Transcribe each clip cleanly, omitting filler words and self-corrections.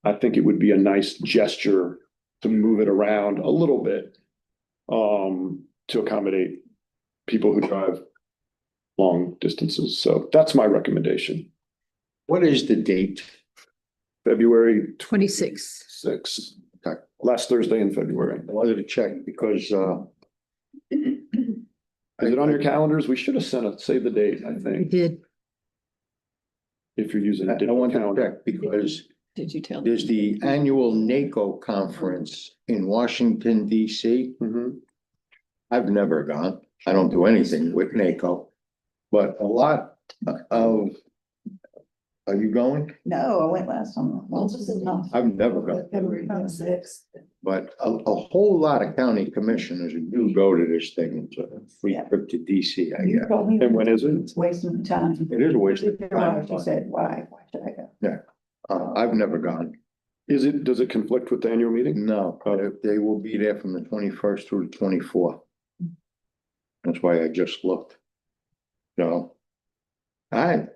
I think it would be a nice gesture to move it around a little bit to accommodate people who drive long distances. So that's my recommendation. What is the date? February 26. 6th, Okay. last Thursday in February. I wanted to check because Is it on your calendars? We should have save the date, I We think, did. if you're using a I digital wanted to calendar. check because Did you tell? there's the annual NACO conference in Washington, DC. Mhm. I've never gone. I don't do anything with NACO. But a lot of, are you going? No, I went last time. Well, this is not. I've never gone. February 26th. But a whole lot of county commissioners do go to this thing. It's a free Yeah. trip to DC, I You guess. told me. And when is it? It's wasting time. It is a waste of time. She said, why should I go? I've never gone. Does it conflict with the annual meeting? No, they will be there from the 21st through the 24th. That's why I just looked. So. All right.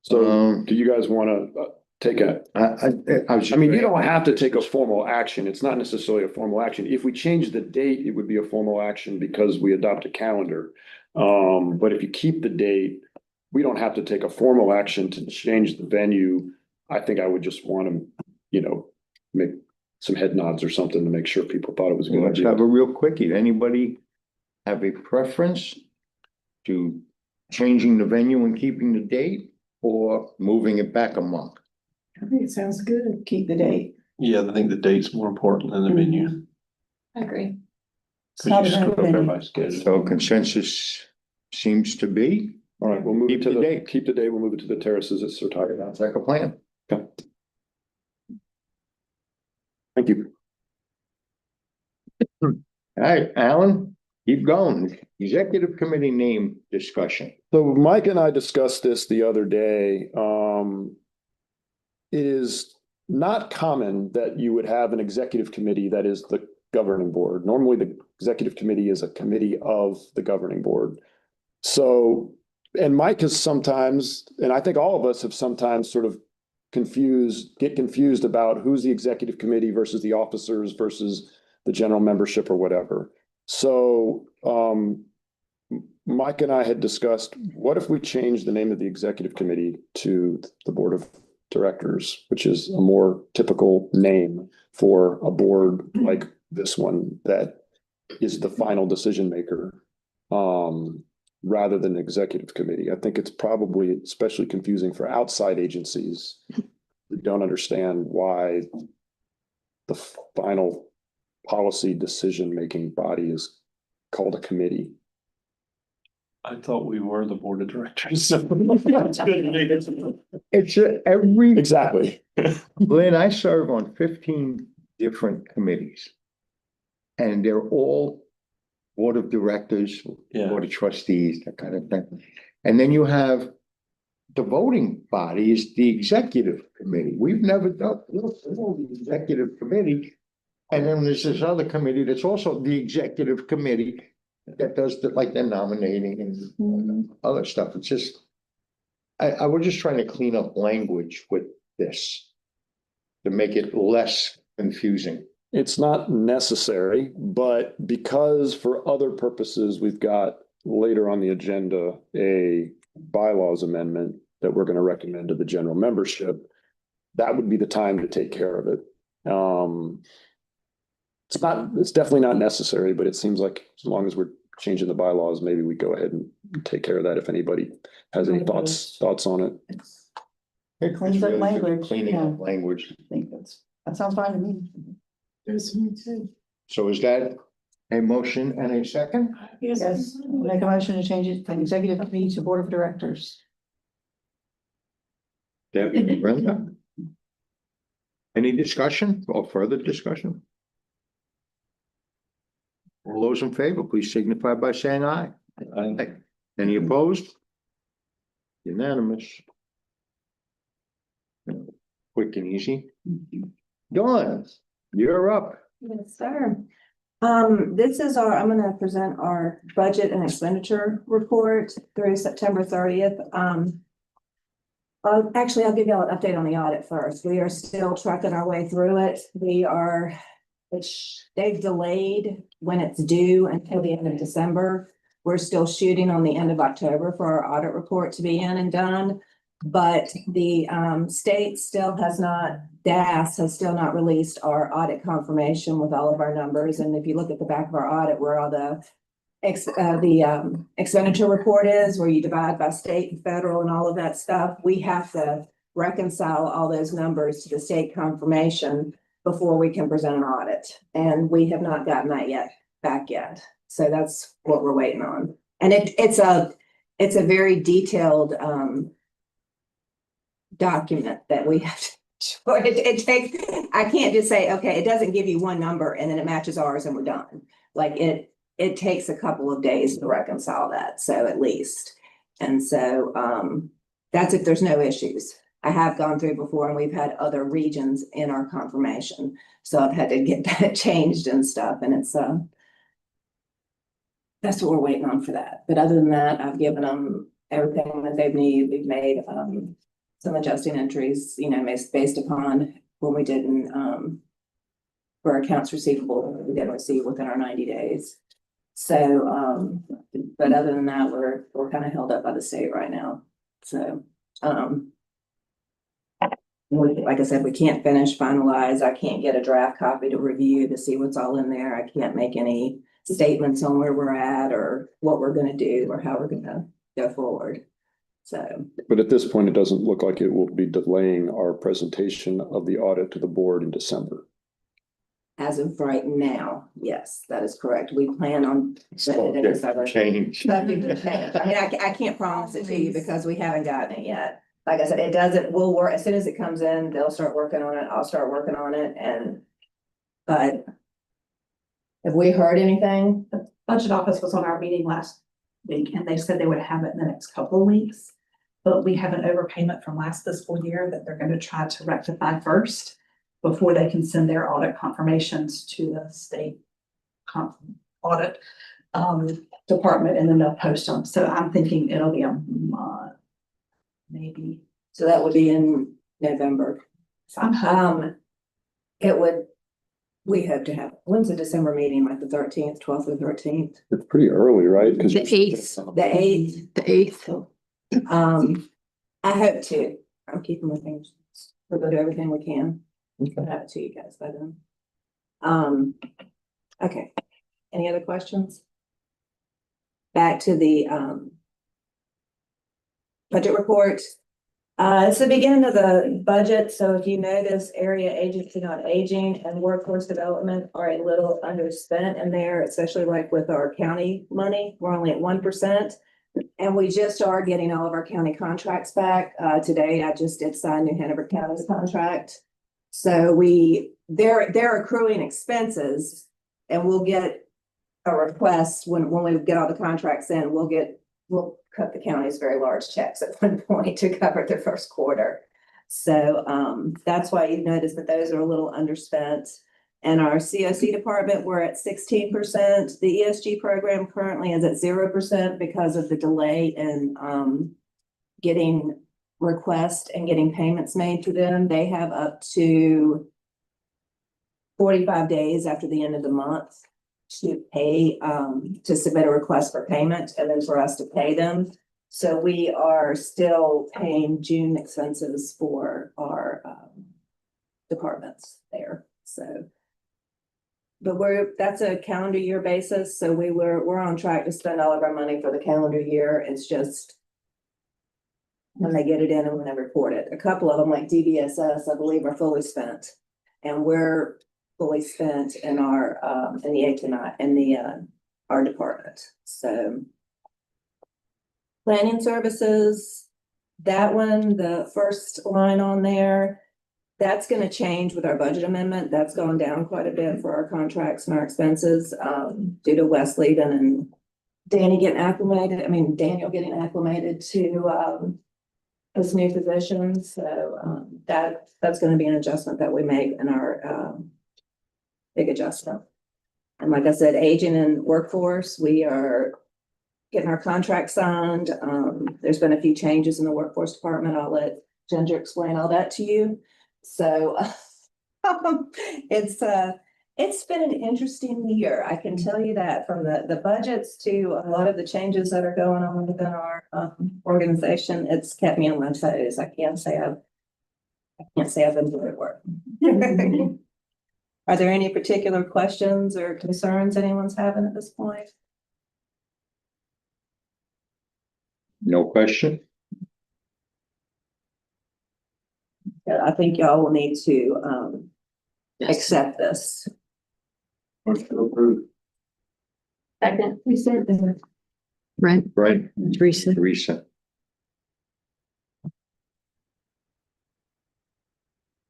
So do you guys want to take a, I mean, you don't have to take a formal action. It's not necessarily a formal action. If we change the date, it would be a formal action because we adopt a calendar. But if you keep the date, we don't have to take a formal action to change the venue. I think I would just want to, make some head nods or something to make sure people thought it was a good Let's idea. have a real quickie. Anybody have a preference to changing the venue and keeping the date or moving it back a month? I think it sounds good. Keep the date. Yeah, I think the date's more important than the venue. I agree. It's not Cause you about screw up venue. everybody's schedule. So consensus seems to be, All right, we'll move it Keep to the the, date. keep the date. We'll move it to the terraces at Sir Tiger. sounds like a plan. Okay. Thank you. All right, Alan, keep going. Executive committee name discussion. So Mike and I discussed this the other day. It is not common that you would have an executive committee that is the governing board. Normally, the executive committee is a committee of the governing board. So, and Mike has sometimes, and I think all of us have sometimes sort of get confused about who's the executive committee versus the officers versus the general membership or whatever. So, Mike and I had discussed, what if we change the name of the executive committee to the board of directors, which is a more typical name for a board like this one that is the final decision maker, rather than executive committee. I think it's probably especially confusing for outside agencies who don't understand why the final policy decision-making body is called a committee. I thought we were the board of directors. So that's good. It's every, Exactly. Lynn, I serve on 15 different committees. And they're all board of directors, Yeah. board of trustees, that kind of thing. And then you have the voting body is the executive committee. We've never done the executive committee. And then there's this other committee that's also the executive committee that does the nominating and other stuff. It's just, I was just trying to clean up language with this to make it less confusing. It's not necessary, but because for other purposes, we've got later on the agenda, a bylaws amendment that we're going to recommend to the general membership, that would be the time to take care of it. It's definitely not necessary, but it seems like as long as we're changing the bylaws, maybe we go ahead and take care of that if anybody has any thoughts on it. It's Cleans up really just language, Cleaning yeah. up language. I think that sounds fine to me. There's me too. So is that a motion and a second? Yes, make a motion to change it from executive committee to board of directors. Debbie, Brenda? Any discussion or further discussion? All those in favor, please signify by saying aye. Aye. Any opposed? Unanimous. Quick and easy. Dawn, you're up. Yes, sir. This is I'm gonna present our budget and expenditure report through September 30th. Actually, I'll give y'all an update on the audit first. We are still trucking our way through it. They've delayed when it's due until the end of December. We're still shooting on the end of October for our audit report to be in and done. But the state still has not, DAS has still not released our audit confirmation with all of our numbers. And if you look at the back of our audit, where all the expenditure report is, where you divide by state and federal and all of that stuff, we have to reconcile all those numbers to the state confirmation before we can present an audit. And we have not gotten that back yet. So that's what we're waiting on. And it's a very detailed document that we have to. It takes, I can't just say, okay, it doesn't give you one number and then it matches ours and we're done. Like it takes a couple of days to reconcile that, so at least. And so that's if there's no issues. I have gone through before and we've had other regions in our confirmation. So I've had to get that changed and stuff, and it's that's what we're waiting on for that. But other than that, I've given them everything that they need. We've made some adjusting entries, you know, based upon when we didn't for accounts receivable, we didn't receive within our 90 days. So but other than that, we're kind of held up by the state right now. So like I said, we can't finalize. I can't get a draft copy to review to see what's all in there. I can't make any statements on where we're at or what we're going to do or how we're going to go forward. So, But at this point, it doesn't look like it will be delaying our presentation of the audit to the board in December. as of right now, yes, that is correct. We plan on. Change. I mean, I can't promise it to you because we haven't gotten it yet. Like I said, it doesn't, we'll work, as soon as it comes in, they'll start working on it, I'll start working on it, but have we heard anything? The budget office was on our meeting last week and they said they would have it in the next couple of weeks. But we have an overpayment from last fiscal year that they're going to try to rectify first before they can send their audit confirmations to the state audit department, and then they'll post them. So I'm thinking it'll be a month, maybe. So that would be in November. So I'm hoping. We hope to have, when's the December meeting, like the 13th, 12th or 13th? It's pretty early, right? Because The 8th. The 8th. The 8th. I hope to. I'm keeping my fingers. We'll do everything we can. I'll have it to you guys by then. Okay. Any other questions? Back to the budget report. It's the beginning of the budget, so if you notice, area agency on aging and workforce development are a little underspent in there, especially like with our county money. We're only at 1%. And we just are getting all of our county contracts back. Today, I just did sign New Hanover County's contract. So they're accruing expenses, and we'll get a request when we get all the contracts in, we'll cut the county's very large checks at one point to cover their first quarter. So that's why you've noticed that those are a little underspent. And our COC department, we're at 16%. The ESG program currently is at 0% because of the delay in getting requests and getting payments made to them. They have up to 45 days after the end of the month to pay, to submit a request for payment and then for us to pay them. So we are still paying June expenses for our departments there. So, but that's a calendar year basis. So we're on track to spend all of our money for the calendar year. It's just when they get it in and when they report it. A couple of them, like DBSS, I believe, are fully spent, and we're fully spent in our in the HNI in the our department. So planning services, that one, the first line on there, that's going to change with our budget amendment. That's gone down quite a bit for our contracts and our expenses due to Wes leaving and Daniel getting acclimated to his new position. So that's going to be an adjustment that we make in our big adjustment. And like I said, aging and workforce, we are getting our contract signed. There's been a few changes in the workforce department. I'll let Ginger explain all that to you. So it's been an interesting year. I can tell you that, from the budgets to a lot of the changes that are going on within our organization. It's kept me on my toes. I can't say I've been good at work. Are there any particular questions or concerns anyone's having at this point? No question? Yeah, I think y'all will need to accept this. Second, we said that. Brent, Right, Teresa. Teresa.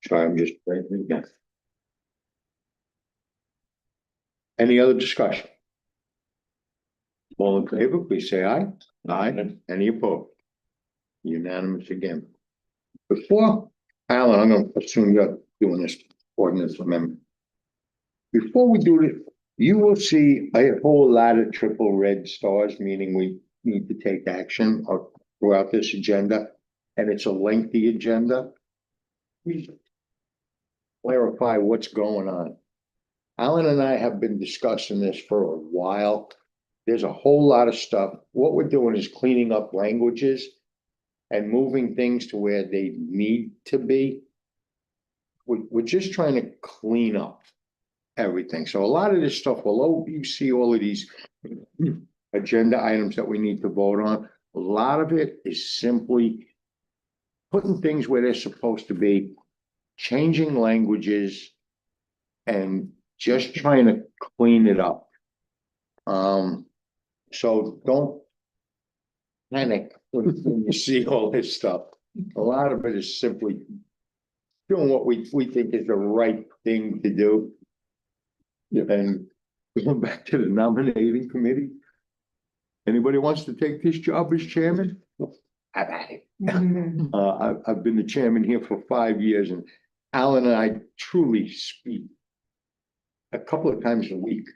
Sorry, I'm just writing it down. Any other discussion? All in favor, please say aye. Aye. Any opposed? Unanimous again. Before, Alan, I'm gonna assume you're doing this ordinance amendment. Before we do this, you will see a whole lot of triple red stars, meaning we need to take action throughout this agenda, and it's a lengthy agenda. Please clarify what's going on. Alan and I have been discussing this for a while. There's a whole lot of stuff. What we're doing is cleaning up languages and moving things to where they need to be. We're just trying to clean up everything. So a lot of this stuff, although you see all of these agenda items that we need to vote on, a lot of it is simply putting things where they're supposed to be, changing languages, and just trying to clean it up. So don't panic when you see all this stuff. A lot of it is simply doing what we think is the right thing to do. And going back to the nominating committee. Anybody wants to take this job as chairman? Have at it. I've been the chairman here for 5 years, and Alan and I truly speak a couple of times a week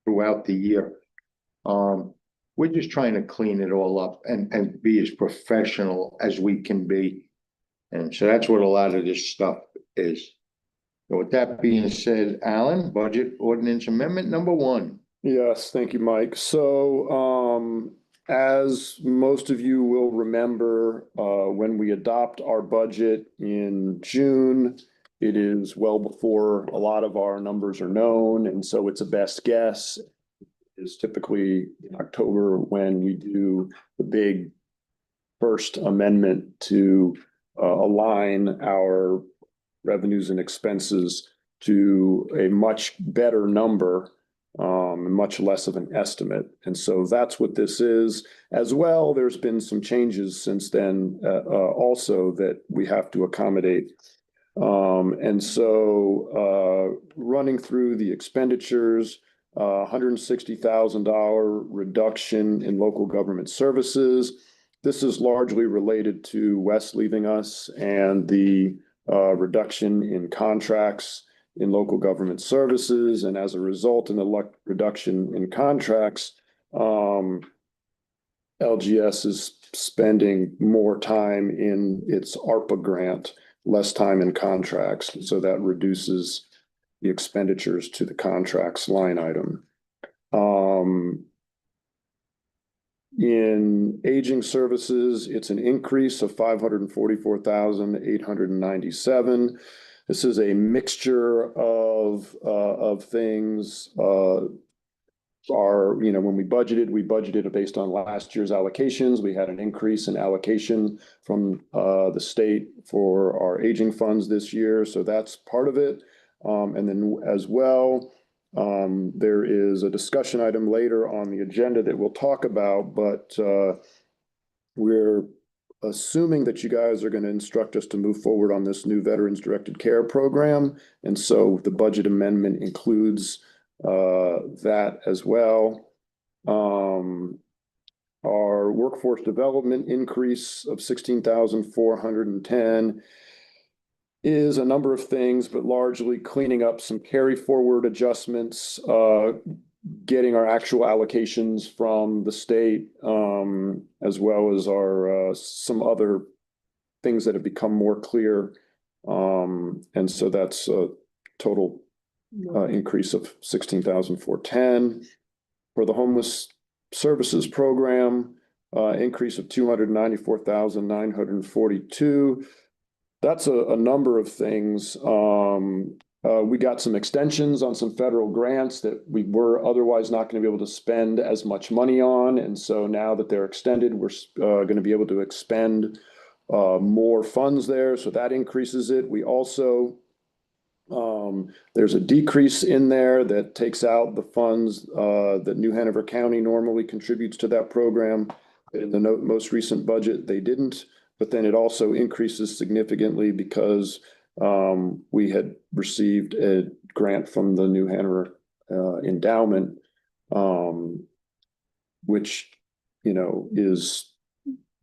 throughout the year. We're just trying to clean it all up and be as professional as we can be. And so that's what a lot of this stuff is. So with that being said, Alan, budget ordinance amendment number 1. Yes, thank you, Mike. So, as most of you will remember, when we adopt our budget in June, it is well before a lot of our numbers are known, and so it's a best guess. Is typically in October when we do the big first amendment to align our revenues and expenses to a much better number, much less of an estimate. And so that's what this is. As well, there's been some changes since then also that we have to accommodate. And so running through the expenditures, $160,000 reduction in local government services. This is largely related to West leaving us and the reduction in contracts in local government services. And as a result in the reduction in contracts, LGS is spending more time in its ARPA grant, less time in contracts. So that reduces the expenditures to the contracts line item. In aging services, it's an increase of $544,897. This is a mixture of things. When we budgeted based on last year's allocations. We had an increase in allocation from the state for our aging funds this year, so that's part of it. And then as well, there is a discussion item later on the agenda that we'll talk about, but we're assuming that you guys are going to instruct us to move forward on this new Veterans Directed Care program. And so the budget amendment includes that as well. Our workforce development increase of 16,410 is a number of things, but largely cleaning up some carry forward adjustments, getting our actual allocations from the state, as well as our some other things that have become more clear. And so that's a total increase of 16,410. For the homeless services program, increase of 294,942. That's a number of things. We got some extensions on some federal grants that we were otherwise not going to be able to spend as much money on. And so now that they're extended, we're going to be able to expend more funds there. So that increases it. We also, there's a decrease in there that takes out the funds that New Hanover County normally contributes to that program. In the most recent budget, they didn't, but then it also increases significantly because we had received a grant from the New Hanover endowment, which, you know, is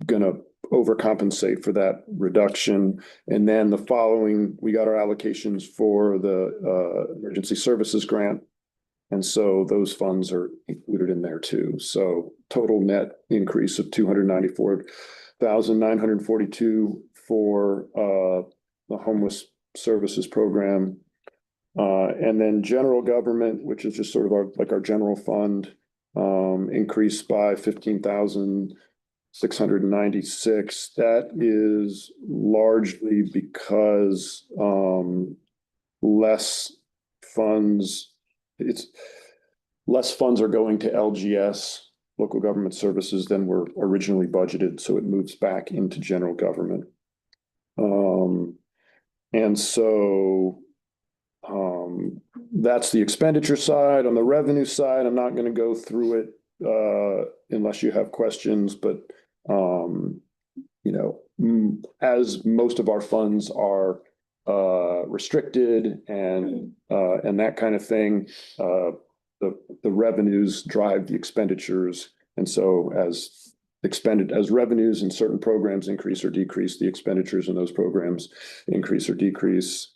gonna overcompensate for that reduction. And then the following, we got our allocations for the emergency services grant. And so those funds are included in there too. So total net increase of 294,942 for the homeless services program. And then general government, which is just sort of our general fund, increased by 15,696. That is largely because less funds are going to LGS, local government services, than were originally budgeted. So it moves back into general government. And so that's the expenditure side. On the revenue side, I'm not going to go through it unless you have questions, but you know, as most of our funds are restricted and that kind of thing, the revenues drive the expenditures. And so as revenues in certain programs increase or decrease, the expenditures in those programs increase or decrease.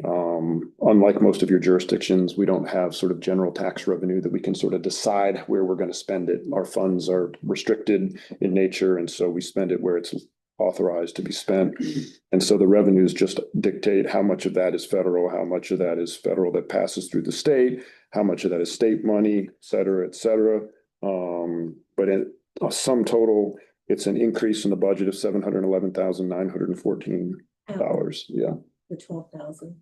Unlike most of your jurisdictions, we don't have sort of general tax revenue that we can sort of decide where we're going to spend it. Our funds are restricted in nature, and so we spend it where it's authorized to be spent. And so the revenues just dictate how much of that is federal, how much of that is federal that passes through the state, how much of that is state money, et cetera, et cetera. But in a sum total, it's an increase in the budget of $711,914. Yeah. The 12,000.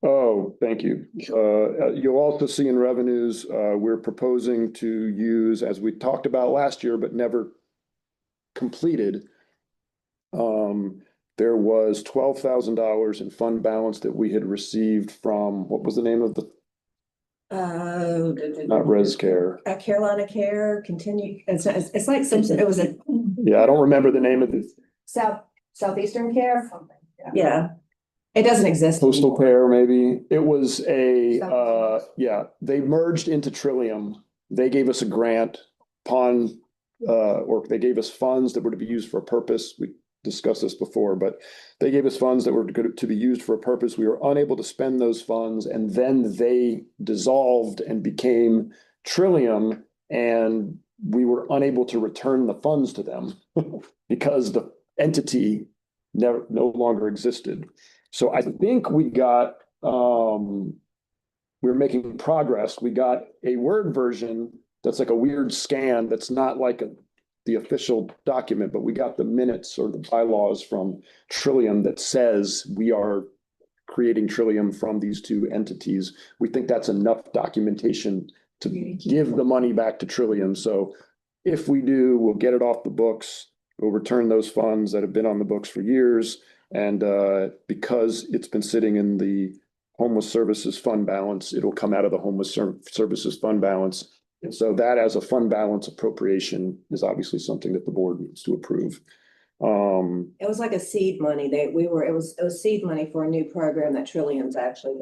Oh, thank you. You'll also see in revenues, we're proposing to use, as we talked about last year, but never completed. There was $12,000 in fund balance that we had received from, what was the name of the? Not Res Care. Carolina Care, continue, it's like some, it was a. Yeah, I don't remember the name of the. Southeastern Care? Yeah, it doesn't exist. Postal Care, maybe. It was yeah, they merged into Trillium. They gave us a grant upon, or they gave us funds that were to be used for a purpose. We discussed this before, but they gave us funds that were to be used for a purpose. We were unable to spend those funds, and then they dissolved and became Trillium, and we were unable to return the funds to them because the entity no longer existed. So I think we got, we're making progress. We got a Word version that's like a weird scan that's not like the official document, but we got the minutes or the bylaws from Trillium that says we are creating Trillium from these two entities. We think that's enough documentation to give the money back to Trillium. So if we do, we'll get it off the books. We'll return those funds that have been on the books for years. And because it's been sitting in the homeless services fund balance, it'll come out of the homeless services fund balance. And so that as a fund balance appropriation is obviously something that the board needs to approve. It was like a seed money. It was seed money for a new program that Trillium's actually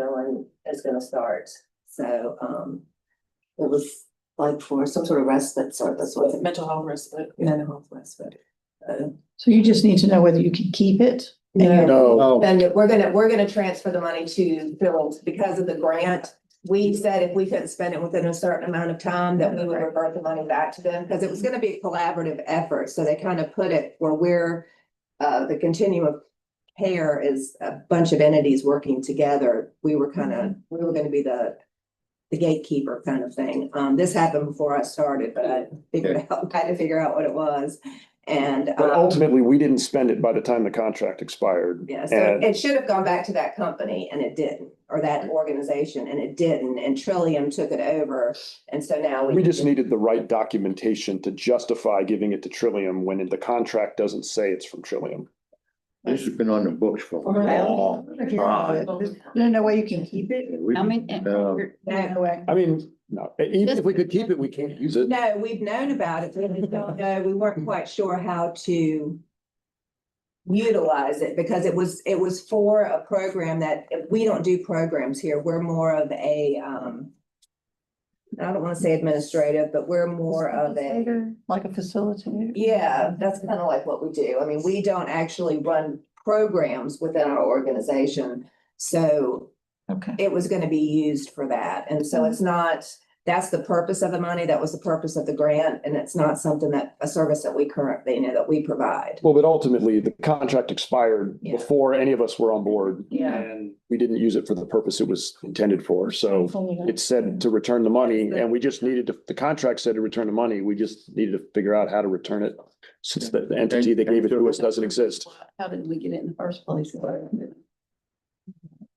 is gonna start. So it was like for some sort of respite service. Was it Mental health respite. mental health respite? So you just need to know whether you can keep it. No. Then we're gonna transfer the money to Trillium because of the grant. we said if we couldn't spend it within a certain amount of time, that we would revert the money back to them, because it was gonna be a collaborative effort, so they kind of put it where we're, the continuum of care is a bunch of entities working together. We were gonna be the gatekeeper kind of thing. This happened before I started, but I had to figure out what it was. And, But ultimately, we didn't spend it by the time the contract expired. yeah, so And it should have gone back to that company and it didn't, or that organization, and it didn't, and Trillium took it over. And so now we just needed the right documentation to justify giving it to Trillium when the contract doesn't say it's from Trillium. This has been on the books for a long time. There's no way you can keep it. I mean, No way. I mean, no, even if we could keep it, we can't use it. No, we've known about it, but we don't know, we weren't quite sure how to utilize it, because it was for a program that, if we don't do programs here, we're more of a, I don't want to say administrative, but we're more of a, Like a facilitator. yeah, that's kind of like what we do. I mean, we don't actually run programs within our organization. So Okay. it was going to be used for that. And so it's not, that's the purpose of the money. That was the purpose of the grant. And it's not something that, a service that we currently, that we provide. Well, but ultimately, the contract expired Yeah. before any of us were on board. Yeah. And we didn't use it for the purpose it was intended for. So it said to return the money, and we just needed to, the contract said to return the money. We just needed to figure out how to return it, since the entity that gave it to us doesn't exist. how did we get it in the first place?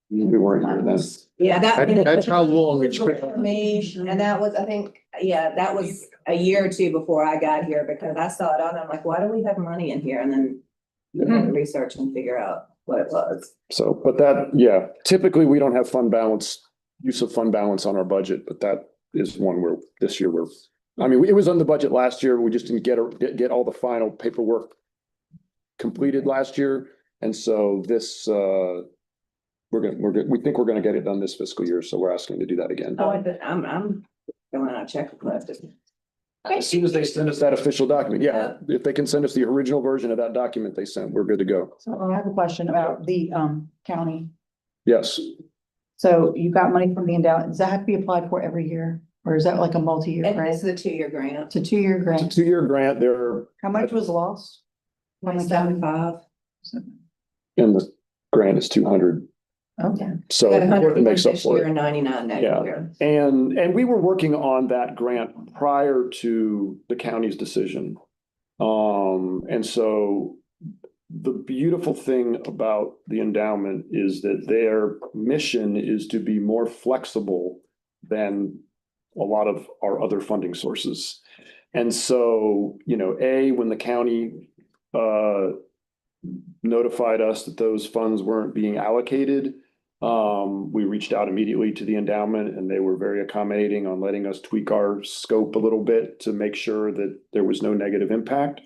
We weren't here then. Yeah, That's how long it's for been. me, and that was, I think, yeah, that was a year or two before I got here, because I saw it on, I'm like, why do we have money in here? And then we had to research and figure out what it was. So, but that, yeah, typically we don't have fund balance, use of fund balance on our budget, but that is one where this year I mean, it was on the budget last year. We just didn't get all the final paperwork completed last year. And so this, we think we're gonna get it done this fiscal year, so we're asking to do that again. Oh, I'm going on a checklist. As soon as they send us that official document, yeah, if they can send us the original version of that document they sent, we're good to go. So I have a question about the county. Yes, So you got money from the endowment. Does that have to be applied for every year? Or is that like a multi-year And grant? this is a 2-year grant. It's a 2-year it's a grant. 2-year grant there, How much was lost? From the county? 75. and the grant is 200, Okay. so Got it 100 makes up this for year it. and 99 next Yeah. year. And we were working on that grant prior to the county's decision. And so the beautiful thing about the endowment is that their mission is to be more flexible than a lot of our other funding sources. And so, when the county notified us that those funds weren't being allocated, we reached out immediately to the endowment, and they were very accommodating on letting us tweak our scope a little bit to make sure that there was no negative impact.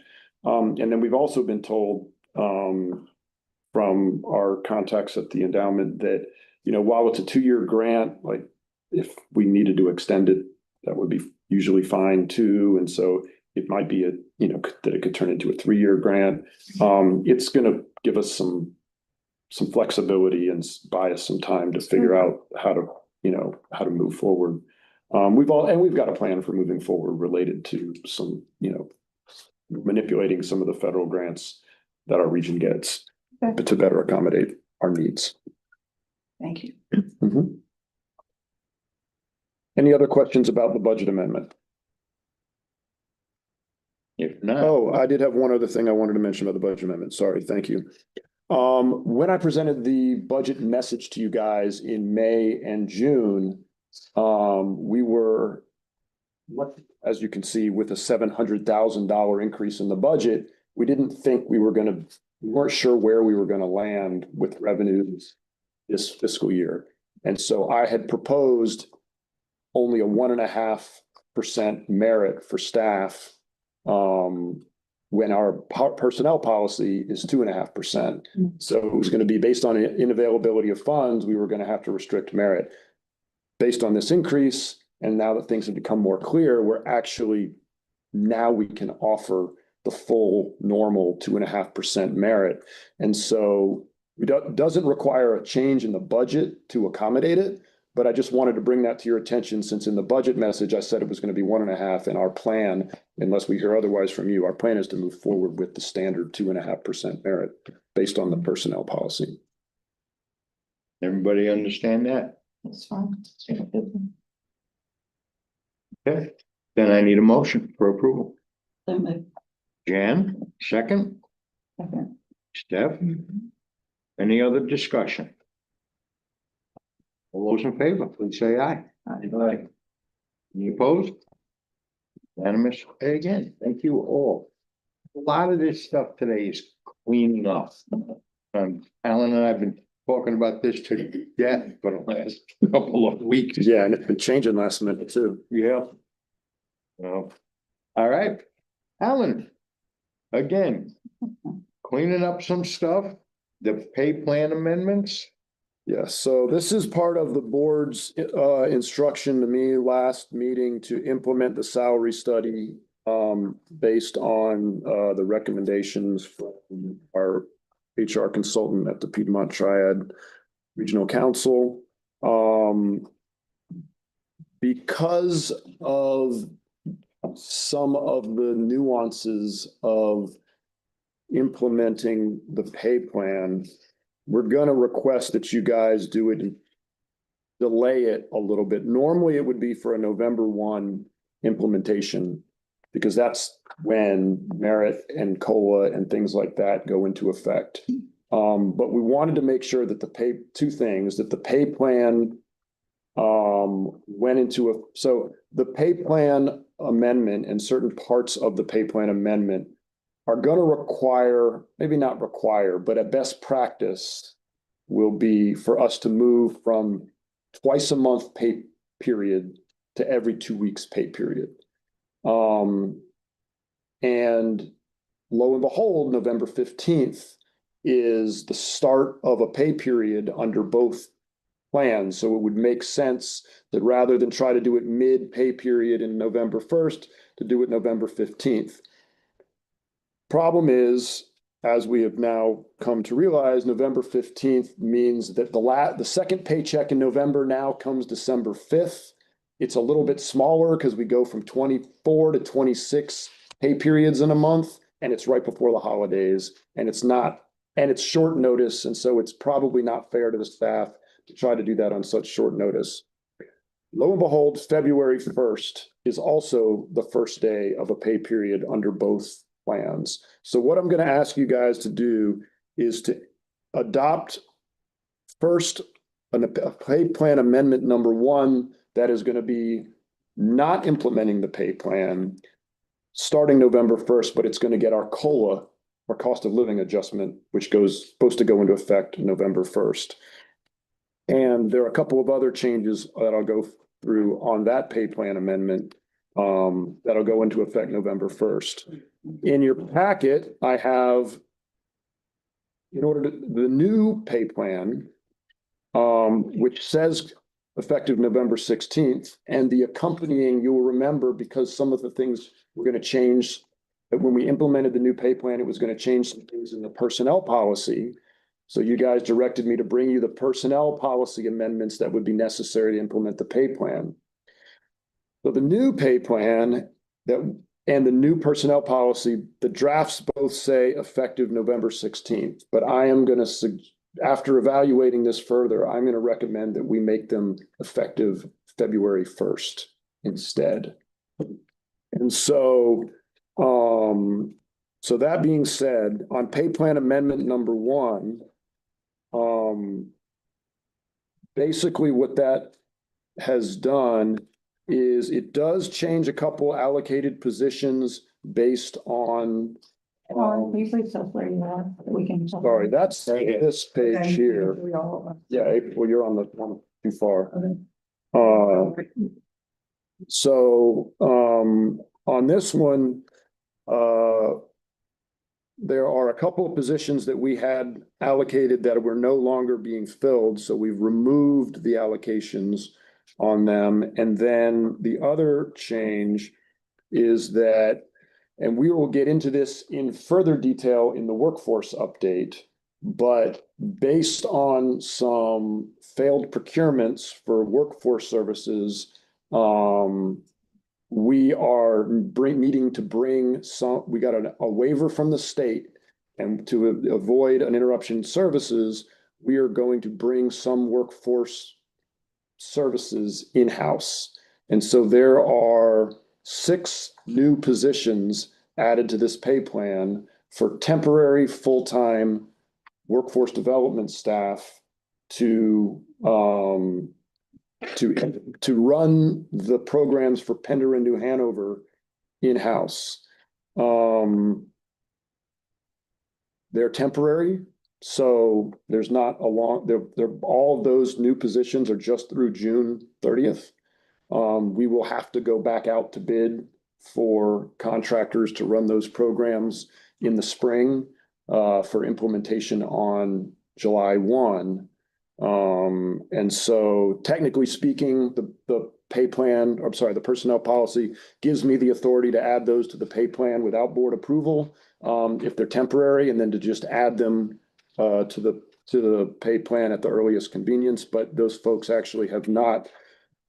And then we've also been told from our contacts at the endowment that, while it's a 2-year grant, like if we needed to extend it, that would be usually fine too. And so it might be that it could turn into a 3-year grant. It's going to give us some flexibility and buy us some time to figure out how to move forward. We've got a plan for moving forward related to some, manipulating some of the federal grants that our region gets to better accommodate our needs. Thank you. Mhm. Any other questions about the budget amendment? If not, Oh, I did have one other thing I wanted to mention about the budget amendment. Sorry, thank you. When I presented the budget message to you guys in May and June, we were, as you can see, with a $700,000 increase in the budget, we didn't think we weren't sure where we were gonna land with revenues this fiscal year. And so I had proposed only a 1.5% merit for staff, when our personnel policy is 2.5%. So it was going to be based on unavailability of funds, we were going to have to restrict merit. Based on this increase, and now that things have become more clear, now we can offer the full normal 2.5% merit. And so it doesn't require a change in the budget to accommodate it. but I just wanted to bring that to your attention, since in the budget message, I said it was going to be 1.5, and our plan, unless we hear otherwise from you, our plan is to move forward with the standard 2.5% merit based on the personnel policy. Everybody understand that? That's fine. Okay, then I need a motion for approval. So moved. Jan, second, Okay. Steph, any other discussion? All those in favor, please say aye. Aye. Any opposed? Unanimous again, thank you all. A lot of this stuff today is cleaning up. Alan and I have been talking about this to death for the last couple of weeks. Yeah, and it's been changing last minute too. Yeah. Well, all right, Alan. Again, cleaning up some stuff, the pay plan amendments. Yes, so this is part of the board's instruction to me last meeting to implement the salary study based on the recommendations from our HR consultant at the Piedmont Triad Regional Council. Because of some of the nuances of implementing the pay plan, we're going to request that you guys do it and delay it a little bit. Normally, it would be for a November 1 implementation, because that's when merit and COLA and things like that go into effect. But we wanted to make sure that two things, that the pay plan went into so the pay plan amendment and certain parts of the pay plan amendment are going to require, maybe not require, but a best practice will be for us to move from twice a month pay period to every 2 weeks pay period. And lo and behold, November 15th is the start of a pay period under both plans. So it would make sense that rather than try to do it mid pay period in November 1st, to do it November 15th. Problem is, as we have now come to realize, November 15th means that the second paycheck in November now comes December 5th. It's a little bit smaller because we go from 24 to 26 pay periods in a month, and it's right before the holidays, and it's short notice, and so it's probably not fair to the staff to try to do that on such short notice. Lo and behold, February 1st is also the first day of a pay period under both plans. So what I'm going to ask you guys to do is to adopt first a pay plan amendment number 1 that is going to be not implementing the pay plan starting November 1st, but it's going to get our COLA, our cost of living adjustment, which supposed to go into effect November 1st. And there are a couple of other changes that I'll go through on that pay plan amendment that'll go into effect November 1st. In your packet, I have, the new pay plan, which says effective November 16th, and the accompanying, you will remember, because some of the things were going to change, that when we implemented the new pay plan, it was going to change some things in the personnel policy. So you guys directed me to bring you the personnel policy amendments that would be necessary to implement the pay plan. So the new pay plan and the new personnel policy, the drafts both say effective November 16th, but I am going to, after evaluating this further, I'm going to recommend that we make them effective February 1st instead. And so, so that being said, on pay plan amendment number 1, basically what that has done is it does change a couple allocated positions based on. Usually stuff where you are, we can. Sorry, that's this page here. Yeah, April, you're on the one too far. So on this one, there are a couple of positions that we had allocated that were no longer being filled. So we've removed the allocations on them. And then the other change is that, and we will get into this in further detail in the workforce update, But based on some failed procurements for workforce services, we are needing to bring we got a waiver from the state, and to avoid an interruption in services, we are going to bring some workforce services in-house. And so there are 6 new positions added to this pay plan for temporary full-time workforce development staff to run the programs for Pender and New Hanover in-house. They're temporary, so there's not a long, all of those new positions are just through June 30th. We will have to go back out to bid for contractors to run those programs in the spring for implementation on July 1. And so technically speaking, the pay plan, I'm sorry, the personnel policy gives me the authority to add those to the pay plan without board approval, if they're temporary, and then to just add them to the pay plan at the earliest convenience. But those folks actually have not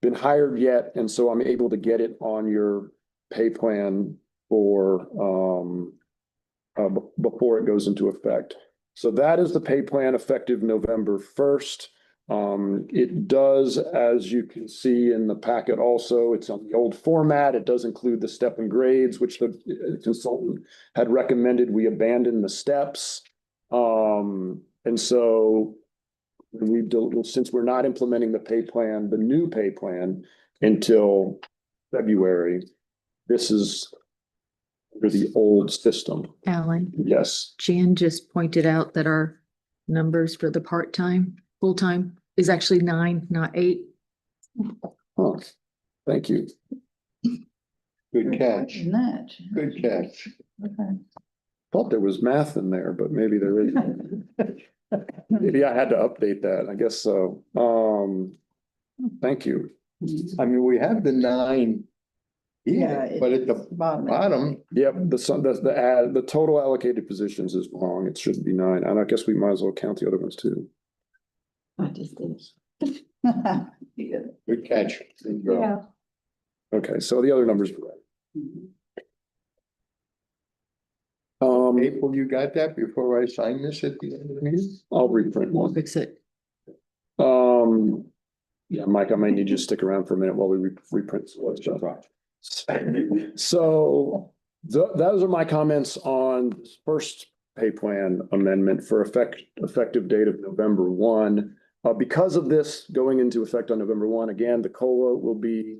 been hired yet, and so I'm able to get it on your pay plan for before it goes into effect. So that is the pay plan effective November 1st. It does, as you can see in the packet also, it's on the old format. It does include the step and grades, which the consultant had recommended we abandon the steps. And so since we're not implementing the pay plan, the new pay plan, until February, this is under the old system. Alan, Yes. Jan just pointed out that our numbers for the part-time, full-time is actually 9, not 8. Huh. Thank you. Good catch. Isn't that? Good catch. Okay. Thought there was math in there, but maybe there isn't. Maybe I had to update that. I guess so. Thank you. I mean, we have the 9 Yeah, here, but at the bottom, Yep, the total allocated positions is wrong. It should be 9. And I guess we might as well count the other ones too. I just did. Yeah. good catch. Good job. Yeah. Okay, so the other numbers were right. April, you got that before I sign this at the end of the meeting? I'll reprint We'll one. fix it. Yeah, Mike, I might need you to stick around for a minute while we reprint. So those are my comments on this first pay plan amendment for effective date of November 1. Because of this going into effect on November 1, again, the COLA will be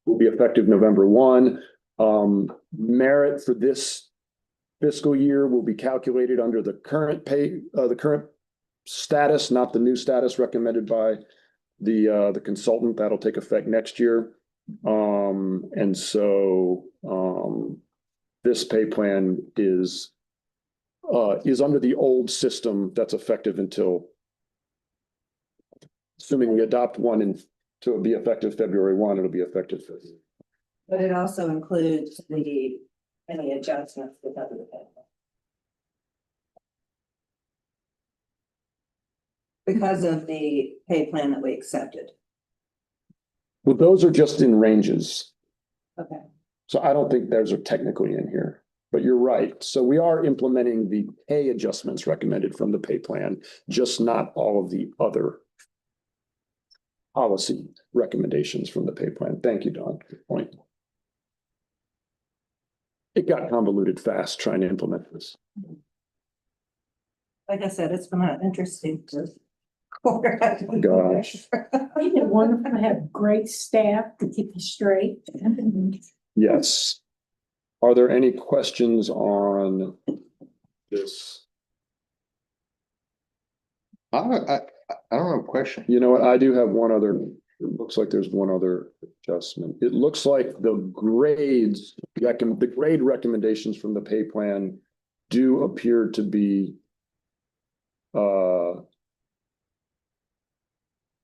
effective November 1. Merit for this fiscal year will be calculated under the current the current status, not the new status recommended by the consultant. That'll take effect next year. And so this pay plan is under the old system that's effective until, assuming we adopt one and to be effective February 1, it'll be effective. But it also includes any adjustments because of the pay plan. Because of the pay plan that we accepted. Well, those are just in ranges. Okay. So I don't think those are technically in here, but you're right. So we are implementing the pay adjustments recommended from the pay plan, just not all of the other policy recommendations from the pay plan. Thank you, Don. Good point. It got convoluted fast trying to implement this. Like I said, it's been interesting to. quarter. Gosh. Isn't it wonderful to have great staff to keep you straight? Yes. Are there any questions on this? I don't have a question. You know what? I do have one other. It looks like there's one other adjustment. It looks like the grades, the grade recommendations from the pay plan do appear to be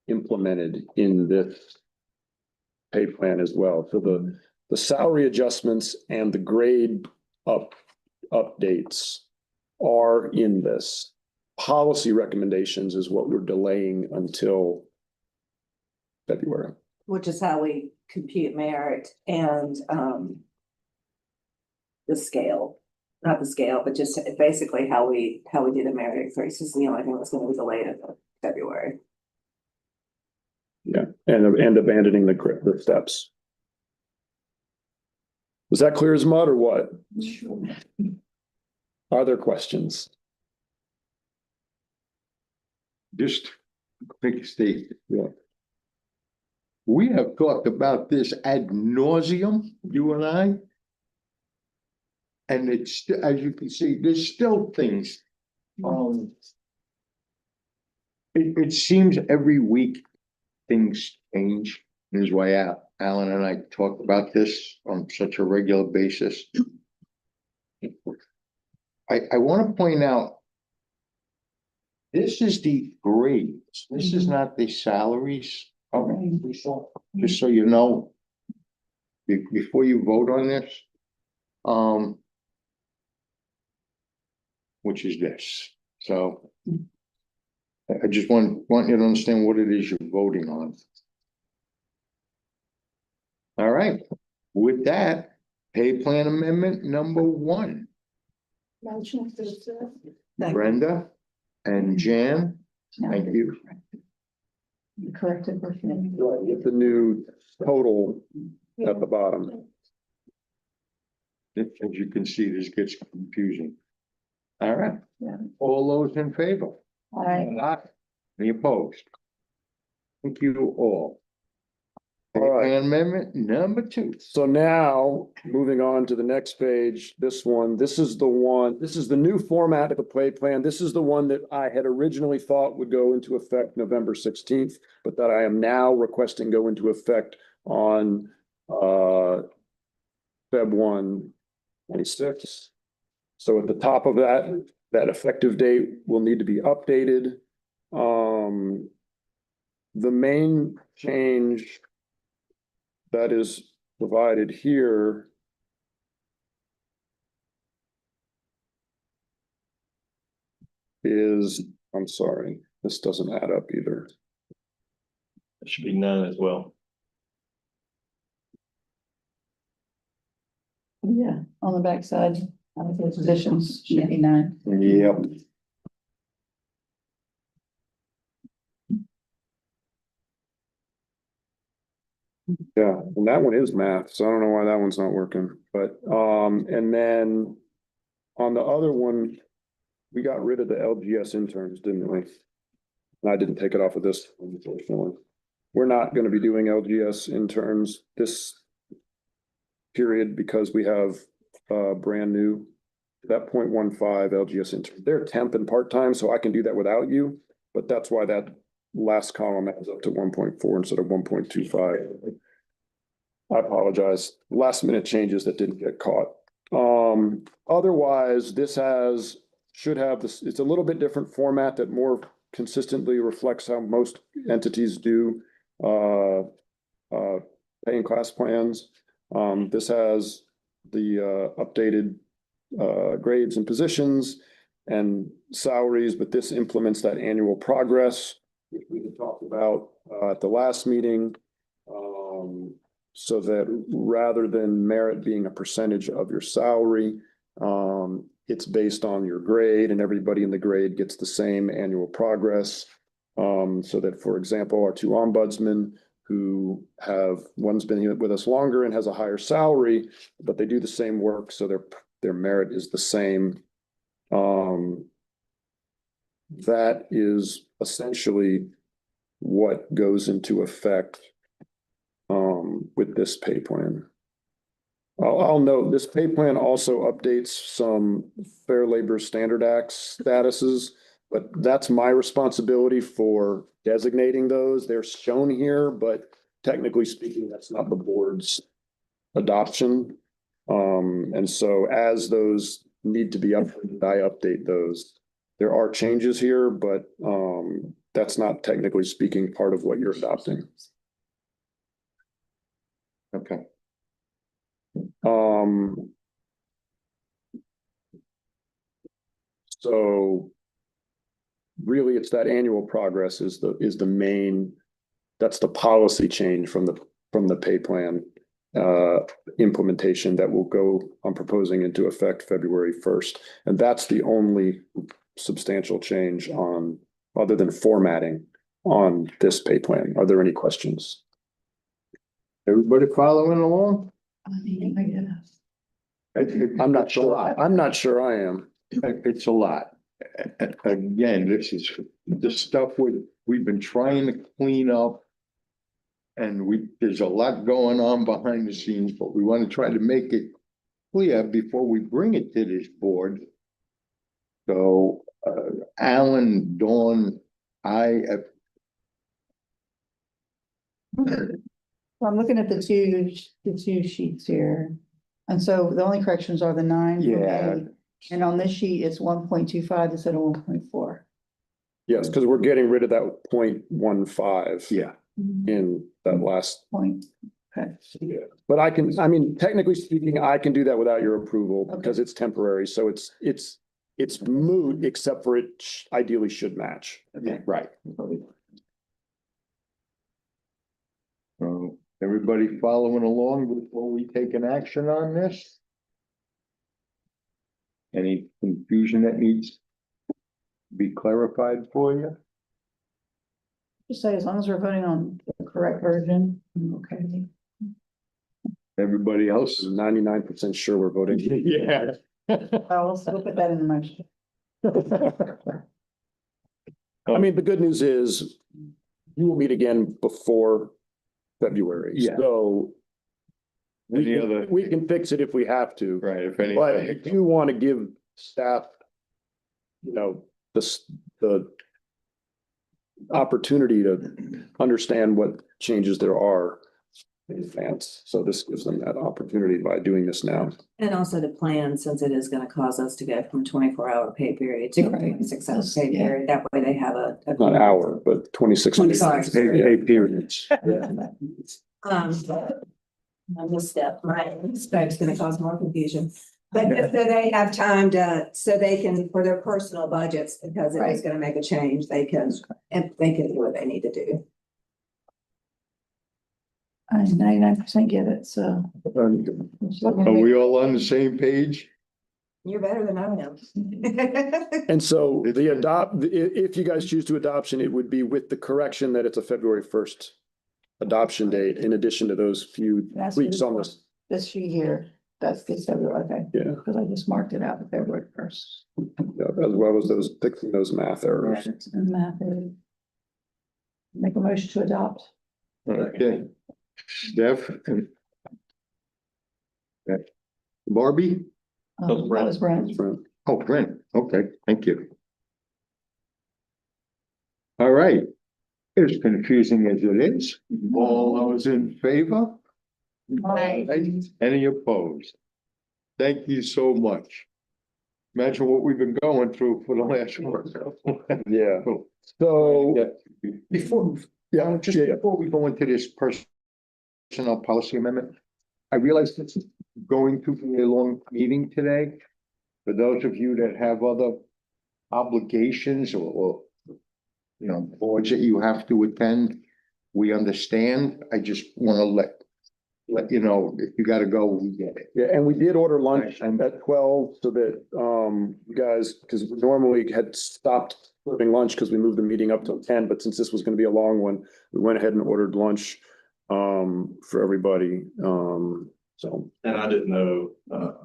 implemented in this pay plan as well. So the salary adjustments and the grade updates are in this. Policy recommendations is what we're delaying until February. Which is how we compute merit and, the scale, not the scale, but just basically how we do the merit increase is the only thing that's gonna be delayed until February. Yeah, and abandoning the steps. Was that clear as mud or what? Are there questions? Just a quick statement. Yeah. We have talked about this ad nauseum, you and I. And it's, as you can see, there's still things. It seems every week things change. This is why Alan and I talk about this on such a regular basis. I want to point out. This is the grades. This is not the salaries. Okay, just so you know. Before you vote on this. Which is this, so. I just want you to understand what it is you're voting on. All right, with that, pay plan amendment number 1, Motion to accept. Brenda and Jan, thank you. The corrected version. With the new total at the bottom. As you can see, this gets confusing. All right, Yeah. all those in favor? Aye. Any opposed? Thank you all. All right. Plan amendment number 2. So now, moving on to the next page, this is the new format of the pay plan. This is the one that I had originally thought would go into effect November 16th, but that I am now requesting go into effect on Feb 1, 26. So at the top of that effective date will need to be updated. The main change that is provided here is, I'm sorry, this doesn't add up either. It should be none as well. Yeah, on the backside, of the positions should be 9. Yep. Yeah, and that one is math, so I don't know why that one's not working, but, and then on the other one, we got rid of the LGS interns, didn't we? And I didn't take it off of this, unfortunately. We're not gonna be doing LGS interns this period because we have, brand new, that 0.15 LGS intern. They're temp and part-time, so I can do that without you, but that's why that last column adds up to 1.4 instead of 1.25. I apologize. Last minute changes that didn't get caught. Otherwise, this should have this, it's a little bit different format that more consistently reflects how most entities do paying class plans. This has the updated grades and positions and salaries, but this implements that annual progress, which we had talked about at the last meeting. So that rather than merit being a percentage of your salary, it's based on your grade, and everybody in the grade gets the same annual progress. So that, for example, our 2 ombudsmen who one's been with us longer and has a higher salary, but they do the same work, so their merit is the same. That is essentially what goes into effect with this pay plan. I'll note this pay plan also updates some Fair Labor Standard Act statuses, but that's my responsibility for designating those. They're shown here, but technically speaking, that's not the board's adoption. And so as those need to be updated, I update those. There are changes here, but that's not technically speaking part of what you're adopting. Okay. So really, it's that annual progress is the main, that's the policy change from the pay plan implementation that will go, I'm proposing into effect February 1st. And that's the only substantial change on, other than formatting on this pay plan. Are there any questions? Everybody following along? I guess. I'm not sure. I'm not sure I am. It's a lot. Again, this is the stuff we've been trying to clean up. And there's a lot going on behind the scenes, but we want to try to make it clear before we bring it to this board. So, Alan, Dawn, So I'm looking at the two sheets here. And so the only corrections are the 9. from Yeah. A, and on this sheet, it's 1.25 instead of 1.4. Yes, because we're getting rid of that 0.15 yeah, in that last. Point. Okay. But I mean, technically speaking, I can do that without your approval because it's temporary. So it's moot, except for it ideally should match. right. Everybody following along before we take an action on this? Any confusion that needs to be clarified for you? Just say, as long as we're voting on the correct version, I'm okay. Everybody else is 99% sure we're voting. Yeah. We'll put that in the motion. I mean, the good news is you will meet again before February. Yeah. So Any other- we can fix it if we have to. Right, if But I anything. do want to give staff, the opportunity to understand what changes there are in advance. So this gives them that opportunity by doing this now. And also to plan, since it is gonna cause us to go from 24-hour pay period to Right. 26-hour pay Yeah. period. That way they have Not hour, but 26. Sorry. Pay periods. I misstep, my mistake's gonna cause more confusion. But just so they have time so they can, for their personal budgets, because it is gonna make a change, they can do what they need to do. I 99% get it, so. Are we all on the same page? You're better than I am. And so if you guys choose to adoption, it would be with the correction that it's a February 1st adoption date, in addition to those few That's tweaks on this. This sheet here, that's the February, okay, Yeah, because I just marked it out February 1st. as well as those fixing those math errors. And math is. Make a motion to adopt. Okay. Steph and Barbie? That was Brent. Oh, Brent. Okay, thank you. All right. As confusing as it is, all those in favor? Any opposed? Thank you so much. Imagine what we've been going through for the last one. Yeah, so. Yeah. Before we go into this personnel policy amendment, I realize this is going to be a long meeting today. For those of you that have other obligations or boards that you have to attend, we understand. I just want to let you know, if you gotta go, we get it. Yeah, and we did order lunch And- at 12 so that you guys, because we normally had stopped serving lunch because we moved the meeting up till 10, but since this was going to be a long one, we went ahead and ordered lunch for everybody. So And I didn't know,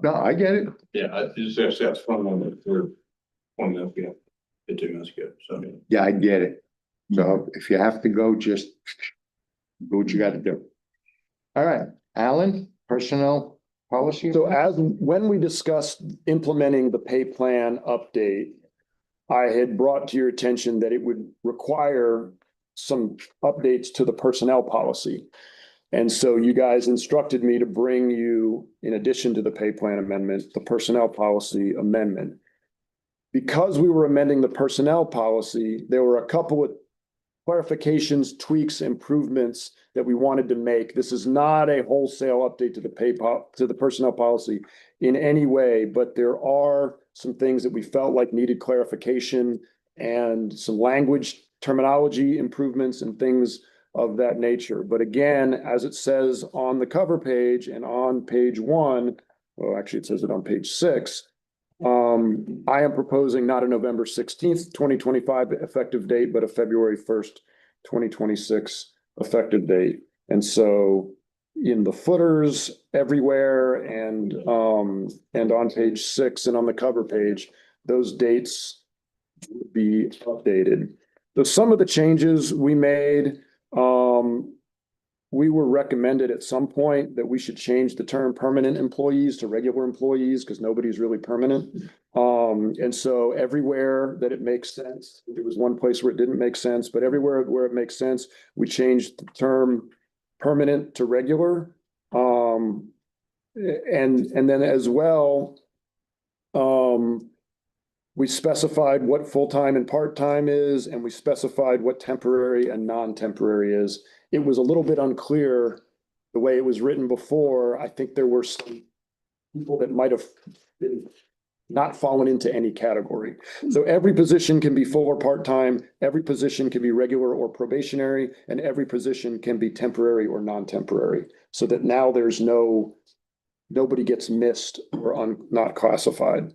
No, I get it. yeah, I just actually, that's fun on the third 20 minutes ago, 15 minutes ago, so. Yeah, I get it. So if you have to go, just do what you gotta do. All right, Alan, personnel policy? So when we discussed implementing the pay plan update, I had brought to your attention that it would require some updates to the personnel policy. And so you guys instructed me to bring you, in addition to the pay plan amendment, the personnel policy amendment. Because we were amending the personnel policy, there were a couple of clarifications, tweaks, improvements that we wanted to make. This is not a wholesale update to the personnel policy in any way, but there are some things that we felt like needed clarification and some language terminology improvements and things of that nature. But again, as it says on the cover page and on page 1, well, actually it says it on page 6, I am proposing not a November 16th, 2025 effective date, but a February 1st, 2026 effective date. And so in the footers everywhere and on page 6 and on the cover page, those dates would be updated. So some of the changes we made, we were recommended at some point that we should change the term permanent employees to regular employees because nobody's really permanent. And so everywhere that it makes sense, there was one place where it didn't make sense, but everywhere where it makes sense, we changed the term permanent to regular. And then as well, we specified what full-time and part-time is, and we specified what temporary and non-temporary is. It was a little bit unclear the way it was written before. I think there were some people that might have been not fallen into any category. So every position can be full or part-time, every position can be regular or probationary, and every position can be temporary or non-temporary. So that now there's nobody gets missed or not classified.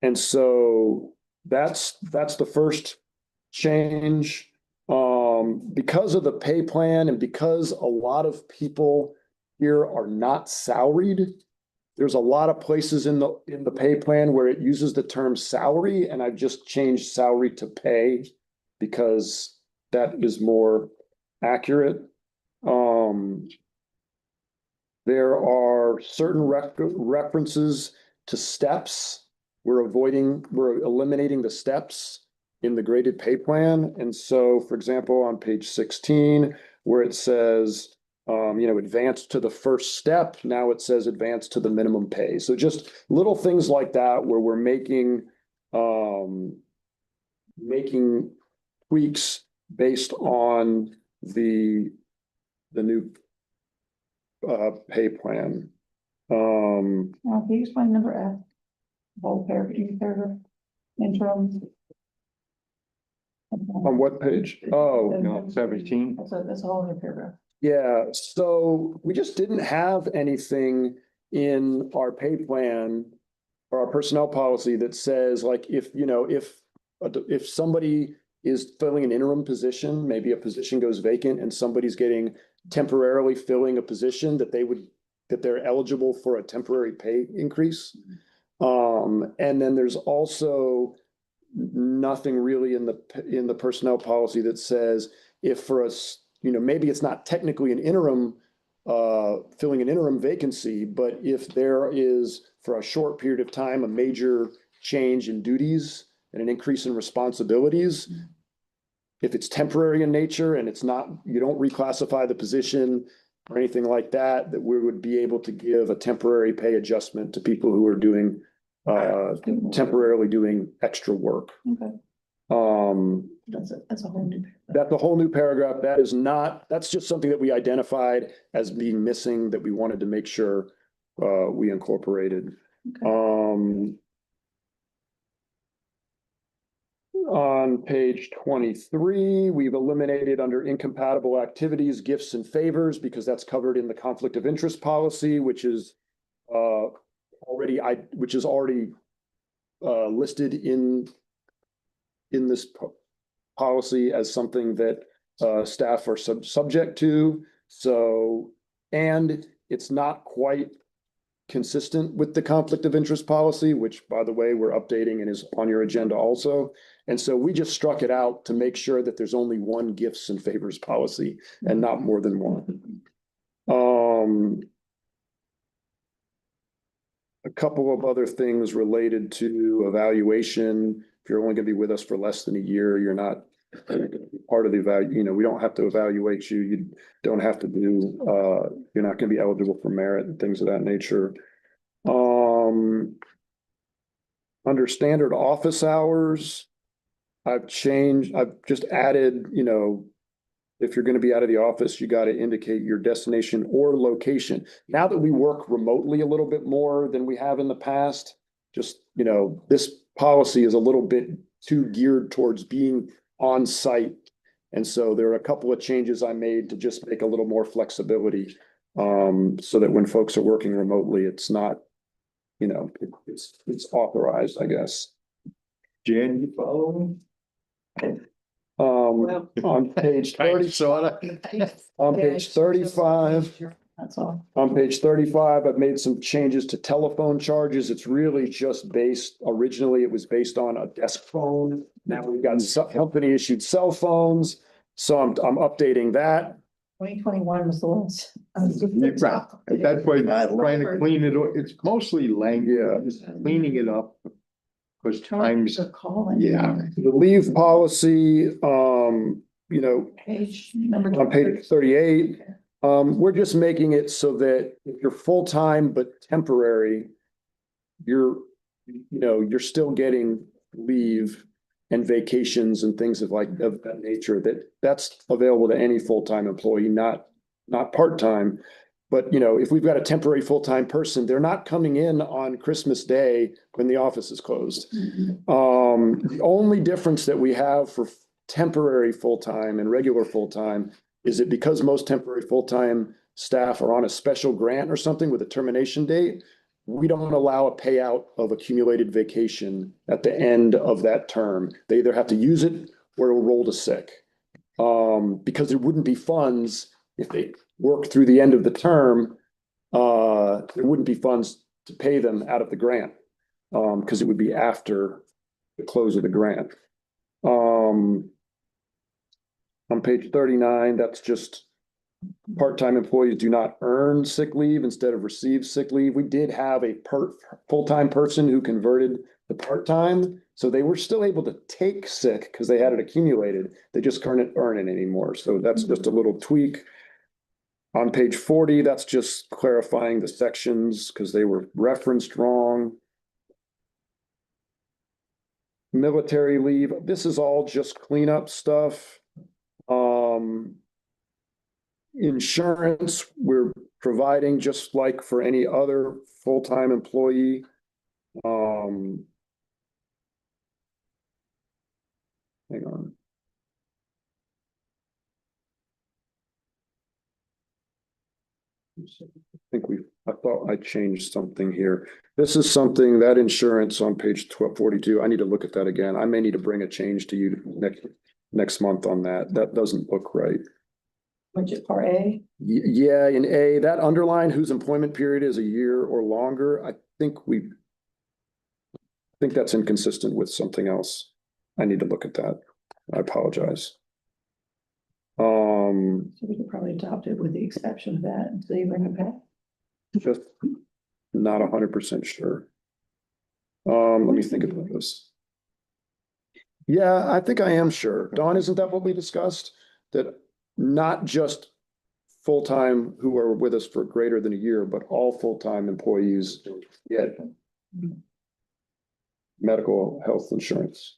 And so that's the first change. Because of the pay plan and because a lot of people here are not salaried, there's a lot of places in the pay plan where it uses the term salary, and I've just changed salary to pay because that is more accurate. There are certain references to steps. We're eliminating the steps in the graded pay plan. And so, for example, on page 16, where it says, advance to the first step, now it says advance to the minimum pay. So just little things like that where we're making tweaks based on the new pay plan. Can you explain number F? Whole paragraph, interim. On what page? Oh, No, 17. That's a whole new paragraph. yeah. So we just didn't have anything in our pay plan or our personnel policy that says like, if somebody is filling an interim position, maybe a position goes vacant and somebody's getting temporarily filling a position that they're eligible for a temporary pay increase. And then there's also nothing really in the personnel policy that says if for us, maybe it's not technically an interim, filling an interim vacancy, but if there is for a short period of time, a major change in duties and an increase in responsibilities, if it's temporary in nature and you don't reclassify the position or anything like that, that we would be able to give a temporary pay adjustment to people who are doing temporarily doing extra work. Okay. That's a whole new. That's a whole new paragraph. That's just something that we identified as being missing that we wanted to make sure we incorporated. Okay. On page 23, we've eliminated under incompatible activities, gifts and favors, because that's covered in the conflict of interest policy, which is already listed in this policy as something that staff are subject to. So, and it's not quite consistent with the conflict of interest policy, which, by the way, we're updating and is on your agenda also. And so we just struck it out to make sure that there's only one gifts and favors policy and not more than one. A couple of other things related to evaluation. If you're only going to be with us for less than a year, you're not part of the value. We don't have to evaluate you. You don't have to do, you're not going to be eligible for merit and things of that nature. Under standard office hours, I've just added, if you're gonna be out of the office, you gotta indicate your destination or location. Now that we work remotely a little bit more than we have in the past, just, this policy is a little bit too geared towards being on site. And so there are a couple of changes I made to just make a little more flexibility. So that when folks are working remotely, it's not, it's authorized, I guess. Jan, you following? On page 30, on page 35, That's all. on page 35, I've made some changes to telephone charges. It's really just originally it was based on a desk phone. Now we've got company issued cell phones. So I'm updating that. 2021 was the last. Right, at that point, trying to clean it, it's mostly language, cleaning it up. Because times, Are calling. yeah. The leave policy, Page number. on page 38, we're just making it so that if you're full-time but temporary, you're still getting leave and vacations and things of that nature, that's available to any full-time employee, not part-time. But, if we've got a temporary full-time person, they're not coming in on Christmas Day when the office is closed. The only difference that we have for temporary full-time and regular full-time is that because most temporary full-time staff are on a special grant or something with a termination date, we don't allow a payout of accumulated vacation at the end of that term. They either have to use it or it'll roll to sick. Because there wouldn't be funds if they work through the end of the term, there wouldn't be funds to pay them out of the grant. Because it would be after the close of the grant. On page 39, that's just part-time employees do not earn sick leave instead of receive sick leave. We did have a full-time person who converted to part-time, so they were still able to take sick because they had it accumulated. They just couldn't earn it anymore. So that's just a little tweak. On page 40, that's just clarifying the sections because they were referenced wrong. Military leave, this is all just cleanup stuff. Insurance, we're providing just like for any other full-time employee. Hang on. I thought I changed something here. This is something, that insurance on page 42, I need to look at that again. I may need to bring a change to you next month on that. That doesn't look right. Budget part A. Yeah, in A, that underline whose employment period is a year or longer, I think that's inconsistent with something else. I need to look at that. I apologize. So we could probably adopt it with the exception of that until you bring it back. Just not 100% sure. Let me think about this. Yeah, I think I am sure. Dawn, isn't that what we discussed? That not just full-time who are with us for greater than a year, but all full-time employees get medical health insurance.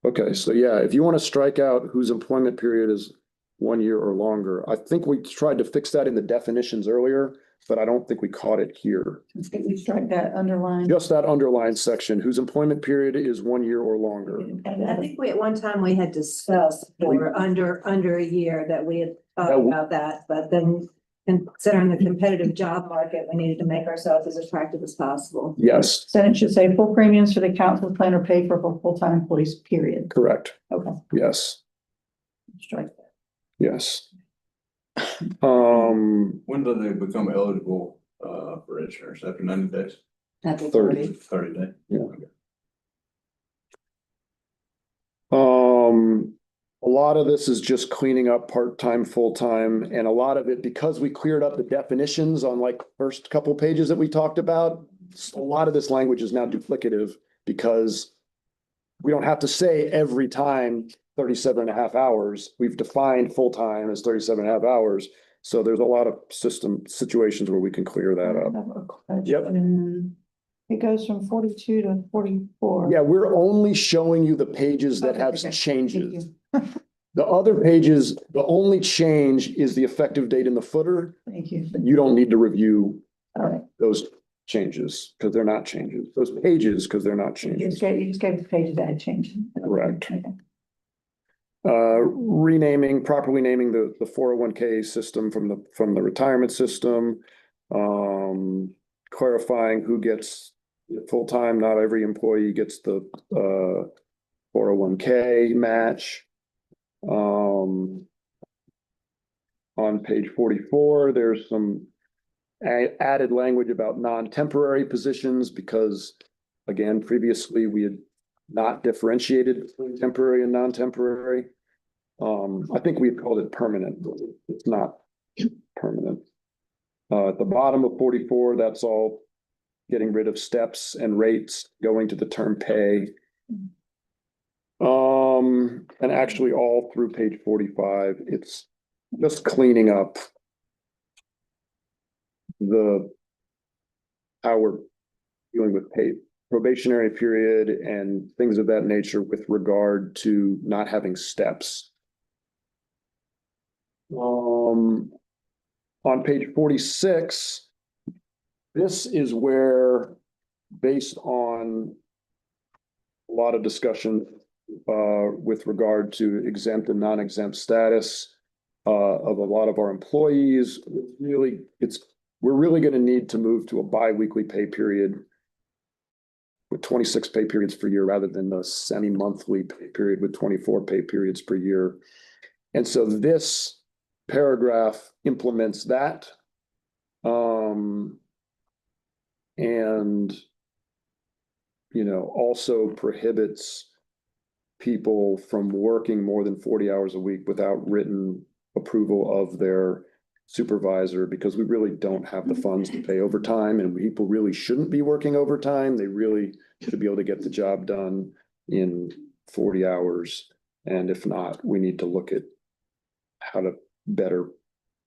Okay, so yeah, if you want to strike out whose employment period is 1 year or longer, I think we tried to fix that in the definitions earlier, but I don't think we caught it here. We strike that underline. Just that underlined section, whose employment period is 1 year or longer. I think we, at one time, we had discussed for under a year that we had thought about that, but then considering the competitive job market, we needed to make ourselves as attractive as possible. Yes, Sentence should say full premiums for the council plan are paid for full-time employees, period. correct. Okay, Yes, strike that. yes. When do they become eligible for insurance? After 90 days? After 30. 30 days? A lot of this is just cleaning up part-time, full-time, and a lot of it, because we cleared up the definitions on like first couple pages that we talked about, a lot of this language is now duplicative because we don't have to say every time 37 and a half hours. We've defined full-time as 37 and a half hours. So there's a lot of situations where we can clear that up. Yep. It goes from 42 to 44. Yeah, we're only showing you the pages that Okay, have okay. changes. Thank The other pages, the only change is the effective date in the footer. Thank you. You don't need to review All right. those changes because they're not changes. Those pages because they're not You changes. just gave the pages that had changed. Correct. Okay. Properly naming the 401k system from the retirement system. Clarifying who gets full-time, not every employee gets the 401k match. On page 44, there's some added language about non-temporary positions because, again, previously we had not differentiated between temporary and non-temporary. I think we called it permanent, but it's not permanent. At the bottom of 44, that's all getting rid of steps and rates, going to the term pay. And actually all through page 45, it's just cleaning up how we're dealing with pay probationary period and things of that nature with regard to not having steps. On page 46, this is where, based on a lot of discussion with regard to exempt and non-exempt status of a lot of our employees, we're really going to need to move to a bi-weekly pay period with 26 pay periods per year rather than the semi-monthly pay period with 24 pay periods per year. And so this paragraph implements that. And, also prohibits people from working more than 40 hours a week without written approval of their supervisor, because we really don't have the funds to pay overtime, and people really shouldn't be working overtime. They really should be able to get the job done in 40 hours. And if not, we need to look at how to better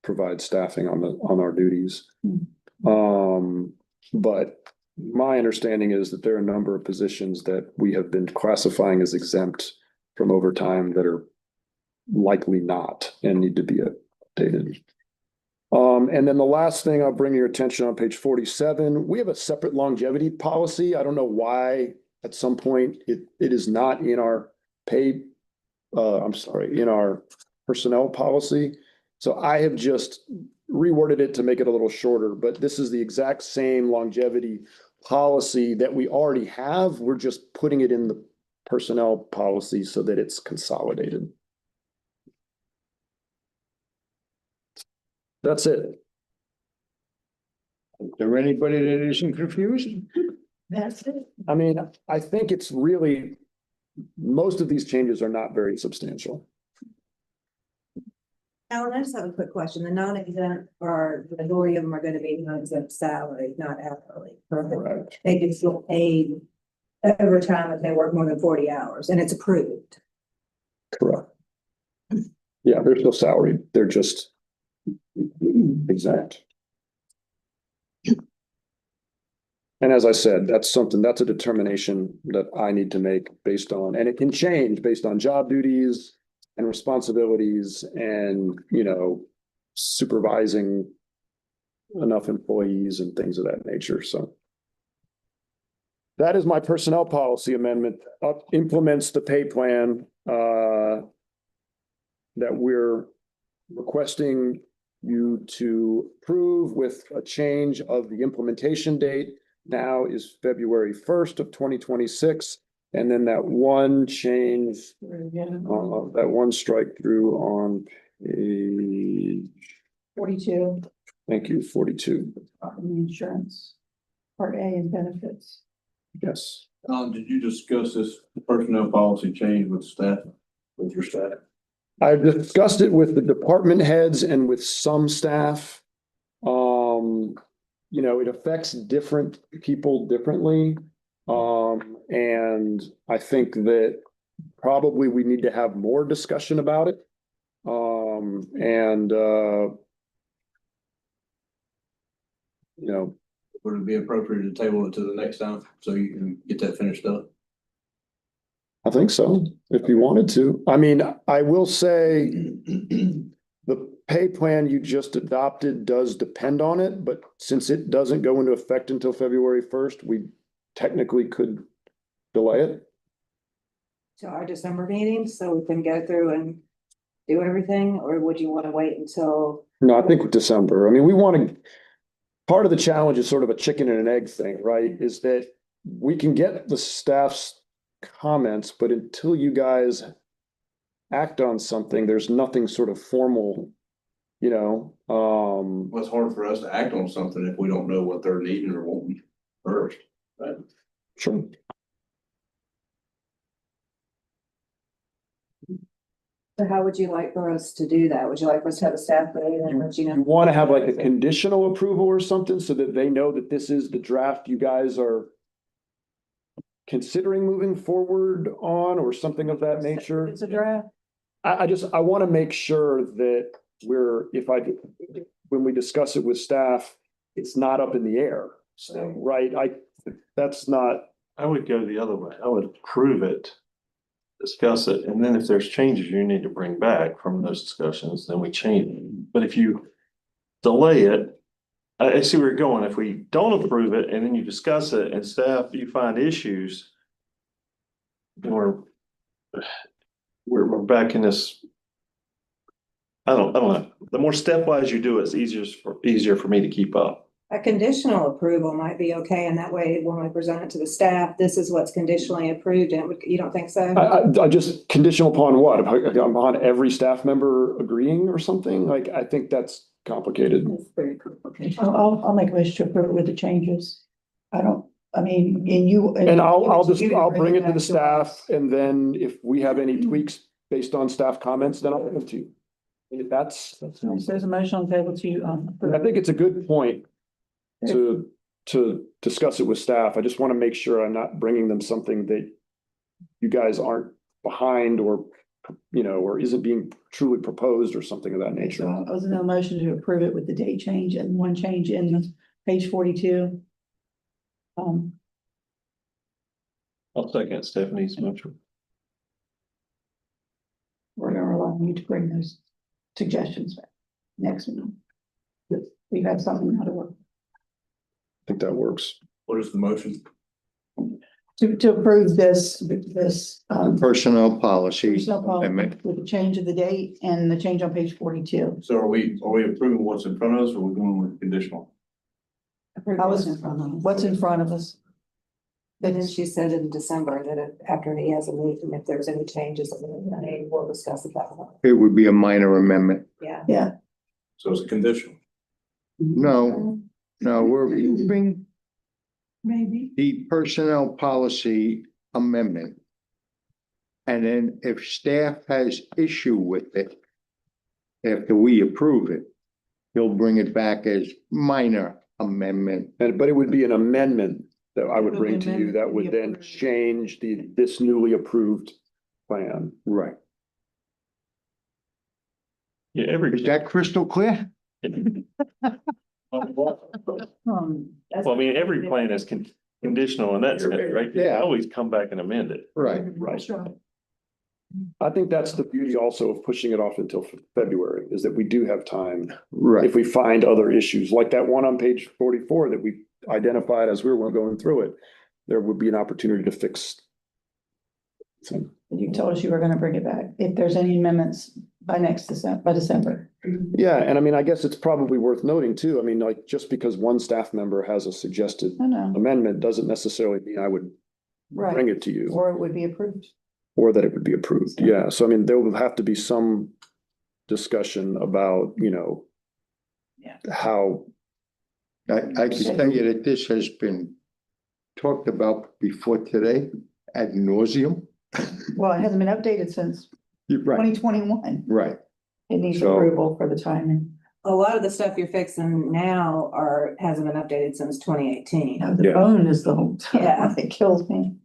provide staffing on our duties. But my understanding is that there are a number of positions that we have been classifying as exempt from overtime that are likely not and need to be updated. And then the last thing I'll bring your attention on page 47, we have a separate longevity policy. I don't know why at some point it is not in our in our personnel policy. So I have just reworded it to make it a little shorter, but this is the exact same longevity policy that we already have. We're just putting it in the personnel policy so that it's consolidated. That's it. Is there anybody that isn't confused? That's it. I mean, I think it's really, most of these changes are not very substantial. Alan, I just have a quick question. The non-exempt are, the majority of them are going to be non-exempt salary, not hourly. Correct. They can still pay overtime if they work more than 40 hours and it's approved. Correct. Yeah, they're still salaried. They're just exempt. And as I said, that's a determination that I need to make based on, and it can change based on job duties and responsibilities and, supervising enough employees and things of that nature. So that is my personnel policy amendment, implements the pay plan that we're requesting you to approve with a change of the implementation date. Now is February 1st of 2026. And then that one change, that one strike through on page 42, thank you, 42. insurance, part A and benefits. Yes. Did you discuss this personnel policy change with staff, with your staff? I've discussed it with the department heads and with some staff. It affects different people differently. And I think that probably we need to have more discussion about it. Would it be appropriate to table it to the next time so you can get that finished up? I think so, if you wanted to. I mean, I will say the pay plan you just adopted does depend on it, but since it doesn't go into effect until February 1st, we technically could delay it. To our December meeting, so we can go through and do everything, or would you want to wait until? No, I think December. I mean, we want to, part of the challenge is sort of a chicken and an egg thing, right? Is that we can get the staff's comments, but until you guys act on something, there's nothing sort of formal, you know, Well, it's hard for us to act on something if we don't know what they're needing or wanting first. But sure. So how would you like for us to do that? Would you like for us to have a staff meeting and let you You know? want to have like a conditional approval or something so that they know that this is the draft you guys are considering moving forward on or something of that nature? It's a draft. I want to make sure that when we discuss it with staff, it's not up in the air. So, right, that's not, I would go the other way. I would approve it, discuss it, and then if there's changes you need to bring back from those discussions, then we change it. But if you delay it, I see where you're going. If we don't approve it and then you discuss it and staff, you find issues, then we're back in this. I don't know. The more stepwise you do it, it's easier for me to keep up. A conditional approval might be okay, and that way, when we present it to the staff, this is what's conditionally approved, and you don't think so? I just conditional upon what? Upon every staff member agreeing or something? Like, I think that's complicated. It's very complicated. I'll make a motion to approve it with the changes. And I'll bring it to the staff, and then if we have any tweaks based on staff comments, then I'll bring it to you. That's. So there's a motion on the table to, I think it's a good point to discuss it with staff. I just want to make sure I'm not bringing them something that you guys aren't behind or, or isn't being truly proposed or something of that so nature. I was in a motion to approve it with the date change and one change in page 42. I'll second Stephanie's motion. We're gonna rely on you to bring those suggestions back next meeting. We have something now to work. I think that works. what is the motion? To approve this Personnel policy personnel policy amendment. with the change of the date and the change on page 42. So are we approving what's in front of us or are we going with conditional? What's in front of us? And then she said in December that after he has a meeting, if there's any changes, we'll discuss it that way. It would be a minor amendment. Yeah. Yeah, So it's a conditional. No, we're moving maybe. the personnel policy amendment. And then if staff has issue with it, after we approve it, he'll bring it back as minor amendment. But it would be an amendment that I would It would bring be to you amended that to would be then approved. change this newly approved plan. Right. Yeah, Is that crystal clear? Well, I mean, every plan is conditional in that sense, right? They Yeah. always come back and amend it. Right. Right. I think that's the beauty also of pushing it off until February, is that we do have time. Right. If we find other issues, like that one on page 44 that we identified as we were going through it, there would be an opportunity to fix. So, You told us you were gonna bring it back if there's any amendments by December. yeah, and I mean, I guess it's probably worth noting too. I mean, like, just because one staff member has a suggested I know, amendment doesn't necessarily mean I would bring right, it to you or it would be approved. or that it would be approved. Yeah, so I mean, there will have to be some discussion about, Yeah. how. I can tell you that this has been talked about before today ad nauseum. Well, it hasn't been updated since Right, 2021. right. It needs So- approval for the timing. A lot of the stuff you're fixing now hasn't been updated since 2018. Now, the Yeah. phone is the whole time. Yeah. It kills me.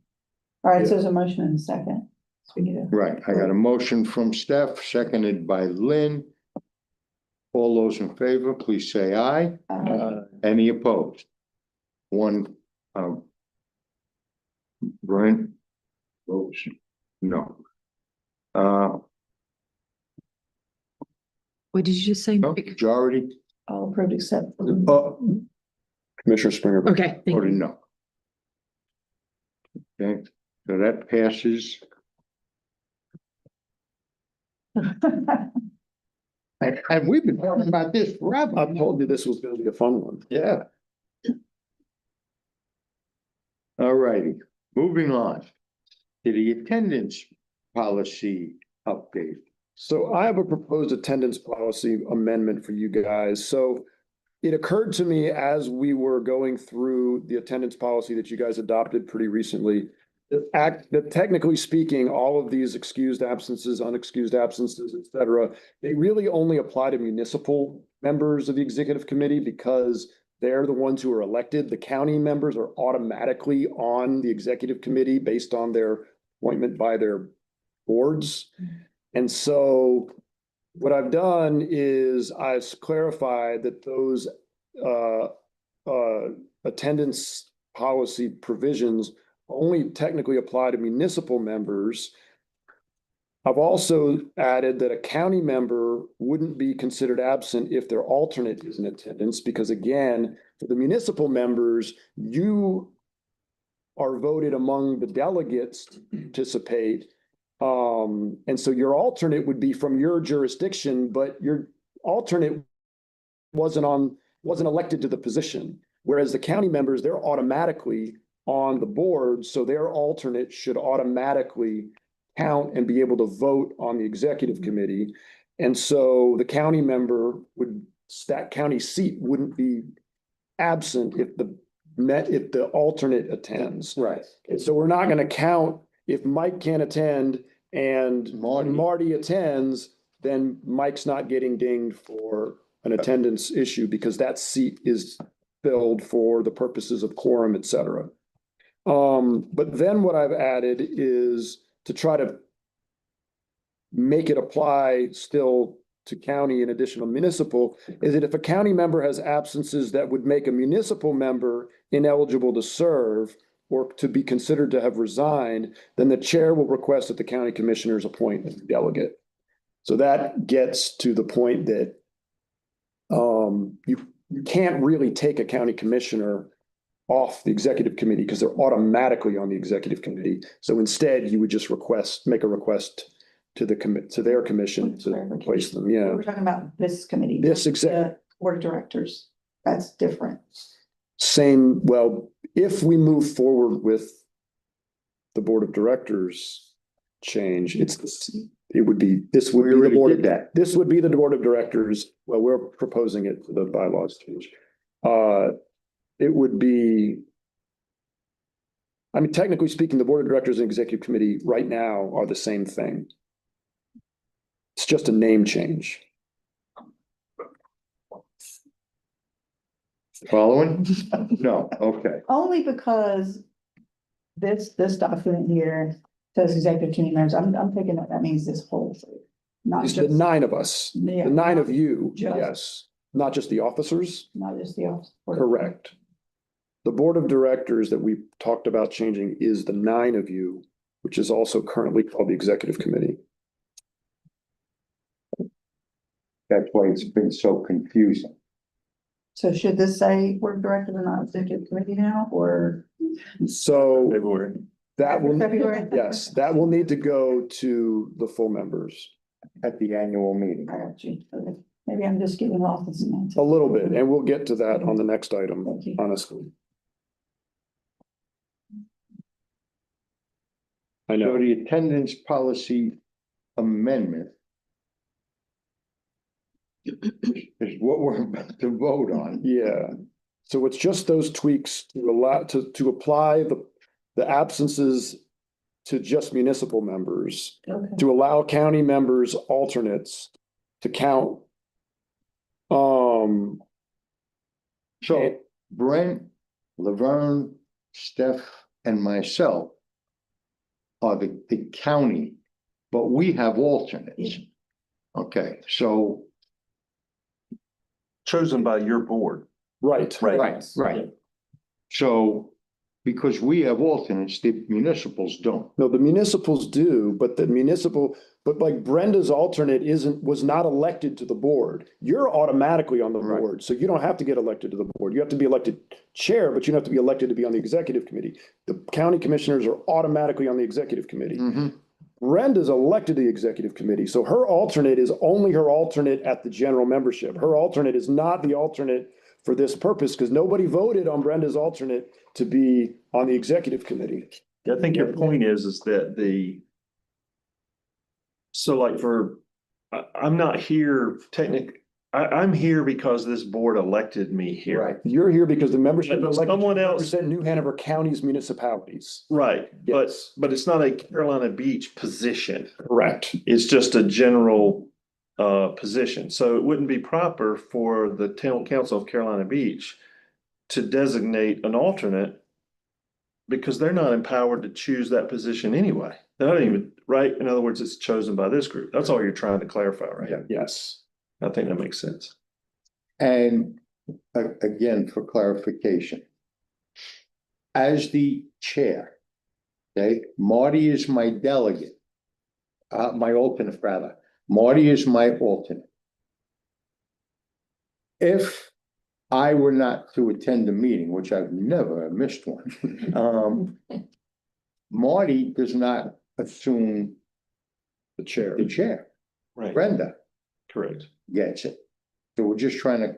All right, so there's a motion in a second. So we need to- Right, I got a motion from Steph, seconded by Lynn. All those in favor, please say aye. Any opposed? One, Brent votes No. What did you just say? No, Mike? majority All approved except. Commissioner Springer. Okay, thank voted you. no. Okay, so that passes. And we've been talking about this forever. I told you this was gonna be a fun one. Yeah. All righty, moving on to the attendance policy update. So I have a proposed attendance policy amendment for you guys. So it occurred to me as we were going through the attendance policy that you guys adopted pretty recently, that technically speaking, all of these excused absences, unexcused absences, et cetera, they really only apply to municipal members of the executive committee because they're the ones who are elected. The county members are automatically on the executive committee based on their appointment by their boards. And so what I've done is I've clarified that those attendance policy provisions only technically apply to municipal members. I've also added that a county member wouldn't be considered absent if their alternate is in attendance, because again, for the municipal members, you are voted among the delegates to participate. And so your alternate would be from your jurisdiction, but your alternate wasn't elected to the position. Whereas the county members, they're automatically on the board, so their alternate should automatically count and be able to vote on the executive committee. And so the county member that county seat wouldn't be absent if the alternate attends. Right. And so we're not going to count if Mike can't attend and Marty attends, then Mike's not getting dinged for an attendance issue because that seat is filled for the purposes of quorum, et cetera. But then what I've added is to try to make it apply still to county in addition to municipal, is that if a county member has absences that would make a municipal member ineligible to serve or to be considered to have resigned, then the chair will request that the county commissioners appoint a delegate. So that gets to the point that you can't really take a county commissioner off the executive committee because they're automatically on the executive committee. So instead, you would just make a request to their commission to replace them. Yeah. We're talking about this committee. This the board of directors. That's different. Same, well, if we move forward with the board of directors change, this would be the board of that. This would be the board of directors. Well, we're proposing it for the bylaws change. It would be, I mean, technically speaking, the board of directors and executive committee right now are the same thing. It's just a name change. Following? No, okay. Only because this document here says executive committee members. I'm thinking that means this whole thing. Not It's just. the 9 of us, Yeah, the 9 not of you, just- yes, not just the officers. Not just the office. Correct. The board of directors that we talked about changing is the 9 of you, which is also currently called the executive committee. That's why it's been so confusing. So should this say board of directors and not executive committee now, or? So February. that will, February? yes, that will need to go to the full members At the annual meeting. I got you. Okay. Maybe I'm just getting lost in semantics. a little bit, and we'll get to that on the next item, Thank you. honestly. I So know. the attendance policy amendment is what we're about to vote on. Yeah, so it's just those tweaks to apply the absences to just municipal members, Okay. to allow county members alternates to count. So Brent, Laverne, Steph, and myself are the county, but we have alternates. Okay, so. Chosen by your board. Right. Right. Right. So because we have alternates, the municipals don't. No, the municipals do, but like Brenda's alternate was not elected to the board. You're automatically on the Right. board, so you don't have to get elected to the board. You have to be elected chair, but you don't have to be elected to be on the executive committee. The county commissioners are automatically on the executive committee. Brenda's elected to the executive committee, so her alternate is only her alternate at the general membership. Her alternate is not the alternate for this purpose, because nobody voted on Brenda's alternate to be on the executive committee. I think your point is that so like I'm not here I'm here because this board elected me here. Right, you're here because the membership But elected someone you to else- represent New Hanover County's municipalities. Right, Yes. but it's not a Carolina Beach position. Correct. It's just a general position. So it wouldn't be proper for the town council of Carolina Beach to designate an alternate because they're not empowered to choose that position anyway. They're not even, right? In other words, it's chosen by this group. That's all you're trying to clarify, right? Yeah, yes. I think that makes sense. And again, for clarification. As the chair, okay, Marty is my delegate. My alternate rather. Marty is my alternate. If I were not to attend the meeting, which I've never missed one, Marty does not assume The chair. the chair. Right, Brenda correct. gets it. So we're just trying to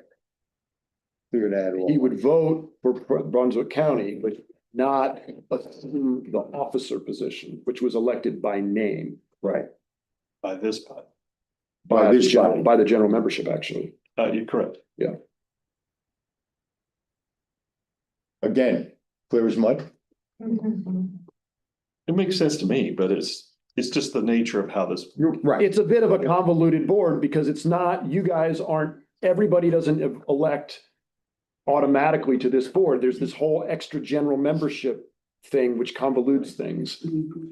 clear that He all. would vote for Brunswick County, but not assume the officer position, which was elected by name. Right. By this part. By this body. By the general membership, actually. You're correct. Again, clear as mud. It makes sense to me, but it's just the nature of how this. You're right. It's a bit of a convoluted board because it's not, you guys aren't, everybody doesn't elect automatically to this board. There's this whole extra general membership thing which convolutes things.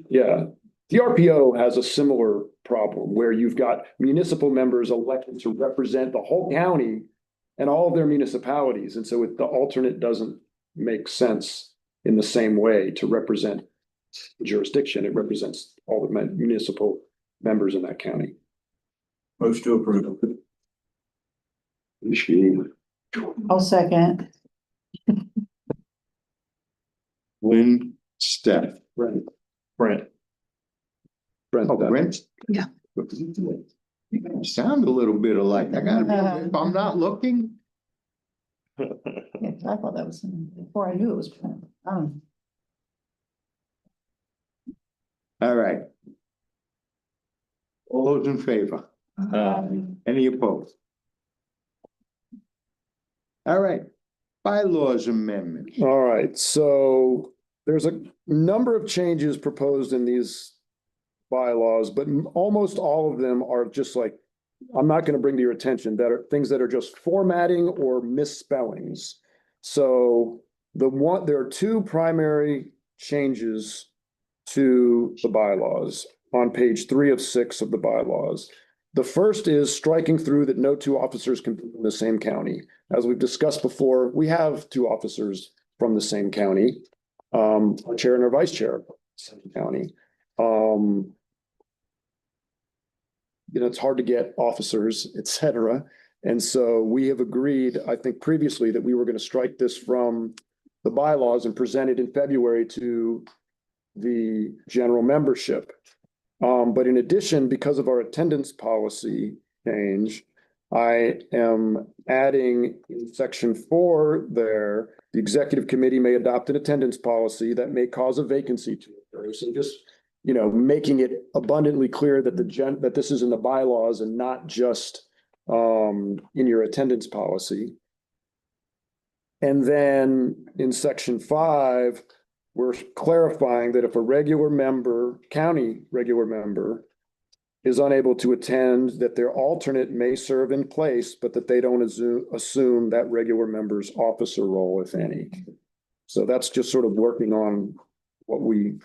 Yeah. The RPO has a similar problem where you've got municipal members elected to represent the whole county and all of their municipalities. And so the alternate doesn't make sense in the same way to represent jurisdiction. It represents all the municipal members in that county. Motion to approve. I'll second. Lynn, Steph. Brent. Brent. Brent. Oh, Brent? Yeah. You sound a little bit alike. I gotta be, if I'm not looking, Yeah, 'cause I thought that was him before I knew it was him. all right. All those in favor? Any opposed? All right, bylaws amendment. All right, so there's a number of changes proposed in these bylaws, but almost all of them are just like, I'm not going to bring to your attention that are things that are just formatting or misspellings. So there are two primary changes to the bylaws on page 3 of 6 of the bylaws. The first is striking through that no two officers can be in the same county. As we've discussed before, we have two officers from the same county, our chair and our vice chair, same county. It's hard to get officers, et cetera. And so we have agreed, I think previously, that we were going to strike this from the bylaws and present it in February to the general membership. But in addition, because of our attendance policy change, I am adding in section 4 there, the executive committee may adopt an attendance policy that may cause a vacancy to occur. So just, making it abundantly clear that that this is in the bylaws and not just in your attendance policy. And then in section 5, we're clarifying that if a county regular member is unable to attend, that their alternate may serve in place, but that they don't assume that regular member's officer role, if any. So that's just sort of working on what we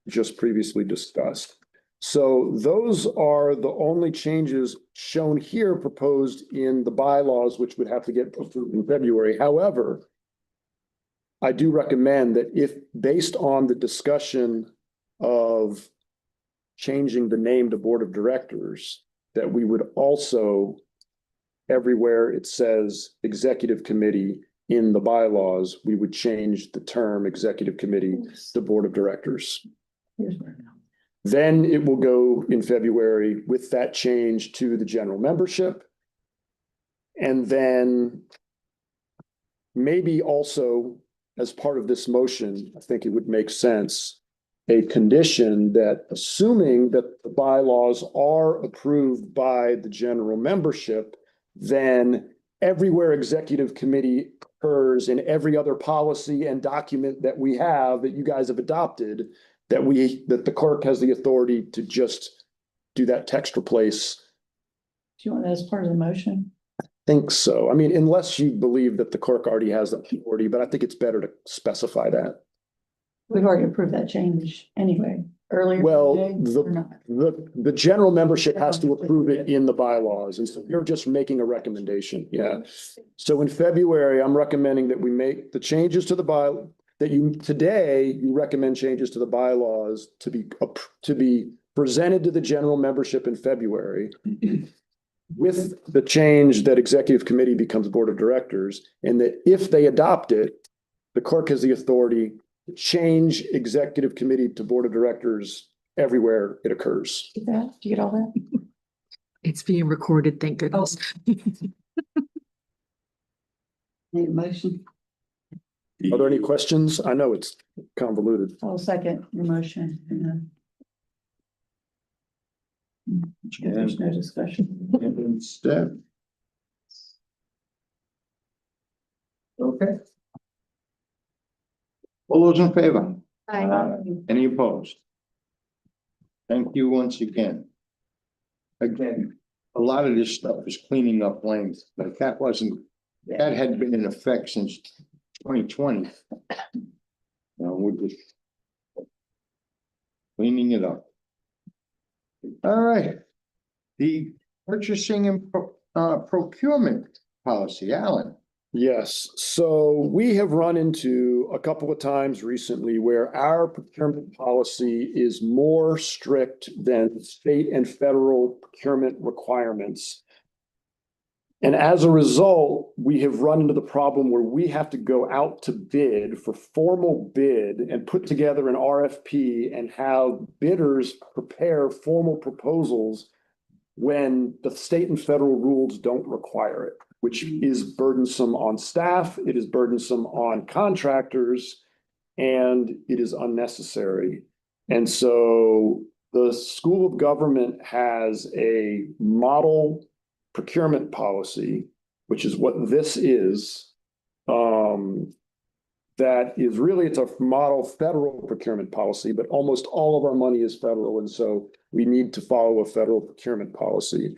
just previously discussed. So those are the only changes shown here proposed in the bylaws, which would have to get approved in February. However, I do recommend that if, based on the discussion of changing the name to Board of Directors, that we would also, everywhere it says Executive Committee in the bylaws, we would change the term Executive Committee to Board of Directors. Here's where now. Then it will go in February with that change to the general membership. And then maybe also, as part of this motion, I think it would make sense, a condition that, assuming that the bylaws are approved by the general membership, then everywhere executive committee occurs in every other policy and document that we have, that you guys have adopted, that the clerk has the authority to just do that text replace. Do you want that as part of the motion? Think so. I mean, unless you believe that the clerk already has the authority, but I think it's better to specify that. We've already approved that change anyway, earlier. Well, today, or not? the general membership has to approve it in the bylaws, and so you're just making a recommendation, yeah. So in February, I'm recommending that we make the changes to the today, you recommend changes to the bylaws to be presented to the general membership in February with the change that executive committee becomes board of directors, and that if they adopt it, the clerk has the authority to change executive committee to board of directors everywhere it occurs. Get that? Do you get all that? It's being recorded, thank goodness. Need a motion? Are there any questions? I know it's convoluted. I'll second your motion. There's no discussion. And Steph. Okay. All those in favor? Any opposed? Thank you once again. Again, a lot of this stuff is cleaning up lanes, but that had been in effect since 2020. Now we're just cleaning it up. All right. The purchasing and procurement policy, Alan. Yes, so we have run into a couple of times recently where our procurement policy is more strict than state and federal procurement requirements. And as a result, we have run into the problem where we have to go out to bid for formal bid and put together an RFP and have bidders prepare formal proposals when the state and federal rules don't require it, which is burdensome on staff, it is burdensome on contractors, and it is unnecessary. And so the School of Government has a model procurement policy, which is what this is. That is really, it's a model federal procurement policy, but almost all of our money is federal. And so we need to follow a federal procurement policy.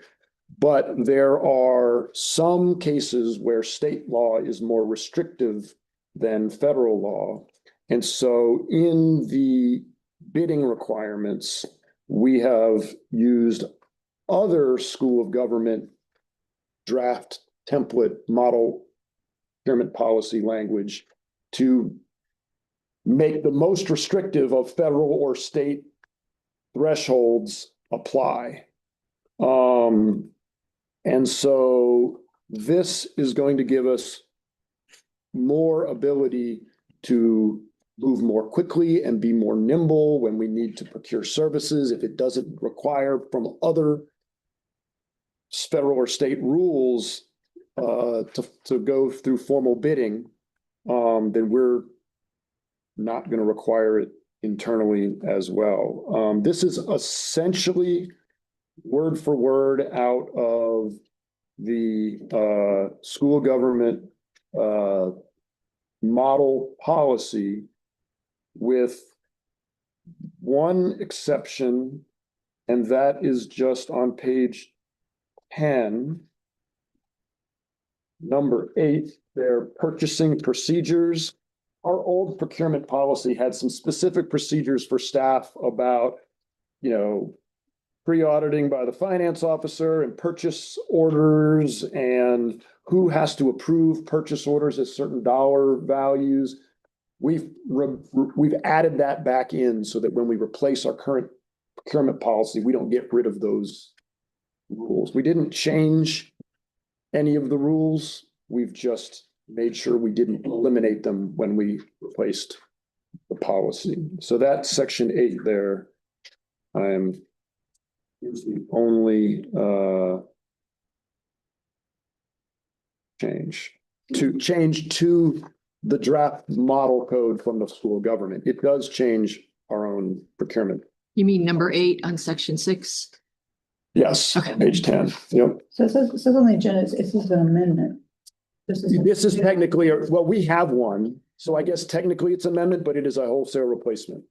But there are some cases where state law is more restrictive than federal law. And so in the bidding requirements, we have used other School of Government draft template model procurement policy language to make the most restrictive of federal or state thresholds apply. And so this is going to give us more ability to move more quickly and be more nimble when we need to procure services. If it doesn't require from other federal or state rules to go through formal bidding, then we're not going to require it internally as well. This is essentially word for word out of the school government model policy, with one exception, and that is just on page 10, number 8, their purchasing procedures. Our old procurement policy had some specific procedures for staff about, pre-auditing by the finance officer and purchase orders and who has to approve purchase orders at certain dollar values. we've added that back in so that when we replace our current procurement policy, we don't get rid of those rules. We didn't change any of the rules. We've just made sure we didn't eliminate them when we replaced the policy. So that's section 8 there. Is the only change to the draft model code from the school government. It does change our own procurement. You mean number 8 on section 6? Yes, Okay. page 10. Yep. So it says on the agenda, it's just an amendment. This is technically, well, we have one, so I guess technically it's amendment, but it is a wholesale replacement.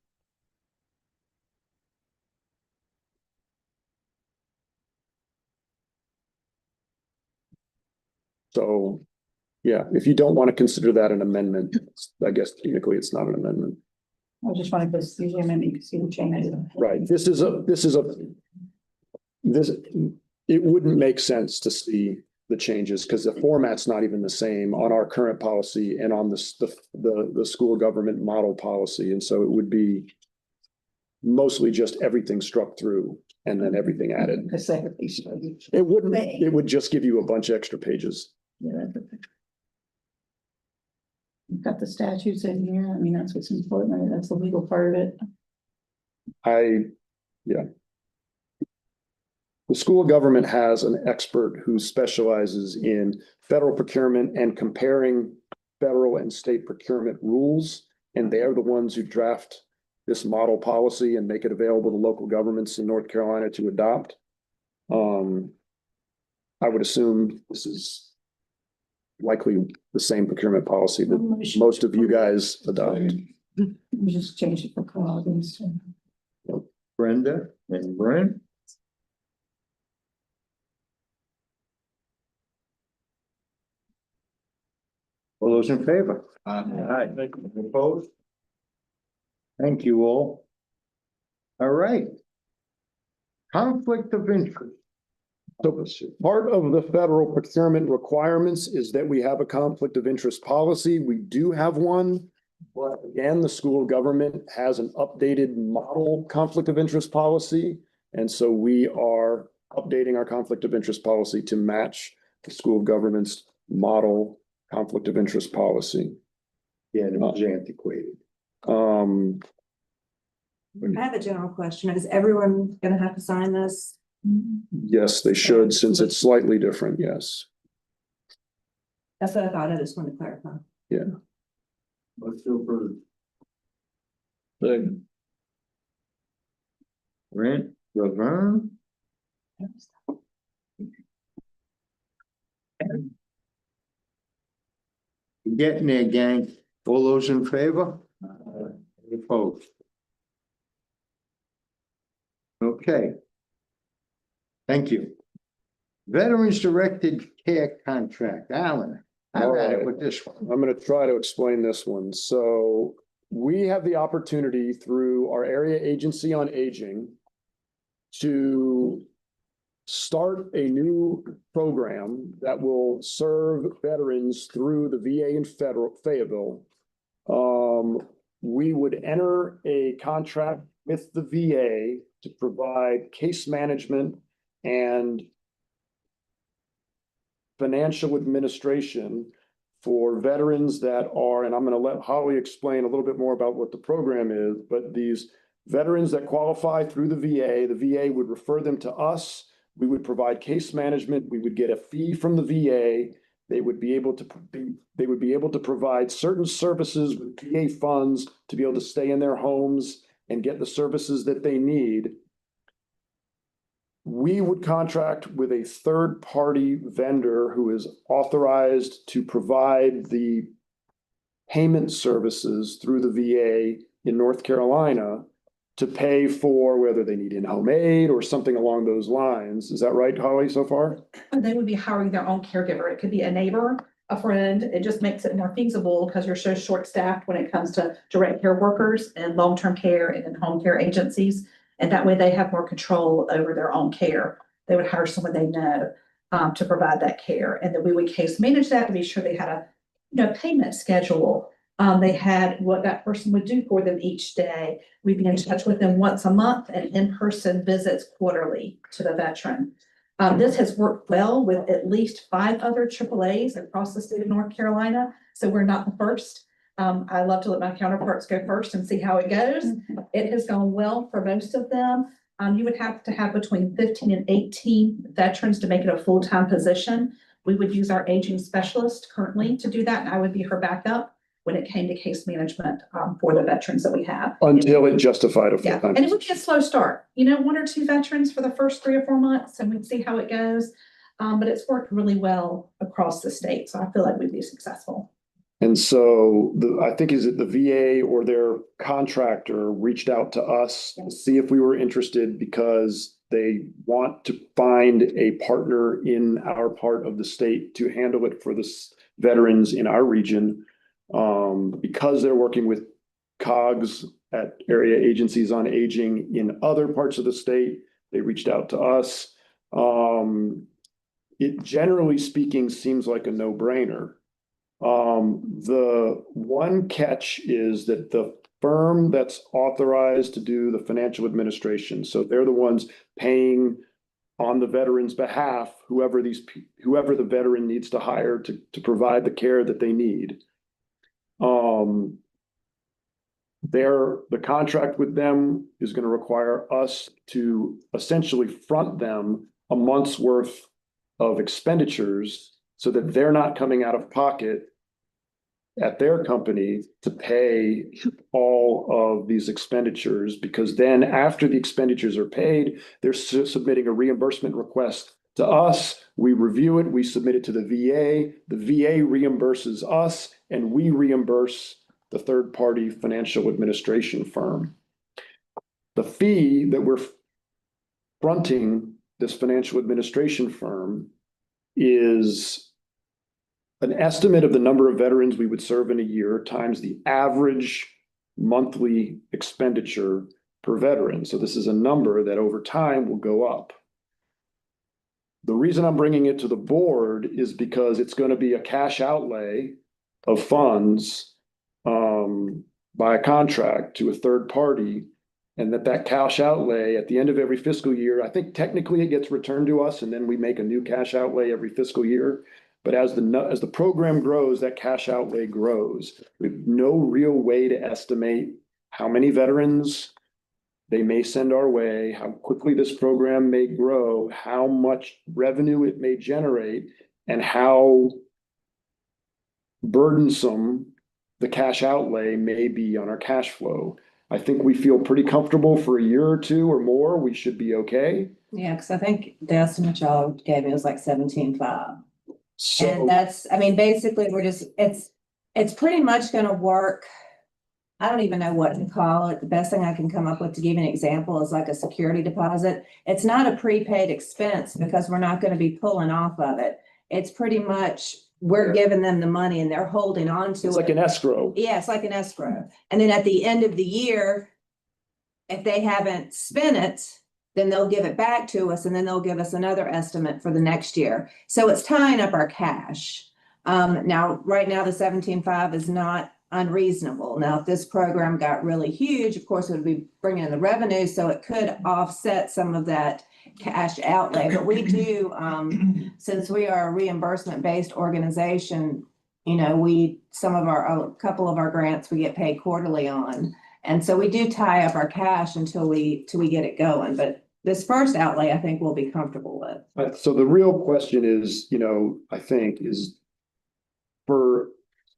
So, yeah, if you don't want to consider that an amendment, I guess technically it's not an amendment. I just want to go see the amendment, you can see the changes. Right, it wouldn't make sense to see the changes because the format's not even the same on our current policy and on the school government model policy. And so it would be mostly just everything struck through and then everything added. It wouldn't, it would just give you a bunch of extra pages. Yeah, that's okay. You've got the statutes in here. I mean, that's what's important. I mean, that's the legal part of it. Yeah. The school government has an expert who specializes in federal procurement and comparing federal and state procurement rules. And they're the ones who draft this model policy and make it available to local governments in North Carolina to adopt. I would assume this is likely the same procurement policy that most of you guys adopt. We just changed it for COG and stuff. Brenda and Brent. All those in favor? Aye. Opposed? Thank you all. All right. Conflict of interest. So part of the federal procurement requirements is that we have a conflict of interest policy. We do have one. But again, the school government has an updated model conflict of interest policy. And so we are updating our conflict of interest policy to match the school government's model conflict of interest policy. Yeah, it was antiquated. I have a general question. Is everyone gonna have to sign this? Yes, they should, since it's slightly different, yes. That's what I thought. I just wanted to clarify. Yeah. Let's go for Second. Brent, Laverne. Getting there, gang. All those in favor? Any opposed? Okay. Thank you. Veterans Directed Care Contract, Alan, I'm at it with this one. I'm going to try to explain this one. So we have the opportunity through our area agency on aging to start a new program that will serve veterans through the VA and Fayetteville. We would enter a contract with the VA to provide case management and financial administration for veterans that are, and I'm going to let Holly explain a little bit more about what the program is, but these veterans that qualify through the VA would refer them to us. We would provide case management. We would get a fee from the VA. They would be able to provide certain services with VA funds to be able to stay in their homes and get the services that they need. We would contract with a third-party vendor who is authorized to provide the payment services through the VA in North Carolina to pay for whether they need in-home aid or something along those lines. Is that right, Holly, so far? They would be hiring their own caregiver. It could be a neighbor, a friend. It just makes it more feasible because you're so short-staffed when it comes to direct care workers and long-term care and home care agencies. And that way they have more control over their own care. They would hire someone they know to provide that care. And then we would case manage that to be sure they had a payment schedule They had what that person would do for them each day. We'd be in touch with them once a month and in-person visits quarterly to the veteran. This has worked well with at least 5 other AAAs across the state of North Carolina, so we're not the first. I love to let my counterparts go first and see how it goes. It has gone well for most of them. You would have to have between 15 and 18 veterans to make it a full-time position. We would use our aging specialist currently to do that, and I would be her backup when it came to case management for the veterans that we have. Until it justified a Yeah, full-time. and it would be a slow start, 1 or 2 veterans for the first 3 or 4 months, and we'd see how it goes. But it's worked really well across the state, so I feel like we'd be successful. And so I think is it the VA or their contractor reached out to us to see if we were interested because they want to find a partner in our part of the state to handle it for the veterans in our region. Because they're working with COGs at area agencies on aging in other parts of the state, they reached out to us. It generally speaking seems like a no-brainer. The one catch is that the firm that's authorized to do the financial administration, so they're the ones paying on the veteran's behalf, whoever the veteran needs to hire to provide the care that they need. The contract with them is going to require us to essentially front them a month's worth of expenditures so that they're not coming out of pocket at their company to pay all of these expenditures, because then after the expenditures are paid, they're submitting a reimbursement request to us. We review it, we submit it to the VA reimburses us, and we reimburse the third-party financial administration firm. The fee that we're fronting this financial administration firm is an estimate of the number of veterans we would serve in a year times the average monthly expenditure per veteran. So this is a number that over time will go up. The reason I'm bringing it to the board is because it's going to be a cash outlay of funds by a contract to a third party, and that cash outlay at the end of every fiscal year, I think technically it gets returned to us and then we make a new cash outlay every fiscal year. But as the program grows, that cash outlay grows. We have no real way to estimate how many veterans they may send our way, how quickly this program may grow, how much revenue it may generate, and how burdensome the cash outlay may be on our cash flow. I think we feel pretty comfortable for a year or 2 or more, we should be okay. Yeah, because I think the estimate y'all gave me was like 17.5. So And that's, I mean, basically, it's pretty much gonna work. I don't even know what to call it. The best thing I can come up with to give you an example is like a security deposit. It's not a prepaid expense because we're not gonna be pulling off of it. It's pretty much, we're giving them the money and they're holding on to it. it's like an escrow. Yeah, it's like an escrow. And then at the end of the year, if they haven't spent it, then they'll give it back to us and then they'll give us another estimate for the next year. So it's tying up our cash. Now, right now, the 17.5 is not unreasonable. Now, if this program got really huge, of course, it would be bringing in the revenue, so it could offset some of that cash outlay. But we do, since we are a reimbursement-based organization, a couple of our grants we get paid quarterly on. And so we do tie up our cash until we get it going. But this first outlay, I think we'll be comfortable with. So the real question is, I think is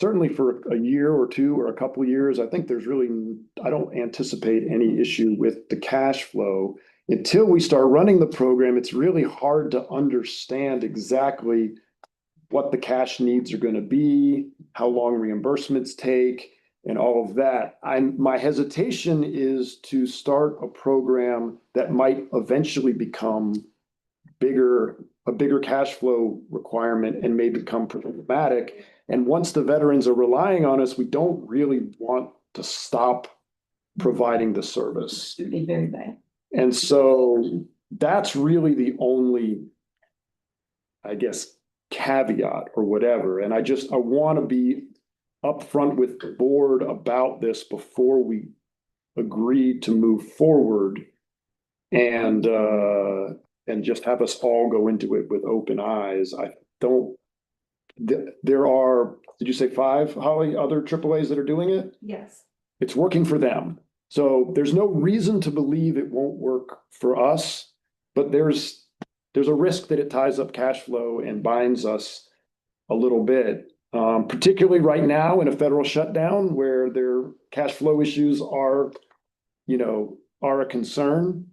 certainly for a year or 2 or a couple of years, I think I don't anticipate any issue with the cash flow. Until we start running the program, it's really hard to understand exactly what the cash needs are going to be, how long reimbursements take, and all of that. My hesitation is to start a program that might eventually become a bigger cash flow requirement and may become problematic. And once the veterans are relying on us, we don't really want to stop providing the service. It'd be very bad. And so that's really the only, I guess, caveat or whatever. And I want to be upfront with the board about this before we agreed to move forward and just have us all go into it with open eyes. I don't, there are, did you say 5, Holly, other AAAs that are doing it? Yes. It's working for them. So there's no reason to believe it won't work for us, but there's a risk that it ties up cash flow and binds us a little bit. Particularly right now in a federal shutdown where their cash flow issues are, are a concern.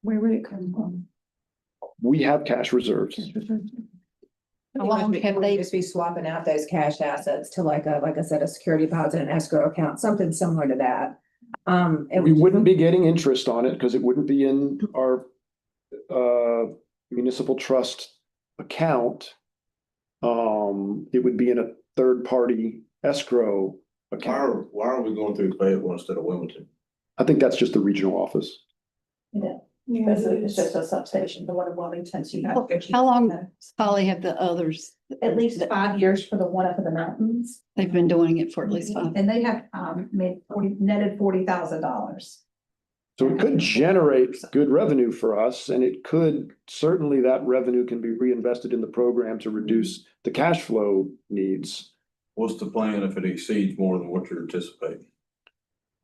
Where would it come from? We have cash reserves. How long have they, Just be swapping out those cash assets to like I said, a security deposit and escrow account, something similar to that. We wouldn't be getting interest on it because it wouldn't be in our municipal trust account. It would be in a third-party escrow account. Why are we going through Fayetteville instead of Wilmington? I think that's just the regional office. It's just a substation, the one in Wilmington, so you have to go to- how long, Holly, have the others? At least 5 years for the one up in the mountains. They've been doing it for at least 5. And they have made netted $40,000. So it could generate good revenue for us, and it could, certainly that revenue can be reinvested in the program to reduce the cash flow needs. What's the plan if it exceeds more than what you're anticipating?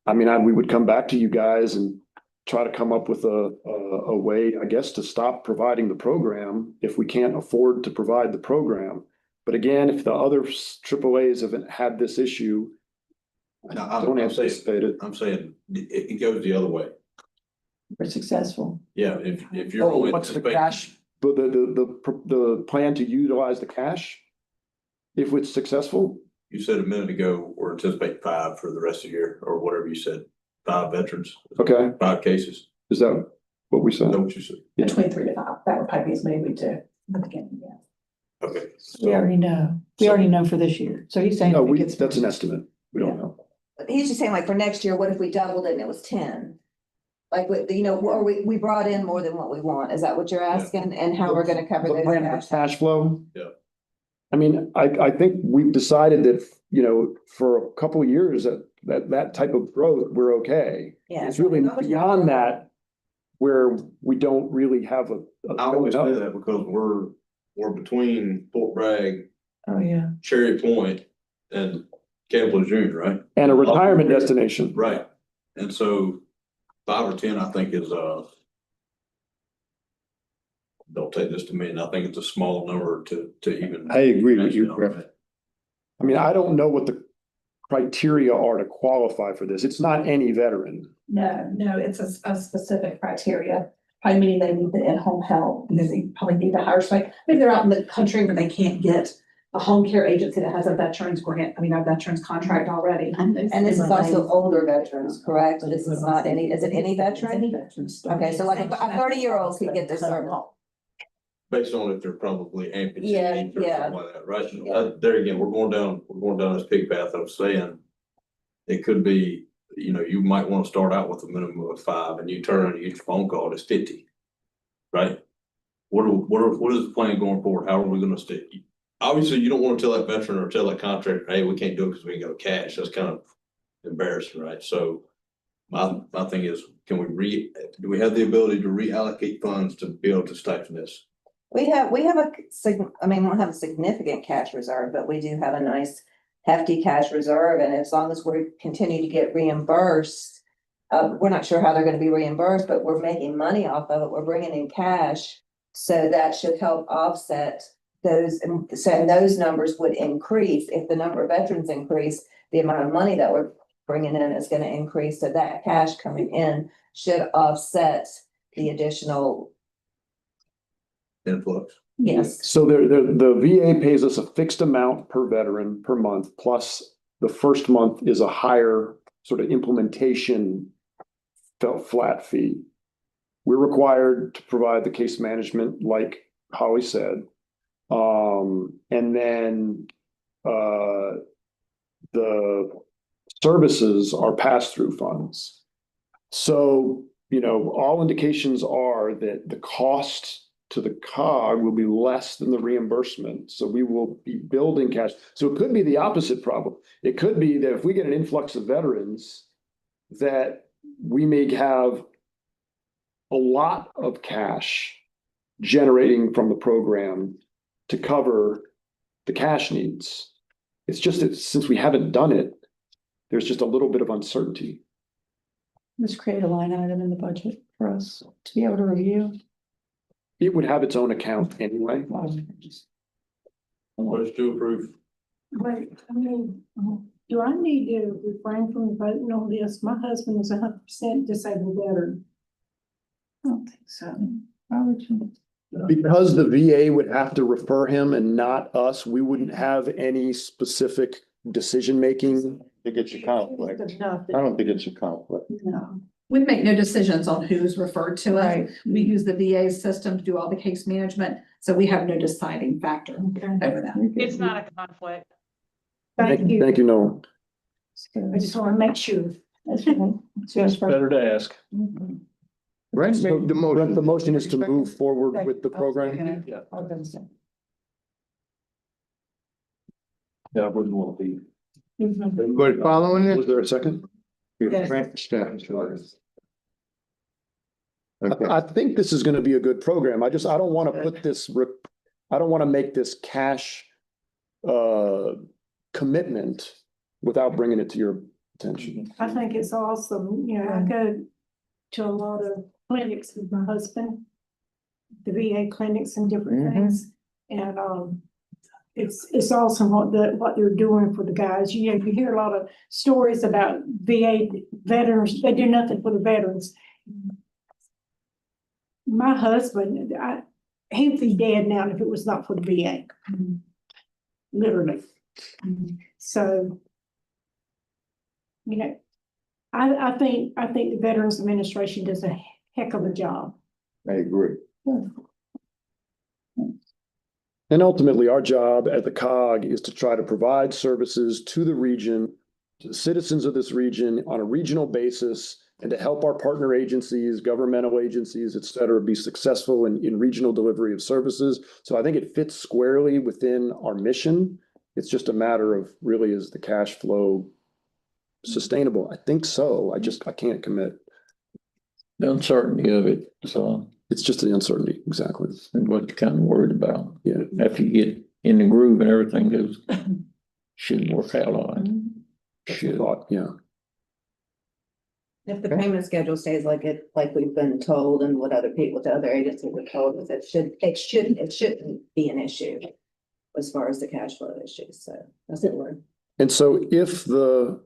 I mean, we would come back to you guys and try to come up with a way, I guess, to stop providing the program if we can't afford to provide the program. But again, if the other AAAs haven't had this issue, No, I don't anticipate it. I'm saying it goes the other way. We're successful. Yeah, if you're. only What's the anticipating- cash, the plan to utilize the cash? If it's successful? You said a minute ago, we're anticipating 5 for the rest of the year, or whatever you said, 5 veterans, Okay, 5 cases. is that what we Is said? that what you said? Between 3 to 5, that would probably be as many we do in the beginning, yeah. Okay. We already know. We already know for this year. So he's saying. No, if it gets that's an worse. estimate. We don't know. He's just saying like for next year, what if we doubled it and it was 10? Like, or we brought in more than what we want. Is that what you're asking? And how we're gonna cover The those? plan for cash? cash flow? Yeah. I mean, I think we've decided that, for a couple of years that type of growth, we're okay. Yeah. It's really beyond that where we don't really have a. I always say that because we're between Fort Bragg, Oh, yeah. Cherry Point, and Campbell Junior, right? And a retirement destination. Right. And so 5 or 10, I think is, don't take this to mean, I think it's a small number to even. I agree with you, mention, Griff. right? I mean, I don't know what the criteria are to qualify for this. It's not any veteran. No, it's a specific criteria, probably meaning they need the in-home help, because they probably need the higher site. Maybe they're out in the country where they can't get a home care agency that has a veterans grant, a veterans contract already. And this is also older veterans, correct? This is not any, is it any veteran? Any veterans. Okay, so like a 30-year-old could get this service. Based on if they're probably amputated Yeah, or yeah. something like that, right? Yeah. There again, we're going down this pig path of saying it could be, you might want to start out with a minimum of 5 and you turn and each phone call is 50. Right? What is the plan going forward? How are we gonna stay? Obviously, you don't want to tell that veteran or tell that contractor, hey, we can't do it because we ain't got cash. That's kind of embarrassing, right? So my thing is, do we have the ability to reallocate funds to be able to stifle this? We have we don't have a significant cash reserve, but we do have a nice hefty cash reserve. And as long as we continue to get reimbursed, we're not sure how they're gonna be reimbursed, but we're making money off of it. We're bringing in cash. So that should help offset those, and so those numbers would increase. If the number of veterans increase, the amount of money that we're bringing in is gonna increase. So that cash coming in should offset the additional. Influx. Yes. So the VA pays us a fixed amount per veteran per month, plus the first month is a higher sort of implementation flat fee. We're required to provide the case management, like Holly said. And then the services are pass-through funds. So, all indications are that the cost to the COG will be less than the reimbursement. So we will be building cash. So it could be the opposite problem. It could be that if we get an influx of veterans, that we may have a lot of cash generating from the program to cover the cash needs. It's just that since we haven't done it, there's just a little bit of uncertainty. Let's create a line item in the budget for us to be able to review. It would have its own account anyway. What is to approve? Wait, I mean, do I need to refrain from voting on this? My husband is 100% disabled veteran. I don't think so. Why would you? Because the VA would have to refer him and not us, we wouldn't have any specific decision-making. I think it's a conflict. Enough. I don't think it's a conflict. No. We make no decisions on who's referred to it. Right. We use the VA system to do all the case management, so we have no deciding factor over that. It's not a conflict. Thank you, Noel. I just want to make sure. That's right. So it's for- Better to ask. Brent made the motion. The motion is to move forward with the program. Yeah. I'll go second. Yeah, I wouldn't want to be. Everybody following Was it? there a second? Yes. Brent, Steph, Okay, I think this is gonna be a good program. I don't wanna put this, I don't wanna make this cash commitment without bringing it to your attention. I think it's awesome. You know, I go to a lot of clinics with my husband, the VA clinics and different things. And, it's awesome what they're doing for the guys. You know, you hear a lot of stories about VA veterans. They do nothing for the veterans. My husband, he'd be dead now if it was not for the VA. Literally. So, you know, I think the Veterans Administration does a heck of a job. I agree. And ultimately, our job at the COG is to try to provide services to the region, to the citizens of this region on a regional basis, and to help our partner agencies, governmental agencies, et cetera, be successful in regional delivery of services. So I think it fits squarely within our mission. It's just a matter of really, is the cash flow sustainable? I think so. I can't commit. The uncertainty of it, so It's just the uncertainty, exactly. what you're kind of worried about. Yeah. After you get in the groove and everything goes, should work out all right. That's the thought, yeah. If the payment schedule stays like we've been told and what other agencies were told us, it shouldn't be an issue as far as the cash flow issues, so that's it. And so if the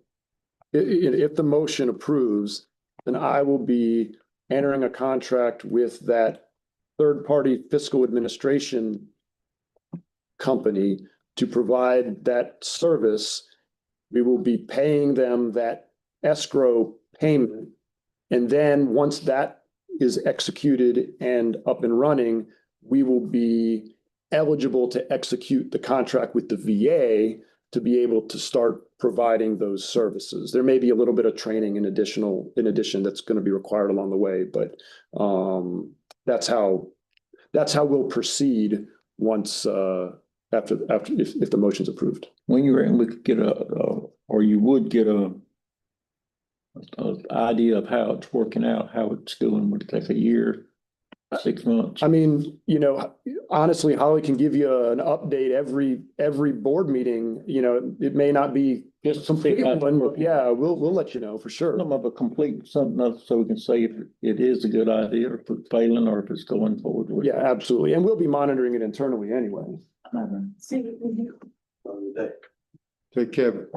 motion approves, then I will be entering a contract with that third-party fiscal administration company to provide that service. We will be paying them that escrow payment. And then once that is executed and up and running, we will be eligible to execute the contract with the VA to be able to start providing those services. There may be a little bit of training in addition that's going to be required along the way, but that's how we'll proceed once after if the motion's approved. When you reckon we could get or you would get a idea of how it's working out, how it's doing? Would it take a year, 6 months? I mean, honestly, Holly can give you an update every board meeting. It may not be Just complete something. one, but yeah, we'll let you know for sure. Some of a complete, something else, so we can say if it is a good idea, or if it's failing, or if it's going forward with. Yeah, absolutely. And we'll be monitoring it internally anyway. Take care of it.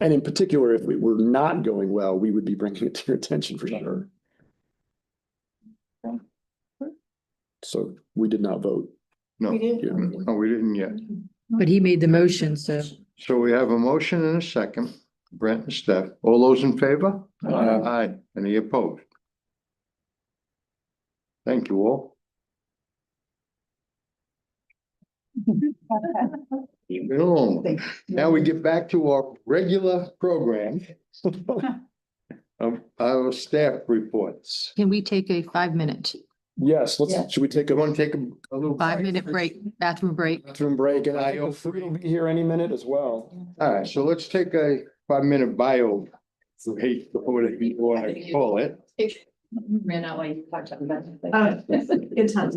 And in particular, if we were not going well, we would be bringing it to your attention for sure. So we did not vote. No, We did. no, we didn't yet. But he made the motion, so So we have a motion and a second. Brent and Steph, all those in favor? Aye. Any opposed? Thank you all. Keep it on. Now we get back to our regular program of our staff reports. can we take a 5-minute Yes, Yeah. should we take You a want to take a little? 5-minute break, bathroom break. bathroom break? And I think the food will be here any minute as well. All right, so let's take a 5-minute bio break before I call it. Ran out while you talked about Good times.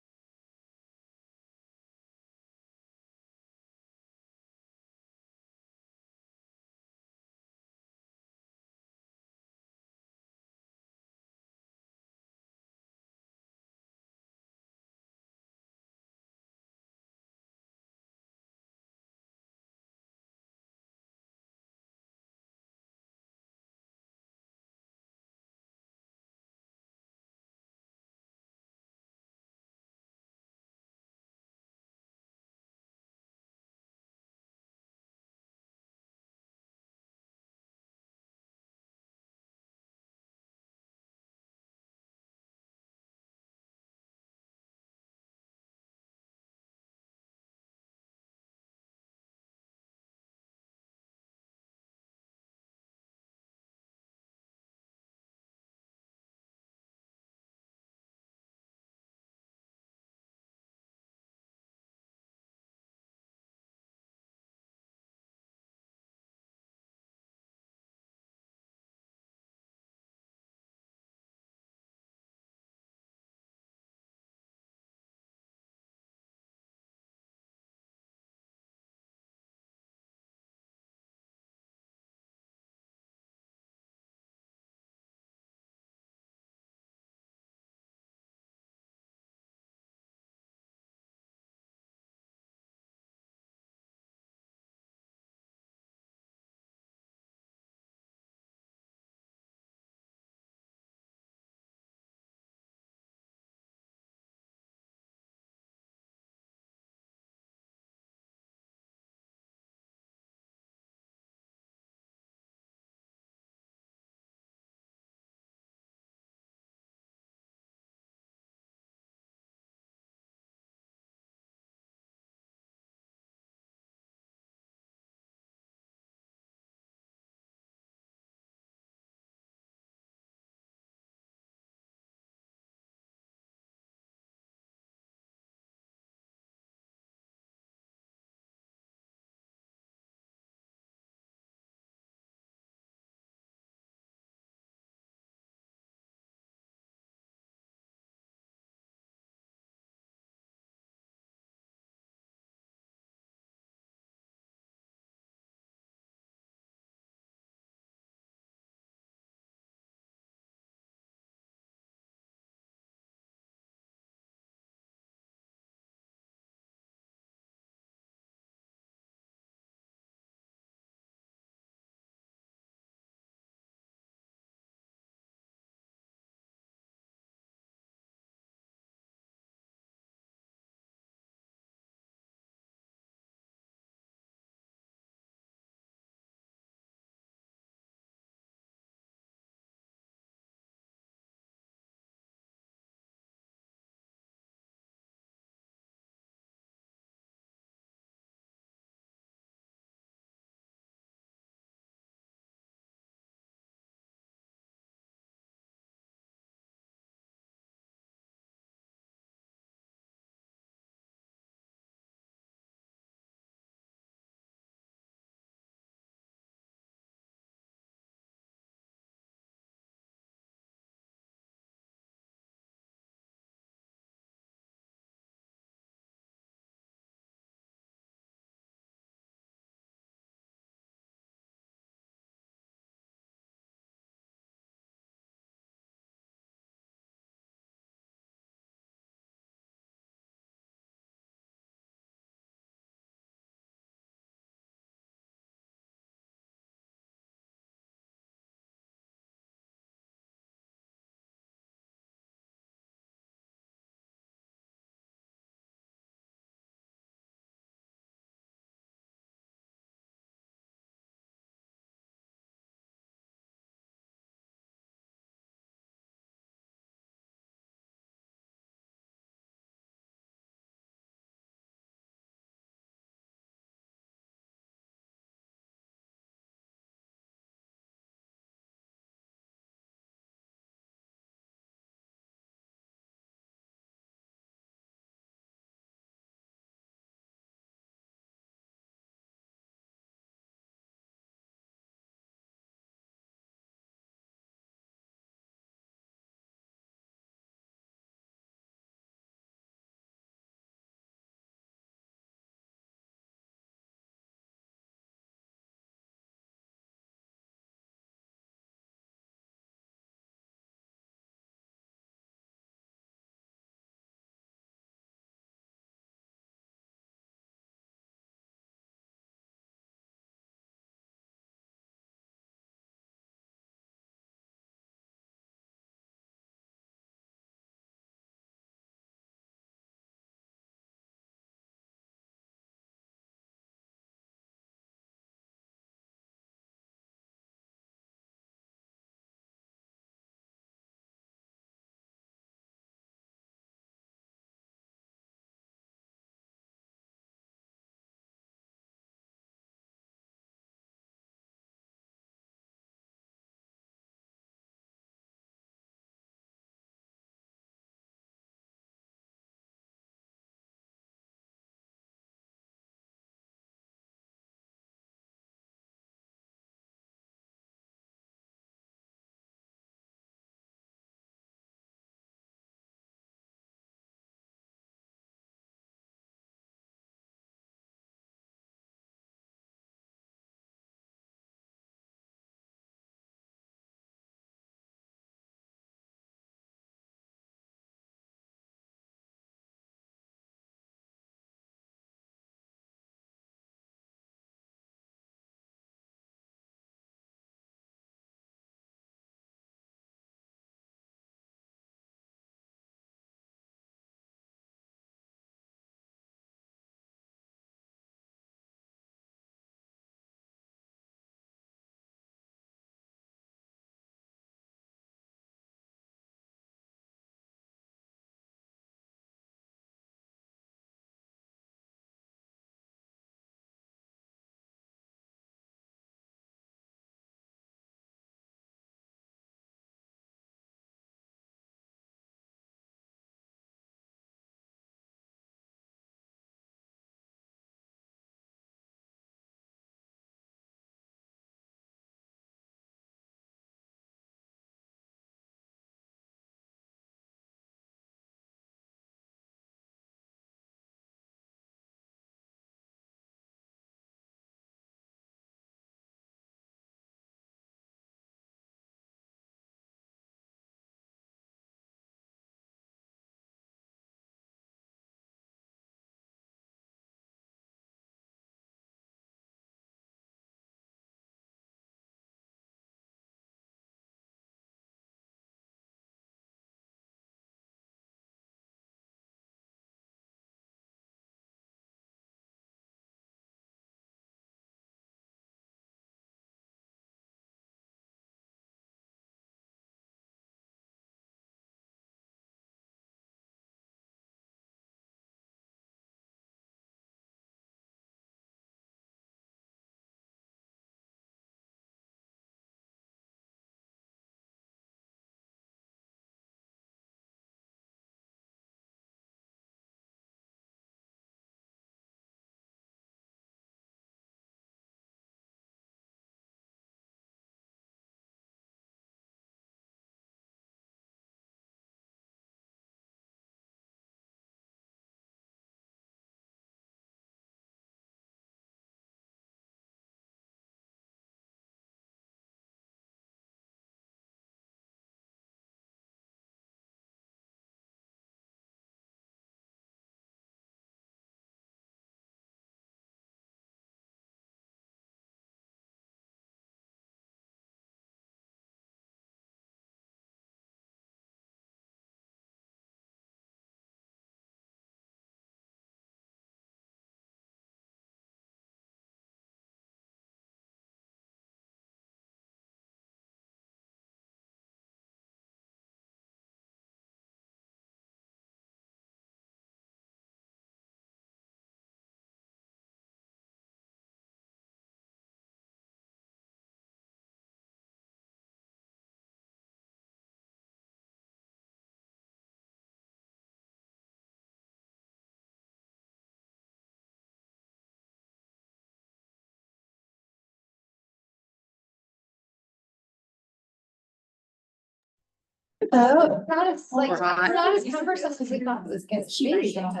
Oh, not as like, not as cumbersome as we thought it was gonna be. That's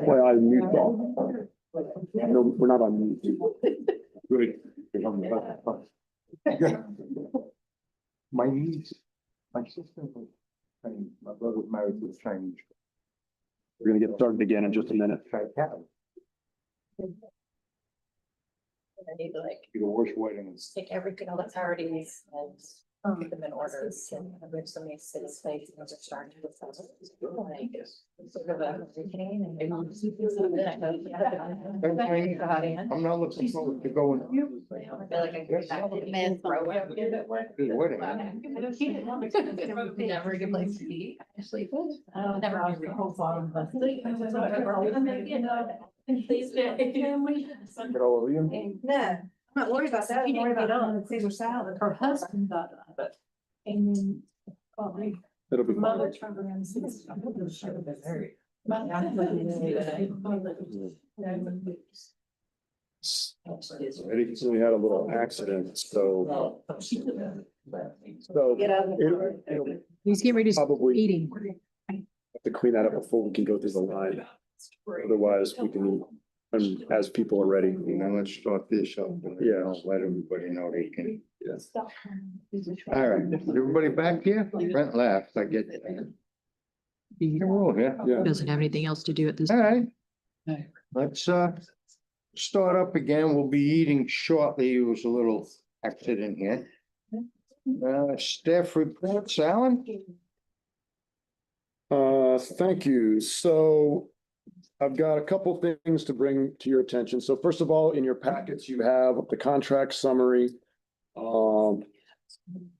why I mute. No, we're not on mute. Good. My niece, my sister, was Chinese. My brother was married to a Chinese. We're gonna get started again in just a minute. I need to like Be the worst wedding. take everything, all the priorities and put them in order. And there's so many city states and those are starting to. Like, sort of a routine and maybe we'll just do something. I hope. I'm not looking forward to going. I feel like I get back to the man's program. Good wedding. Never a good place to be, actually. Never. Get all over you. No, I'm not worried about that. I'm worried about Caesar salad. Her husband got it. And then, It'll be mother fine. turned around and said. Ready? So we had a little accident, so. So Get out of the it'll He's getting ready to start probably eating. have to clean that up before we can go through the line. Otherwise, we can eat as people are ready. Now let's start this up. Yeah. I'll let everybody know they can. Yes. All right, everybody back here? Brent left, I get that. You're all here. Yeah. Doesn't have anything else to do at this. All right. Okay. Let's start up again. We'll be eating shortly. It was a little accident here. Staff reports, Alan? Thank you. So I've got a couple things to bring to your attention. So first of all, in your packets, you have the contract summary.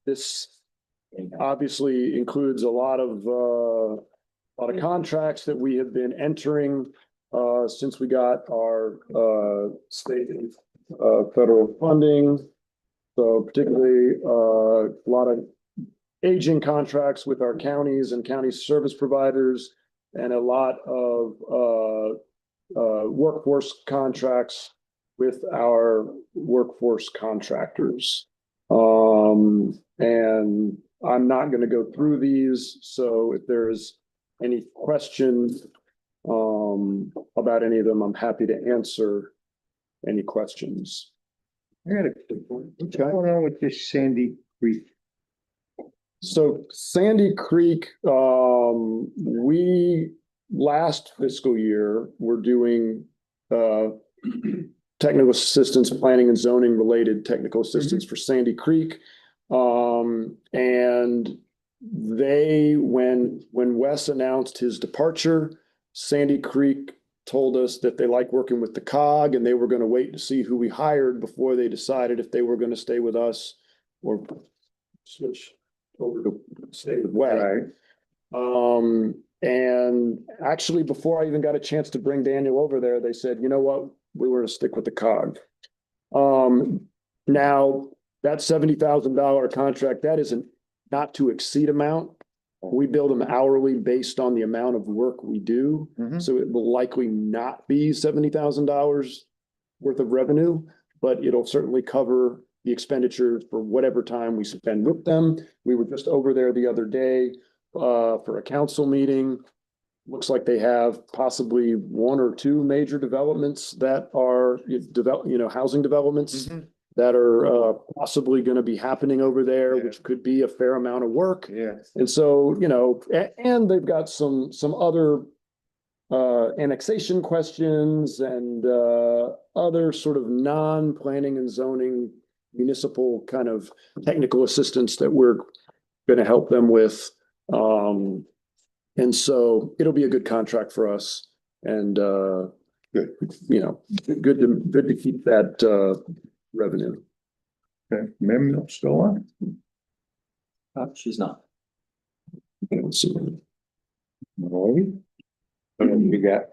This obviously includes a lot of contracts that we have been entering since we got our state and federal funding. So particularly a lot of aging contracts with our counties and county service providers, and a lot of workforce contracts with our workforce contractors. And I'm not going to go through these. So if there's any questions about any of them, I'm happy to answer any questions. I got a quick one. What's going on with this Sandy Creek? So Sandy Creek, we last fiscal year, we're doing technical assistance, planning and zoning related technical assistance for Sandy Creek. And they, when Wes announced his departure, Sandy Creek told us that they like working with the COG and they were going to wait to see who we hired before they decided if they were going to stay with us or switch over to stay with Wes. Right. And actually, before I even got a chance to bring Daniel over there, they said, you know what, we were to stick with the COG. Now that $70,000 contract, that is a not to exceed amount. We bill them hourly based on the amount of work we do. So it will likely not be $70,000 worth of revenue, but it'll certainly cover the expenditures for whatever time we spend with them. We were just over there the other day for a council meeting. Looks like they have possibly one or two major developments that are housing developments that are possibly going to be happening over there, which could be a fair amount of work. Yeah. And so, and they've got some other annexation questions and other sort of non-planning and zoning municipal kind of technical assistance that we're going to help them with. And so it'll be a good contract for us and good to keep that revenue. Okay, Mem still on? She's not. Let's see. Alrighty. You got?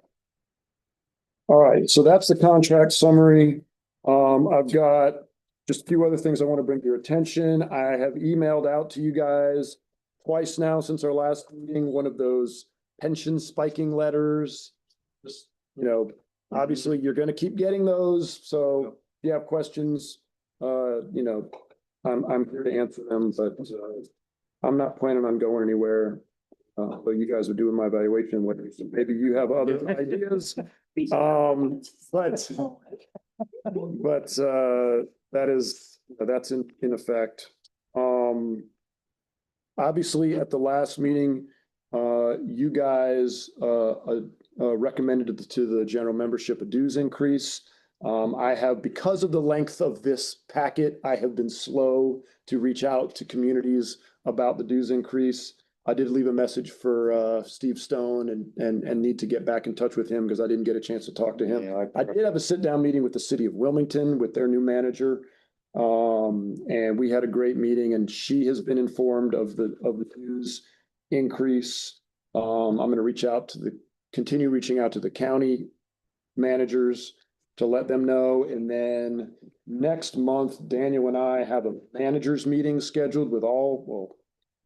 All right, so that's the contract summary. I've got just a few other things I want to bring to your attention. I have emailed out to you guys twice now since our last meeting, one of those pension spiking letters. Just, obviously you're going to keep getting those. So you have questions, I'm here to answer them, but, I'm not planning on going anywhere. But you guys are doing my evaluation, so maybe you have other ideas. But that's in effect. Obviously, at the last meeting, you guys recommended to the general membership a dues increase. I have, because of the length of this packet, I have been slow to reach out to communities about the dues increase. I did leave a message for Steve Stone and need to get back in touch with him because I didn't get a chance to talk to him. Yeah, I did have a sit-down meeting with the city of Wilmington with their new manager. And we had a great meeting, and she has been informed of the dues increase. I'm gonna continue reaching out to the county managers to let them know. And then next month, Daniel and I have a managers meeting scheduled with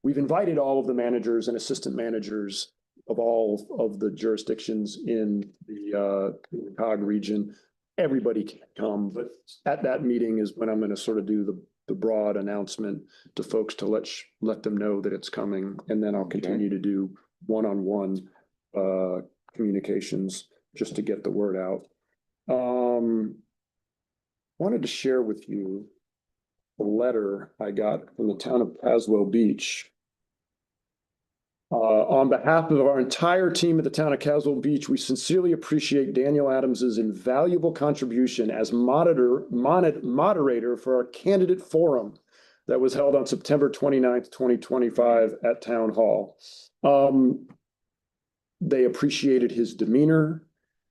we've invited all of the managers and assistant managers of all of the jurisdictions in the COG region. Everybody can come, but at that meeting is when I'm going to sort of do the broad announcement to folks to let them know that it's coming. And then I'll continue to do one-on-one communications just to get the word out. Wanted to share with you a letter I got from the town of Caswell Beach. On behalf of our entire team at the town of Caswell Beach, we sincerely appreciate Daniel Adams's invaluable contribution as moderator for our candidate forum that was held on September 29th, 2025 at Town Hall. They appreciated his demeanor.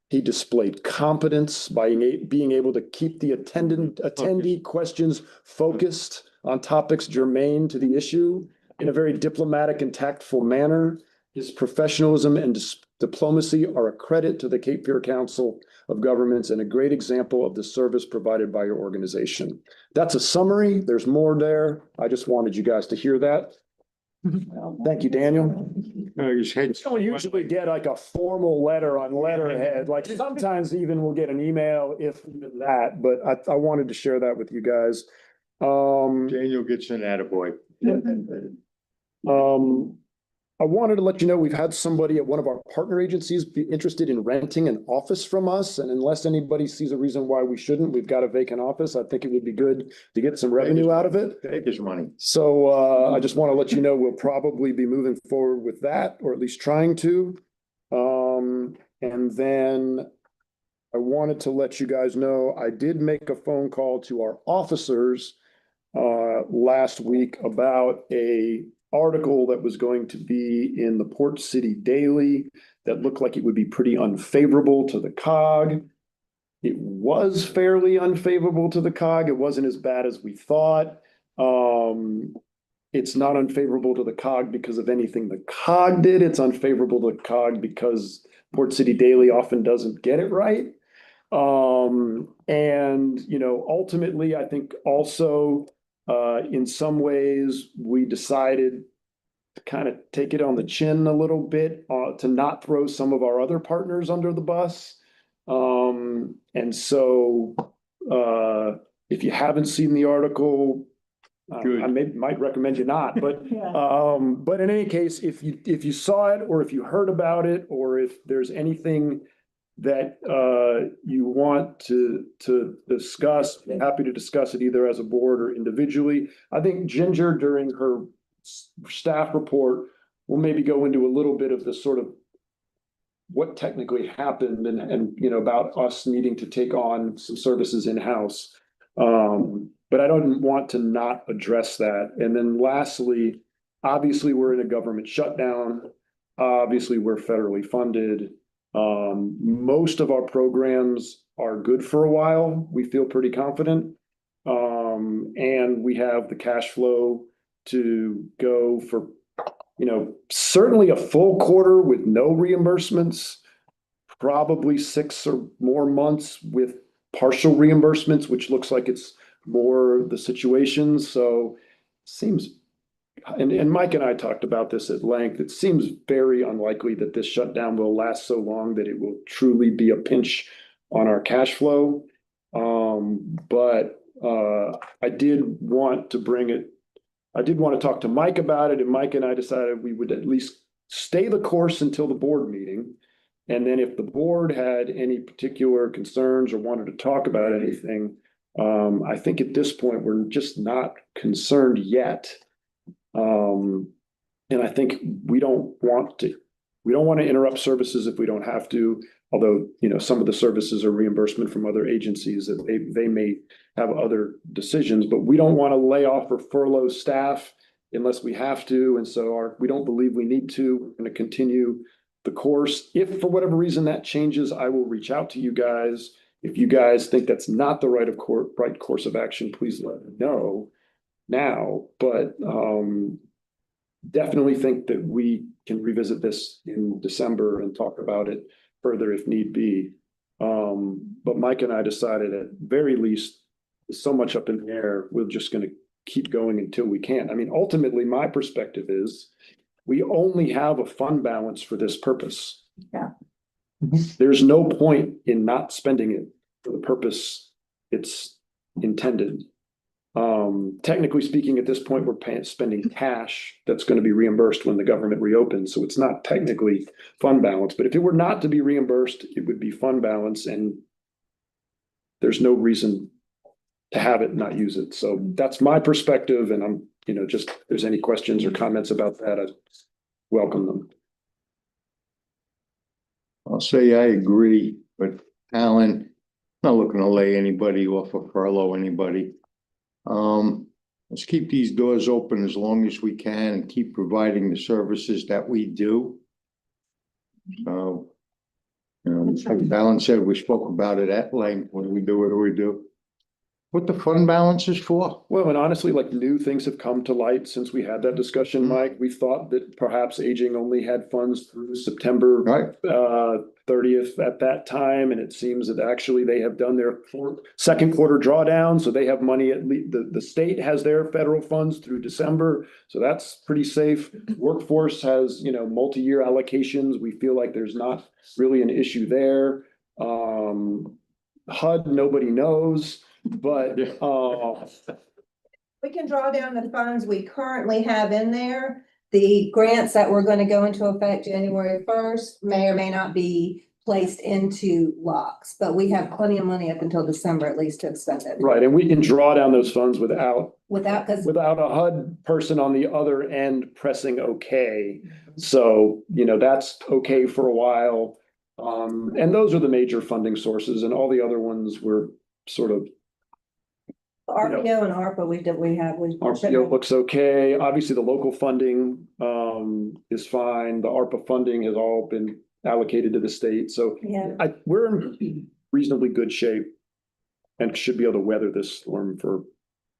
He displayed competence by being able to keep the attendee questions focused on topics germane to the issue in a very diplomatic and tactful manner. His professionalism and diplomacy are a credit to the Cape Fear Council of Governments and a great example of the service provided by your organization. That's a summary. There's more there. I just wanted you guys to hear that. Thank you, Daniel. You don't usually get like a formal letter on letterhead. Like sometimes even we'll get an email, if even that, but I wanted to share that with you guys. Daniel gets an attaboy. I wanted to let you know we've had somebody at one of our partner agencies be interested in renting an office from us. And unless anybody sees a reason why we shouldn't, we've got a vacant office. I think it would be good to get some revenue out of it. Take his money. So I just want to let you know we'll probably be moving forward with that, or at least trying to. And then I wanted to let you guys know I did make a phone call to our officers last week about a article that was going to be in the Port City Daily that looked like it would be pretty unfavorable to the COG. It was fairly unfavorable to the COG. It wasn't as bad as we thought. It's not unfavorable to the COG because of anything the COG did. It's unfavorable to the COG because Port City Daily often doesn't get it right. And, ultimately, I think also in some ways we decided to kind of take it on the chin a little bit to not throw some of our other partners under the bus. And so if you haven't seen the article, I might recommend you not, but but in any case, if you saw it or if you heard about it, or if there's anything that you want to discuss, I'm happy to discuss it either as a board or individually. I think Ginger, during her staff report, will maybe go into a little bit of the sort of what technically happened and about us needing to take on some services in-house. But I don't want to not address that. And then lastly, obviously we're in a government shutdown. Obviously we're federally funded. Most of our programs are good for a while. We feel pretty confident. And we have the cash flow to go for, certainly a full quarter with no reimbursements, probably 6 or more months with partial reimbursements, which looks like it's more the situation. So seems, and Mike and I talked about this at length. It seems very unlikely that this shutdown will last so long that it will truly be a pinch on our cash flow. But I did want to bring it, I did want to talk to Mike about it, and Mike and I decided we would at least stay the course until the board meeting. And then if the board had any particular concerns or wanted to talk about anything, I think at this point, we're just not concerned yet. And I think we don't want to interrupt services if we don't have to. Although, you know, some of the services are reimbursement from other agencies that they may have other decisions, but we don't want to lay off or furlough staff unless we have to. And so we don't believe we need to. We're going to continue the course. If for whatever reason that changes, I will reach out to you guys. If you guys think that's not the right course of action, please let me know now. But definitely think that we can revisit this in December and talk about it further if need be. But Mike and I decided at very least, so much up in the air, we're just going to keep going until we can. I mean, ultimately, my perspective is we only have a fund balance for this purpose. Yeah. There's no point in not spending it for the purpose it's intended. Technically speaking, at this point, we're spending cash that's going to be reimbursed when the government reopens. So it's not technically fund balance, but if it were not to be reimbursed, it would be fund balance, and there's no reason to have it and not use it. So that's my perspective. And I'm, you know, just if there's any questions or comments about that, I welcome them. I'll say I agree, but Alan, not looking to lay anybody off or furlough anybody. Let's keep these doors open as long as we can and keep providing the services that we do. So, you know, like Alan said, we spoke about it at length. What do we do? What do we do? What the fund balance is for? Well, and honestly, like new things have come to light since we had that discussion, Mike. We thought that perhaps aging only had funds through September Right. 30th at that time. And it seems that actually they have done their second quarter drawdown. So they have money at least, the state has their federal funds through December. So that's pretty safe. Workforce has, you know, multi-year allocations. We feel like there's not really an issue there. HUD, nobody knows. But We can draw down the funds we currently have in there. The grants that were going to go into effect January 1st may or may not be placed into locks, but we have plenty of money up until December at least to expend it. right, and we can draw down those funds without Because a HUD person on the other end pressing okay. So, you know, that's okay for a while. And those are the major funding sources, and all the other ones were sort of RPO and ARPA RPO looks okay. Obviously, the local funding is fine. The ARPA funding has all been allocated to the state. So Yeah. we're in reasonably good shape and should be able to weather this storm for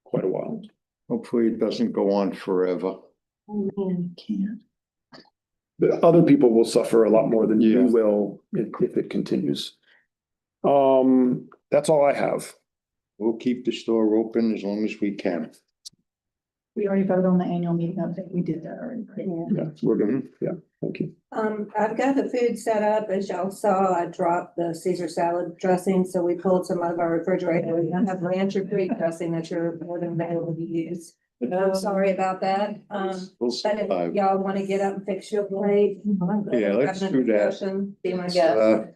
quite a while. Hopefully it doesn't go on forever. The other people will suffer a lot more than Yeah. you will if it continues. That's all I have. We'll keep the store open as long as we can. We already voted on the annual meeting update. We did that already. Yeah, we're gonna, yeah, thank you. I've got the food set up. As y'all saw, I dropped the Caesar salad dressing, so we pulled some out of our refrigerator. We don't have Rancher Creek dressing that you're more than available to use. I'm sorry about that. We'll But survive. if y'all want to get up and fix your plate. Yeah, let's having a do that. discussion, Be my guest.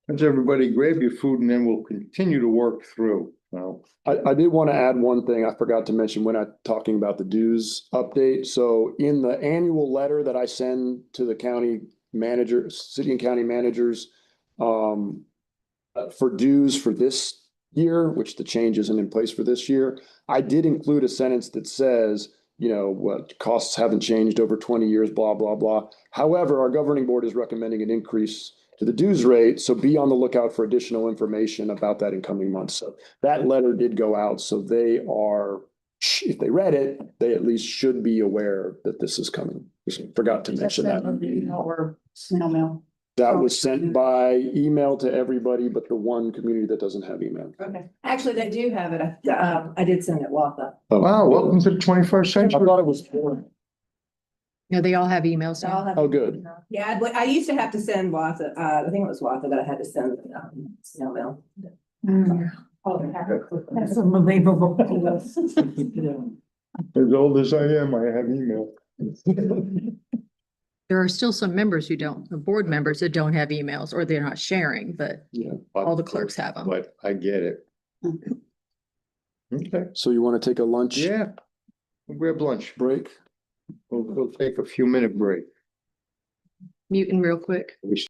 Let's everybody grab your food and then we'll continue to work through. So, I did want to add one thing I forgot to mention when I talking about the dues update. So in the annual letter that I send to the county manager, city and county managers, for dues for this year, which the change isn't in place for this year, I did include a sentence that says, you know, what costs haven't changed over 20 years, blah, blah, blah. However, our governing board is recommending an increase to the dues rate. So be on the lookout for additional information about that in coming months. So that letter did go out. So they are, if they read it, they at least should be aware that this is coming. Just forgot to mention that. Or snail mail. That was sent by email to everybody, but the one community that doesn't have email. Okay, actually, they do have it. I did send it, Waltha. Oh, wow, welcome to the 21st I century. thought it was. No, they all have emails So I'll now. have- Oh, good. Yeah, I used to have to send Waltha, I think it was Waltha that I had to send snail mail. Mm. That's unbelievable. As old as I am, I have email. There are still some members who don't, the board members that don't have emails or they're not sharing, but Yeah. all the clerks have them. But I get it. Okay, So you want to take a lunch yeah. We'll grab lunch. break? We'll take a few minute break. Muting real quick. We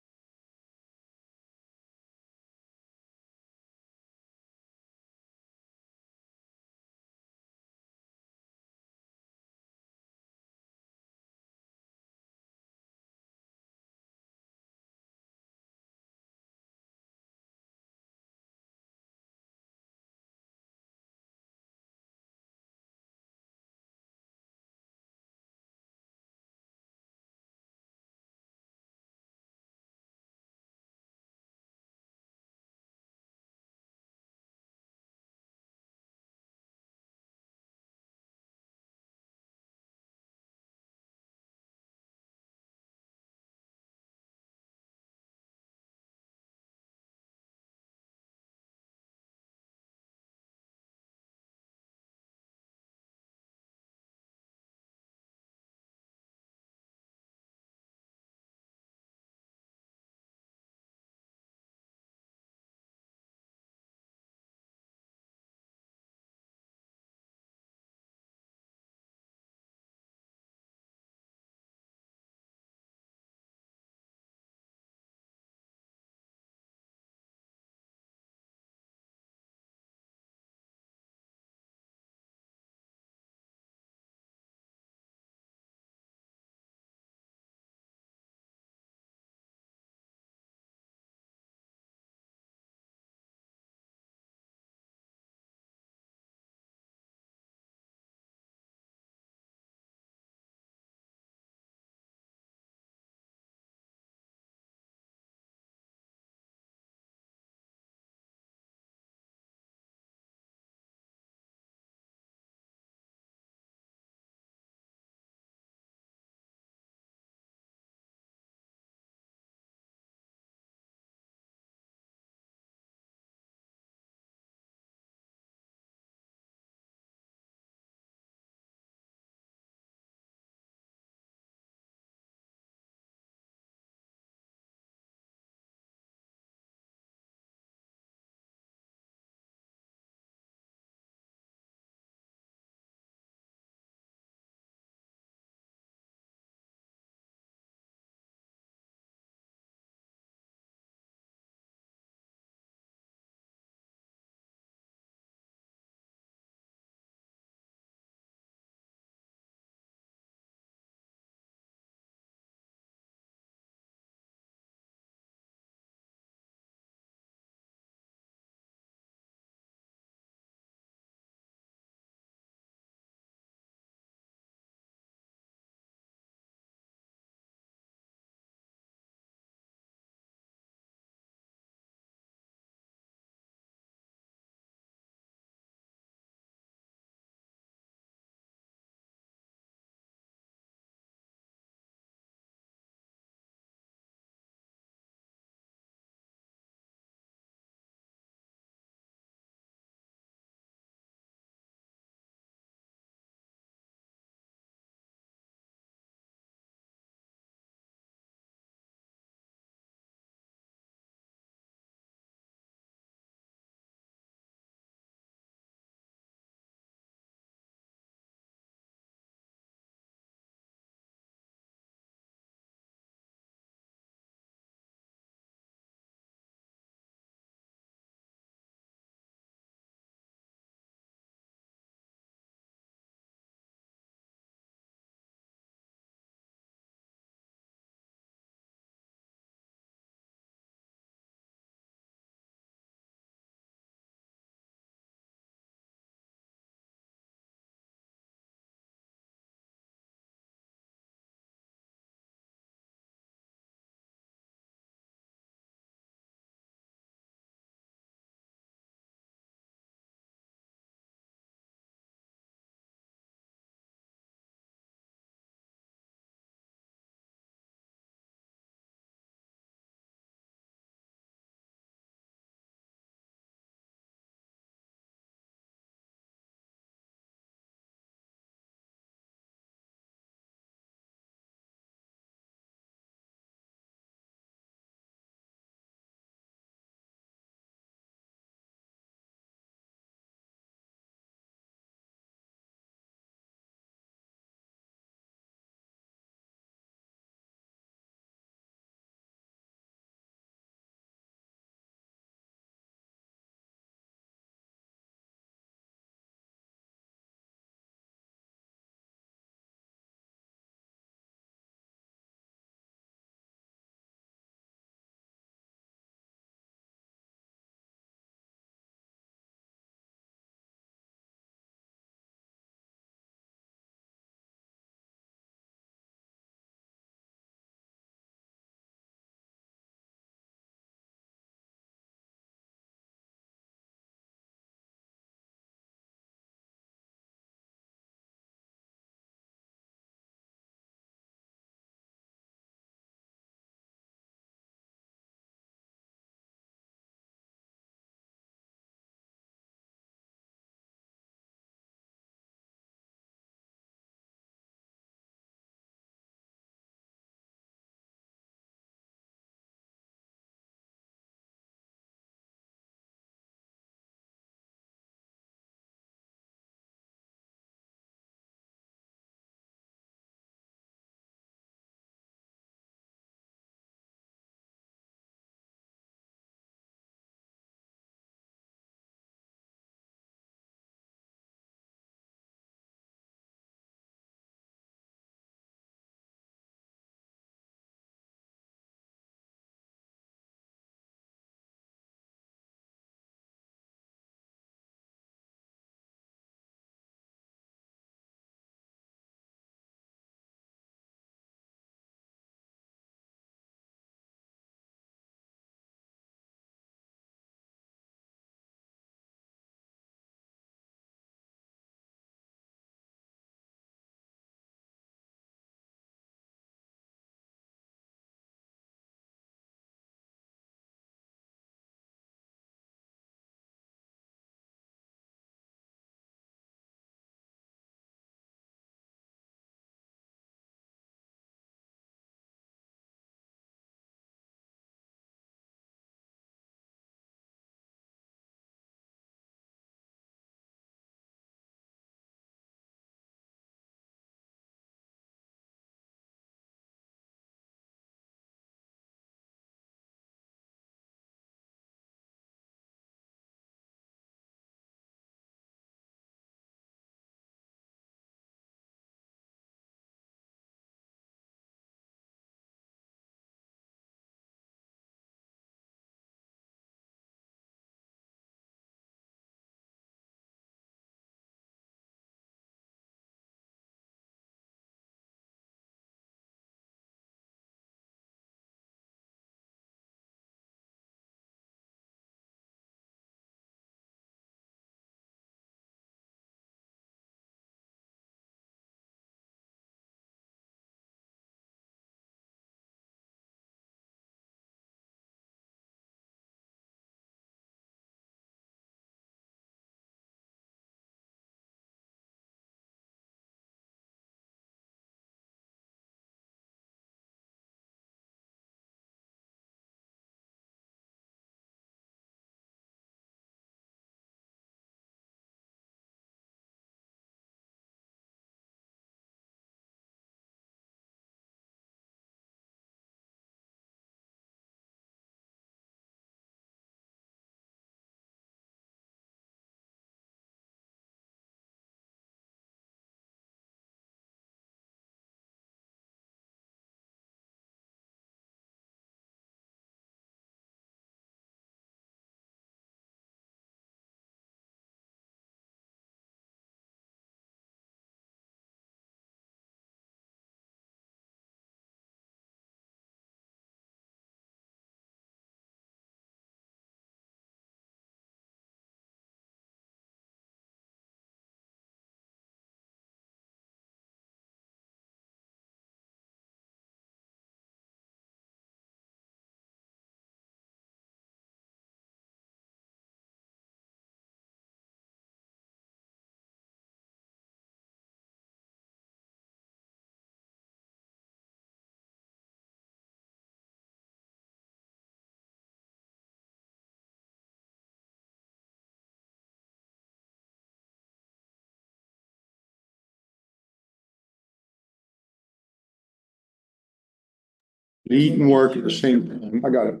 Eat and work at the same time. I got it.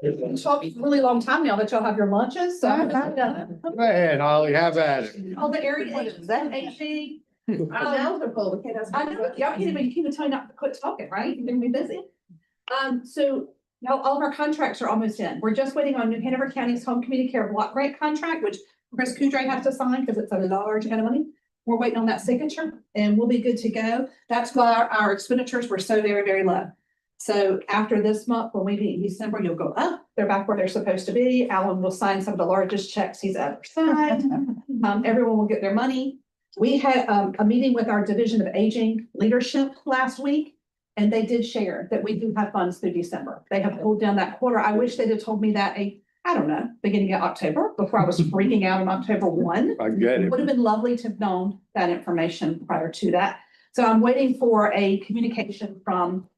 It's a really long time now that y'all have your lunches, so. Go ahead, Holly, have at it. All the area What is that? HG. Our mouths are full, we can't. I know, y'all can't even, you can't even tell you not to quit talking, right? You've been busy. So now all of our contracts are almost in. We're just waiting on New Hanover County's Home Community Care Block Grant contract, which Chris Kudre has to sign because it's a large amount of money. We're waiting on that signature and we'll be good to go. That's why our expenditures were so very, very low. So after this month, when we meet in December, you'll go up, they're back where they're supposed to be. Alan will sign some of the largest checks he's ever signed. Everyone will get their money. We had a meeting with our Division of Aging leadership last week. And they did share that we do have funds through December. They have pulled down that quarter. I wish they'd have told me that I don't know, beginning of October, before I was freaking out on October 1. I get it. Would have been lovely to have known that information prior to that. So I'm waiting for a communication from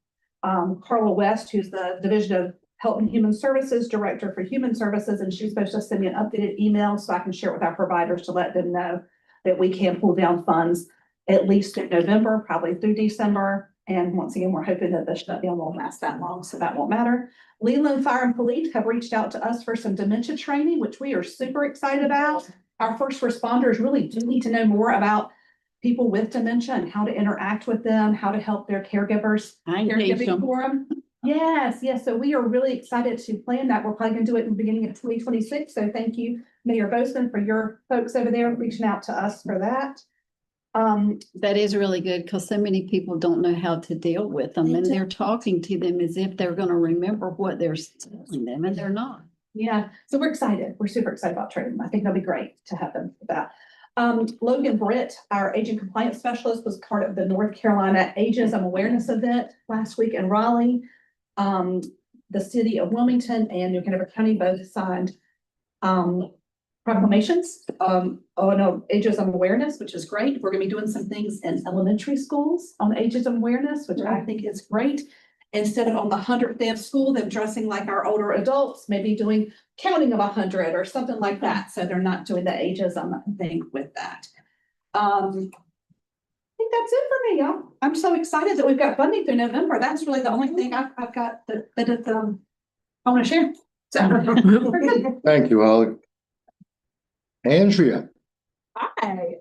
Carla West, who's the Division of Health and Human Services Director for Human Services, and she's supposed to send me an updated email so I can share it with our providers to let them know that we can pull down funds at least in November, probably through December. And once again, we're hoping that the shutdown won't last that long, so that won't matter. Leland Fire and Police have reached out to us for some dementia training, which we are super excited about. Our first responders really do need to know more about people with dementia and how to interact with them, how to help their caregivers. Caregiving for them. Yes. So we are really excited to plan that. We're probably going to do it in the beginning of 2026. So thank you, Mayor Bozeman, for your folks over there reaching out to us for that. That is really good because so many people don't know how to deal with them and they're talking to them as if they're going to remember what they're telling them and they're not. Yeah, so we're excited. We're super excited about training. I think that'll be great to have them for that. Logan Britt, our aging compliance specialist, was part of the North Carolina Ageism Awareness event last week in Raleigh. The city of Wilmington and New Hanover County both signed proclamations on ageism awareness, which is great. We're going to be doing some things in elementary schools on ageism awareness, which I think is great. Instead of on the 100th day of school, them dressing like our older adults, maybe doing counting of 100 or something like that. So they're not doing the ageism thing with that. I think that's it for me, y'all. I'm so excited that we've got funding through November. That's really the only thing I've got that I want to share. So we're good. Thank you, Holly. Andrea. Hi.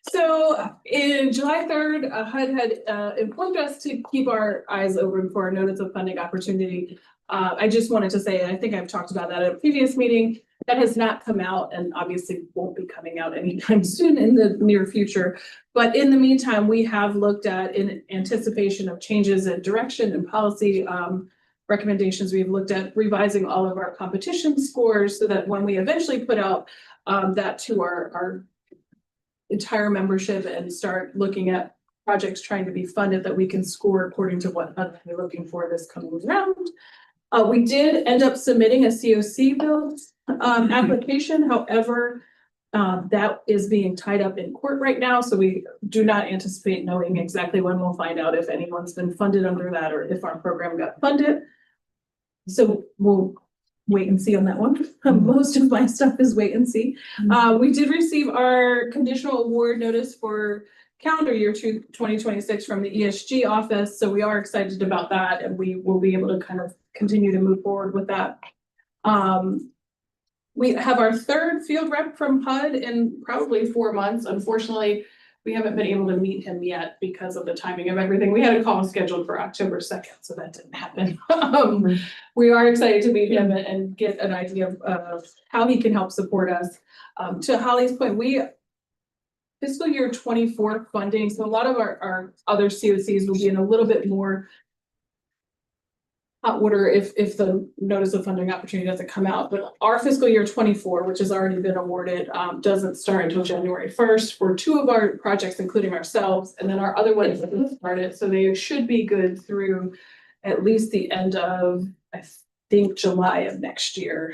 So in July 3rd, HUD had informed us to keep our eyes open for a notice of funding opportunity. I just wanted to say, and I think I've talked about that at a previous meeting, that has not come out and obviously won't be coming out anytime soon in the near future. But in the meantime, we have looked at, in anticipation of changes in direction and policy recommendations, we've looked at revising all of our competition scores so that when we eventually put out that to our entire membership and start looking at projects trying to be funded, that we can score according to what we're looking for this coming round. We did end up submitting a COC bill application. However, that is being tied up in court right now. So we do not anticipate knowing exactly when we'll find out if anyone's been funded under that or if our program got funded. So we'll wait and see on that one. Most of my stuff is wait and see. We did receive our conditional award notice for calendar year 2026 from the ESG office. So we are excited about that and we will be able to kind of continue to move forward with that. We have our third field rep from HUD in probably 4 months. Unfortunately, we haven't been able to meet him yet because of the timing of everything. We had a call scheduled for October 2nd, so that didn't happen. We are excited to meet him and get an idea of how he can help support us. To Holly's point, we fiscal year 24 funding, so a lot of our other COCs will be in a little bit more hot water if the notice of funding opportunity doesn't come out. But our fiscal year 24, which has already been awarded, doesn't start until January 1st for 2 of our projects, including ourselves, and then our other ones haven't started. So they should be good through at least the end of, I think, July of next year.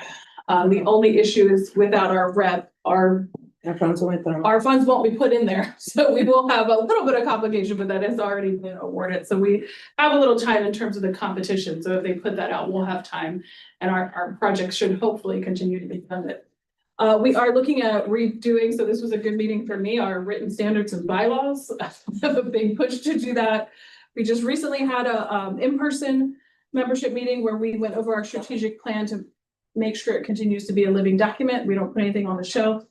The only issue is without our rep, our funds won't be put in there. So we will have a little bit of complication, but that has already been awarded. So we have a little time in terms of the competition. So if they put that out, we'll have time and our projects should hopefully continue to be funded. We are looking at redoing, so this was a good meeting for me, our written standards and bylaws. I have a big push to do that. We just recently had a in-person membership meeting where we went over our strategic plan to make sure it continues to be a living document. We don't put anything on the shelf.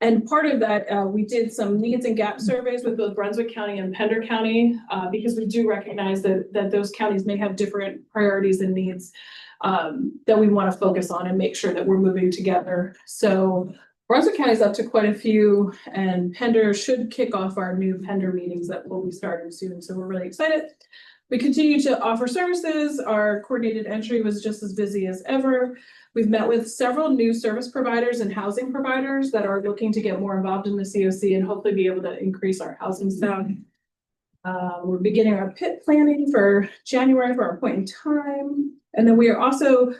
And part of that, we did some needs and gap surveys with both Brunswick County and Pender County, because we do recognize that those counties may have different priorities and needs that we want to focus on and make sure that we're moving together. So Brunswick County is up to quite a few, and Pender should kick off our new Pender meetings that will be starting soon. So we're really excited. We continue to offer services. Our coordinated entry was just as busy as ever. We've met with several new service providers and housing providers that are looking to get more involved in the COC and hopefully be able to increase our housing staff. We're beginning our PIT planning for January for our point in time. And then we are also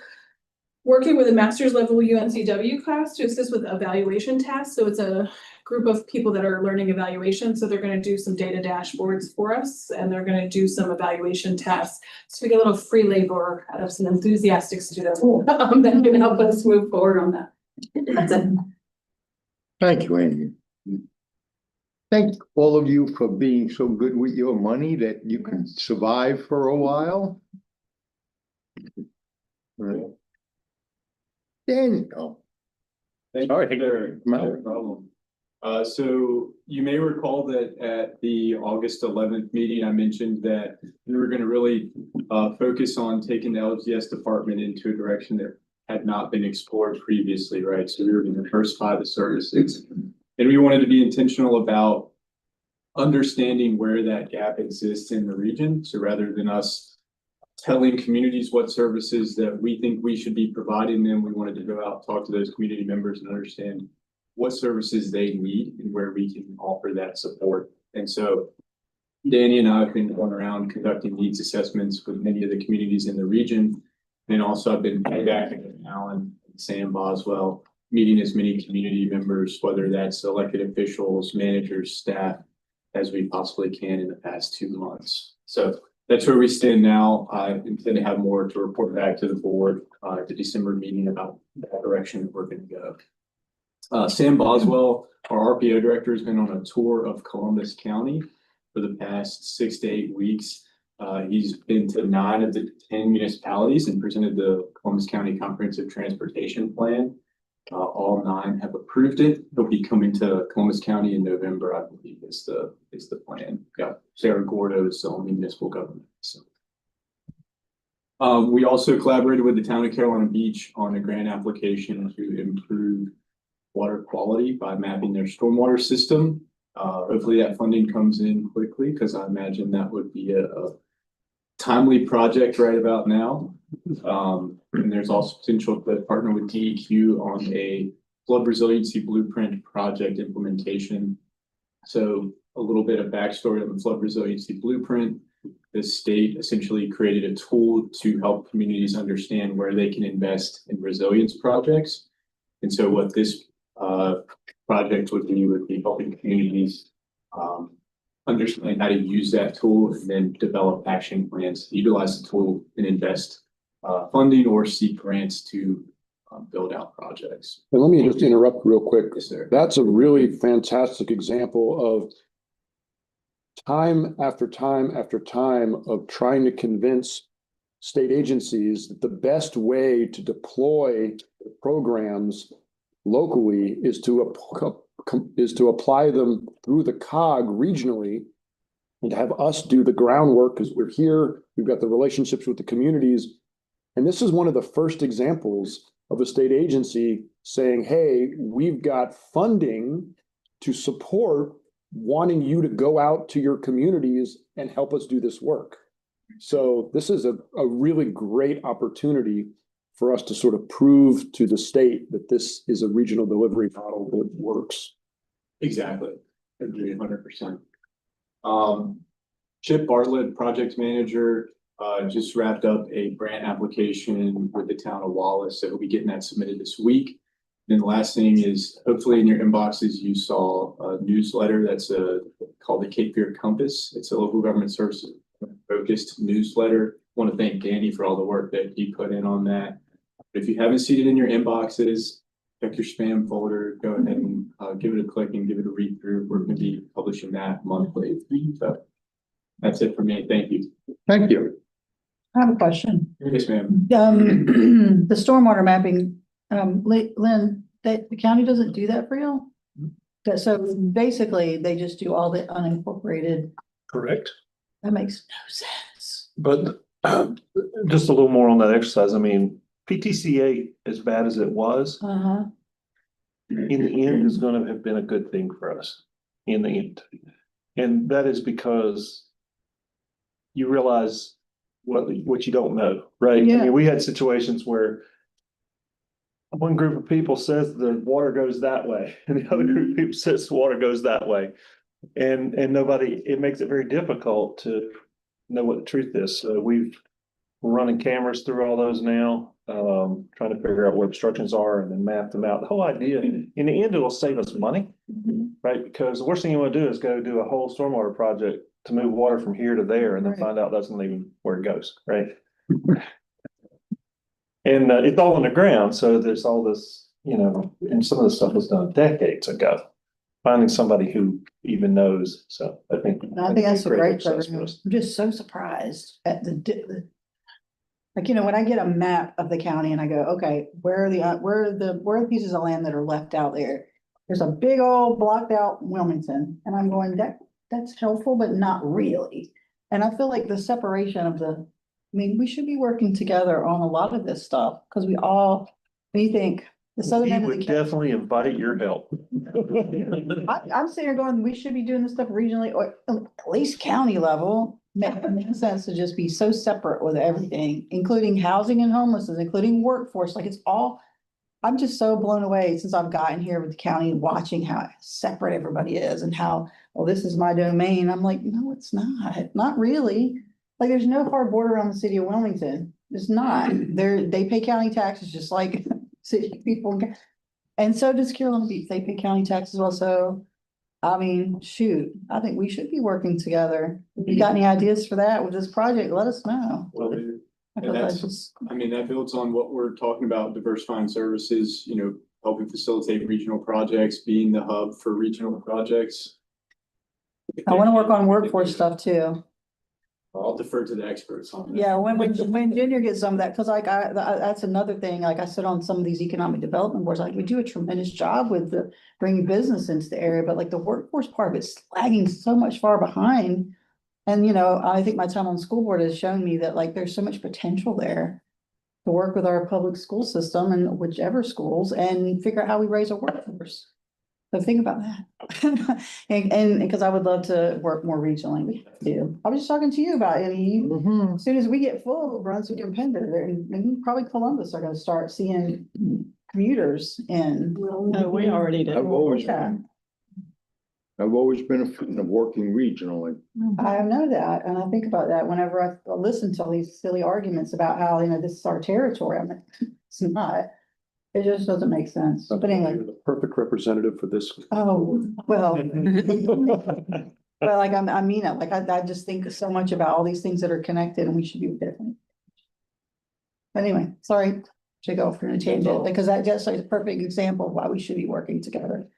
working with a master's level UNCW class to assist with evaluation tasks. So it's a group of people that are learning evaluation. So they're going to do some data dashboards for us, and they're going to do some evaluation tasks. So we get a little free labor out of some enthusiastic students that can help us move forward on that. That's it. Thank you, Andy. Thank all of you for being so good with your money that you can survive for a while. Daniel. Sorry. No problem. So you may recall that at the August 11th meeting, I mentioned that we were going to really focus on taking the LGS department into a direction that had not been explored previously, right? So we were going to diversify the services, and we wanted to be intentional about understanding where that gap exists in the region. So rather than us telling communities what services that we think we should be providing them, we wanted to go out, talk to those community members and understand what services they need and where we can offer that support. And so Danny and I have been going around conducting needs assessments with many of the communities in the region. And also I've been back with Alan and Sam Boswell, meeting as many community members, whether that's elected officials, managers, staff, as we possibly can in the past 2 months. So that's where we stand now. I intend to have more to report back to the board at the December meeting about that direction that we're going to go. Sam Boswell, our RPO director, has been on a tour of Columbus County for the past 6 to 8 weeks. He's been to 9 of the 10 municipalities and presented the Columbus County Comprehensive Transportation Plan. All 9 have approved it. He'll be coming to Columbus County in November, I believe, is the plan. Got Sarah Gordo is the only municipal government. So we also collaborated with the town of Carolina Beach on a grant application to improve water quality by mapping their stormwater system. Hopefully that funding comes in quickly, because I imagine that would be a timely project right about now. And there's also potential to partner with DEQ on a flood resiliency blueprint project implementation. So a little bit of backstory on the flood resiliency blueprint. The state essentially created a tool to help communities understand where they can invest in resilience projects. And so what this project would be helping communities understand how to use that tool and then develop action plans to utilize the tool and invest funding or seek grants to build out projects. And let me just interrupt real quick. Yes, sir. That's a really fantastic example of time after time after time of trying to convince state agencies that the best way to deploy programs locally is to apply them through the COG regionally, and to have us do the groundwork because we're here, we've got the relationships with the communities. And this is one of the first examples of a state agency saying, hey, we've got funding to support wanting you to go out to your communities and help us do this work. So this is a really great opportunity for us to sort of prove to the state that this is a regional delivery model that works. Exactly. Agree 100%. Chip Bartlett, project manager, just wrapped up a grant application with the town of Wallace. So we'll be getting that submitted this week. And the last thing is, hopefully in your inboxes, you saw a newsletter that's called the Cape Fear Compass. It's a local government services focused newsletter. I want to thank Danny for all the work that he put in on that. If you haven't seen it in your inboxes, check your spam folder, go ahead and give it a click and give it a read through. We're going to be publishing that monthly. So That's it for me. Thank you. Thank you. I have a question. Yes, ma'am. The stormwater mapping, Lynn, that the county doesn't do that for you? That, so basically, they just do all the unincorporated, Correct. that makes no sense. But just a little more on that exercise. I mean, PTCA, as bad as it was, Uh-huh. in the end is gonna have been a good thing for us in the end. And that is because you realize what you don't know, right? I Yeah. mean, we had situations where one group of people says the water goes that way and the other group of people says the water goes that way. And nobody, it makes it very difficult to know what the truth is. So we're running cameras through all those now, trying to figure out where obstructions are and then map them out. The whole idea, in the end, it'll save us money, right? Because the worst thing you want to do is go do a whole stormwater project to move water from here to there and then Right. find out that's not even where it goes, right? And it's all on the ground, so there's all this, you know, and some of the stuff was done decades ago. Finding somebody who even knows, so I think. I think that's a great success program. for us. I'm just so surprised at like, you know, when I get a map of the county and I go, okay, where are the pieces of land that are left out there? There's a big old blocked out Wilmington, and I'm going, that's helpful, but not really. And I feel like the separation of I mean, we should be working together on a lot of this stuff, because when you think the southern He end of the would county. definitely invite your help. I'm sitting here going, we should be doing this stuff regionally or at least county level. Makes sense to just be so separate with everything, including housing and homelessness, including workforce, like it's all. I'm just so blown away since I've gotten here with the county and watching how separate everybody is and how, well, this is my domain. I'm like, no, it's not really. Like, there's no hard border on the city of Wilmington. It's not. They pay county taxes just like city people. And so does Carolina Beach. They pay county taxes also. I mean, shoot, I think we should be working together. If you got any ideas for that with this project, let us know. Well, I feel like just, I mean, that builds on what we're talking about, diversifying services, you know, helping facilitate regional projects, being the hub for regional projects. I want to work on workforce stuff too. I'll defer to the experts on that. Yeah, when Junior gets some of that, because like that's another thing, like I sit on some of these economic development boards, like we do a tremendous job with bringing business into the area, but like the workforce part of it's lagging so much far behind. And, you know, I think my time on the school board has shown me that like there's so much potential there to work with our public school system and whichever schools and figure out how we raise our workforce. So think about that. And because I would love to work more regionally too. I was just talking to you about it. As soon as we get full, Brunswick and Pender and probably Columbus are gonna start seeing commuters in. No, we already did. I've always been a fan of working regionally. I know that, and I think about that whenever I listen to all these silly arguments about how, you know, this is our territory. I'm like, it's not. It just doesn't make sense. But anyway, You're the perfect representative for this. oh, well. But like, I mean it, like, I just think so much about all these things that are connected and we should be different. But anyway, sorry to go for a tangent, because that just like a perfect example of why we should be working together.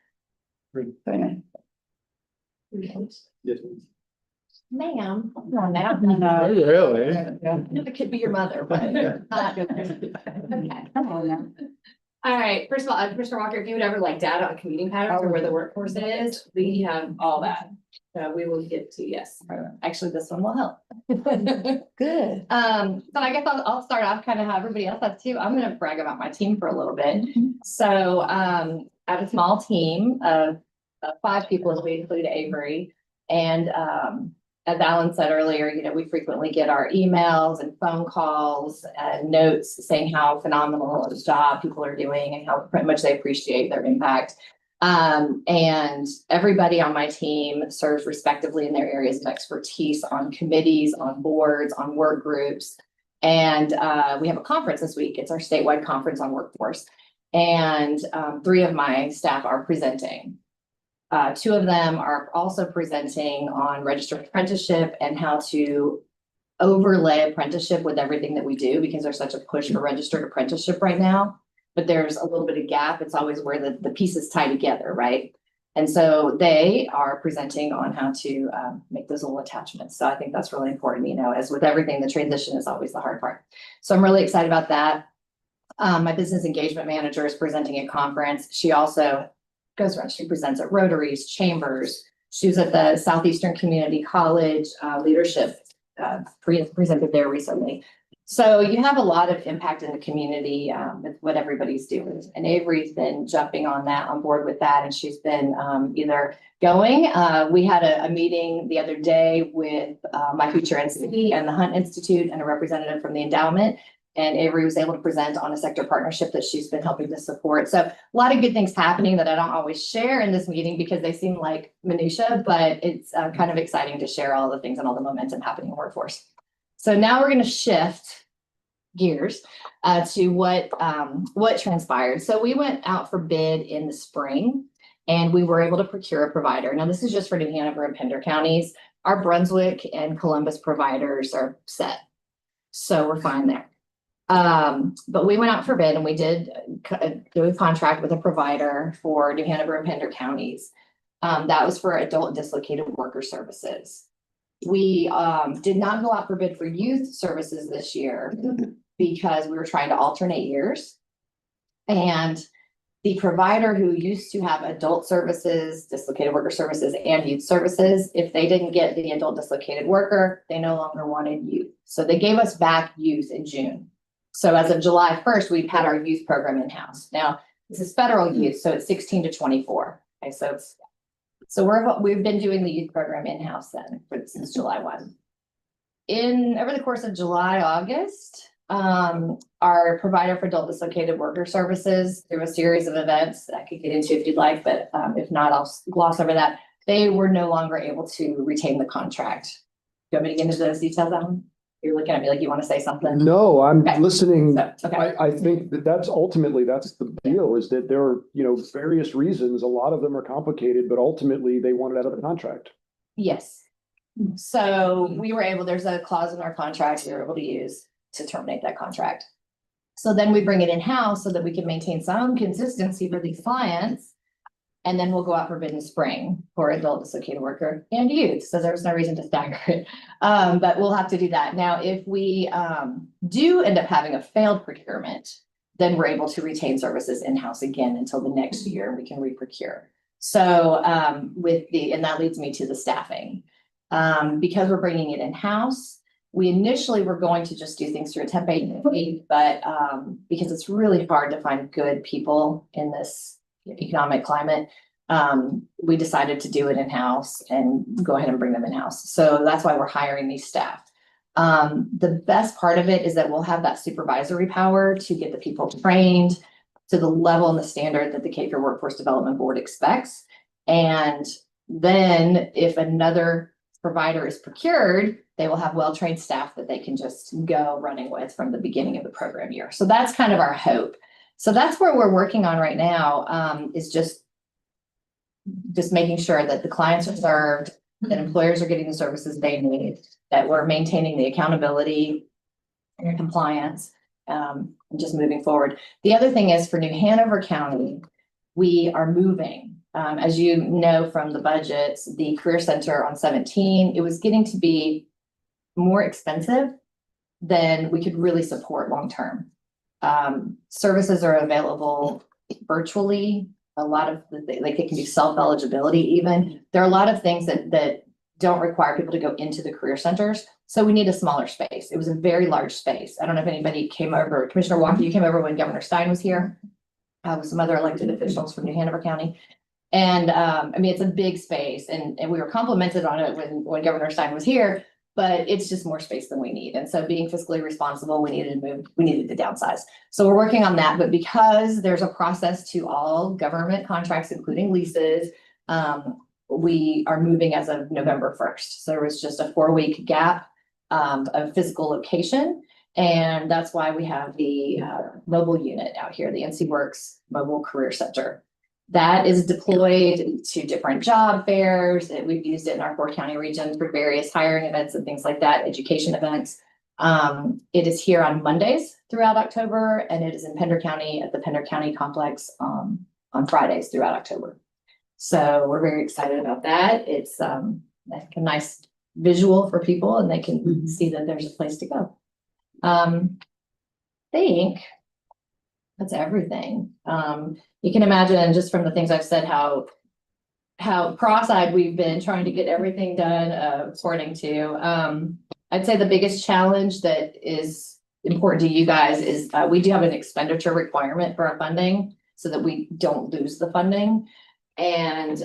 Great. But anyway. Yes. Ma'am, come on now. Really? It could be your mother, but. Okay. Come on now. All right, first of all, Commissioner Walker, if you would ever like data on commuting patterns or where the workforce is, we have all that. So we will get to, yes, actually, this one will help. Good. So I guess I'll start off kind of how everybody else has too. I'm gonna brag about my team for a little bit. So I have a small team of 5 people as we include Avery. And as Alan said earlier, you know, we frequently get our emails and phone calls and notes saying how phenomenal a job people are doing and how much they appreciate their impact. And everybody on my team serves respectively in their areas of expertise on committees, on boards, on work groups. And we have a conference this week. It's our statewide conference on workforce. And 3 of my staff are presenting. 2 of them are also presenting on registered apprenticeship and how to overlay apprenticeship with everything that we do, because there's such a push for registered apprenticeship right now. But there's a little bit of gap. It's always where the pieces tie together, right? And so they are presenting on how to make those little attachments. So I think that's really important, you know, as with everything, the transition is always the hard part. So I'm really excited about that. My business engagement manager is presenting at conference. She also goes around, she presents at Rotaries, chambers. She was at the Southeastern Community College leadership presented there recently. So you have a lot of impact in the community with what everybody's doing. And Avery's been jumping on board with that. And she's been either going. We had a meeting the other day with My Future NCD and the Hunt Institute and a representative from the endowment. And Avery was able to present on a sector partnership that she's been helping to support. So a lot of good things happening that I don't always share in this meeting because they seem like minutia, but it's kind of exciting to share all the things and all the momentum happening in workforce. So now we're going to shift gears to what transpired. So we went out for bid in the spring and we were able to procure a provider. Now this is just for New Hanover and Pender counties. Our Brunswick and Columbus providers are set. So we're fine there. But we went out for bid and we did do a contract with a provider for New Hanover and Pender counties. That was for adult dislocated worker services. We did not go out for bid for youth services this year because we were trying to alternate years. And the provider who used to have adult services, dislocated worker services, and youth services, if they didn't get the adult dislocated worker, they no longer wanted youth. So they gave us back youth in June. So as of July 1st, we've had our youth program in-house. Now, this is federal youth, so it's 16 to 24. Okay, so we've been doing the youth program in-house then since July 1. Over the course of July, August, our provider for adult dislocated worker services, through a series of events I could get into if you'd like, but if not, I'll gloss over that. They were no longer able to retain the contract. Do you want me to get into those details, Alan? You're looking at me like you want to say something. No, I'm Okay. listening. So, okay. I think that's ultimately, that's the deal, is that there are, various reasons. A lot of them are complicated, but ultimately they want it out of the contract. Yes. So we were able, there's a clause in our contract we were able to use to terminate that contract. So then we bring it in-house so that we can maintain some consistency for these clients. And then we'll go out for bid in spring for adult dislocated worker and youth. So there's no reason to stagger it. But we'll have to do that. Now, if we do end up having a failed procurement, then we're able to retain services in-house again until the next year. We can re-procure. So and that leads me to the staffing. Because we're bringing it in-house, we initially were going to just do things through a temp agency, but because it's really hard to find good people in this economic climate, we decided to do it in-house and go ahead and bring them in-house. So that's why we're hiring these staff. The best part of it is that we'll have that supervisory power to get the people trained to the level and the standard that the Cape Fear Workforce Development Board expects. And then if another provider is procured, they will have well-trained staff that they can just go running with from the beginning of the program year. So that's kind of our hope. So that's where we're working on right now, is just making sure that the clients are served, that employers are getting the services they need, that we're maintaining the accountability and compliance, and just moving forward. The other thing is for New Hanover County, we are moving. As you know from the budgets, the Career Center on 17, it was getting to be more expensive than we could really support long-term. Services are available virtually. A lot of it can be self-eligibility even. There are a lot of things that don't require people to go into the career centers. So we need a smaller space. It was a very large space. I don't know if anybody came over. Commissioner Walker, you came over when Governor Stein was here with some other elected officials from New Hanover County. And it's a big space and we were complimented on it when Governor Stein was here, but it's just more space than we need. And so being fiscally responsible, we needed to downsize. So we're working on that, but because there's a process to all government contracts, including leases, we are moving as of November 1st. So there was just a 4-week gap of physical location. And that's why we have the mobile unit out here, the NC Works Mobile Career Center. That is deployed to different job fairs. We've used it in our 4 county regions for various hiring events and things like that, education events. It is here on Mondays throughout October, and it is in Pender County at the Pender County Complex on Fridays throughout October. So we're very excited about that. It's like a nice visual for people and they can see that there's a place to go. Think that's everything. You can imagine just from the things I've said, how cross-eyed we've been trying to get everything done according to. I'd say the biggest challenge that is important to you guys is we do have an expenditure requirement for our funding so that we don't lose the funding. And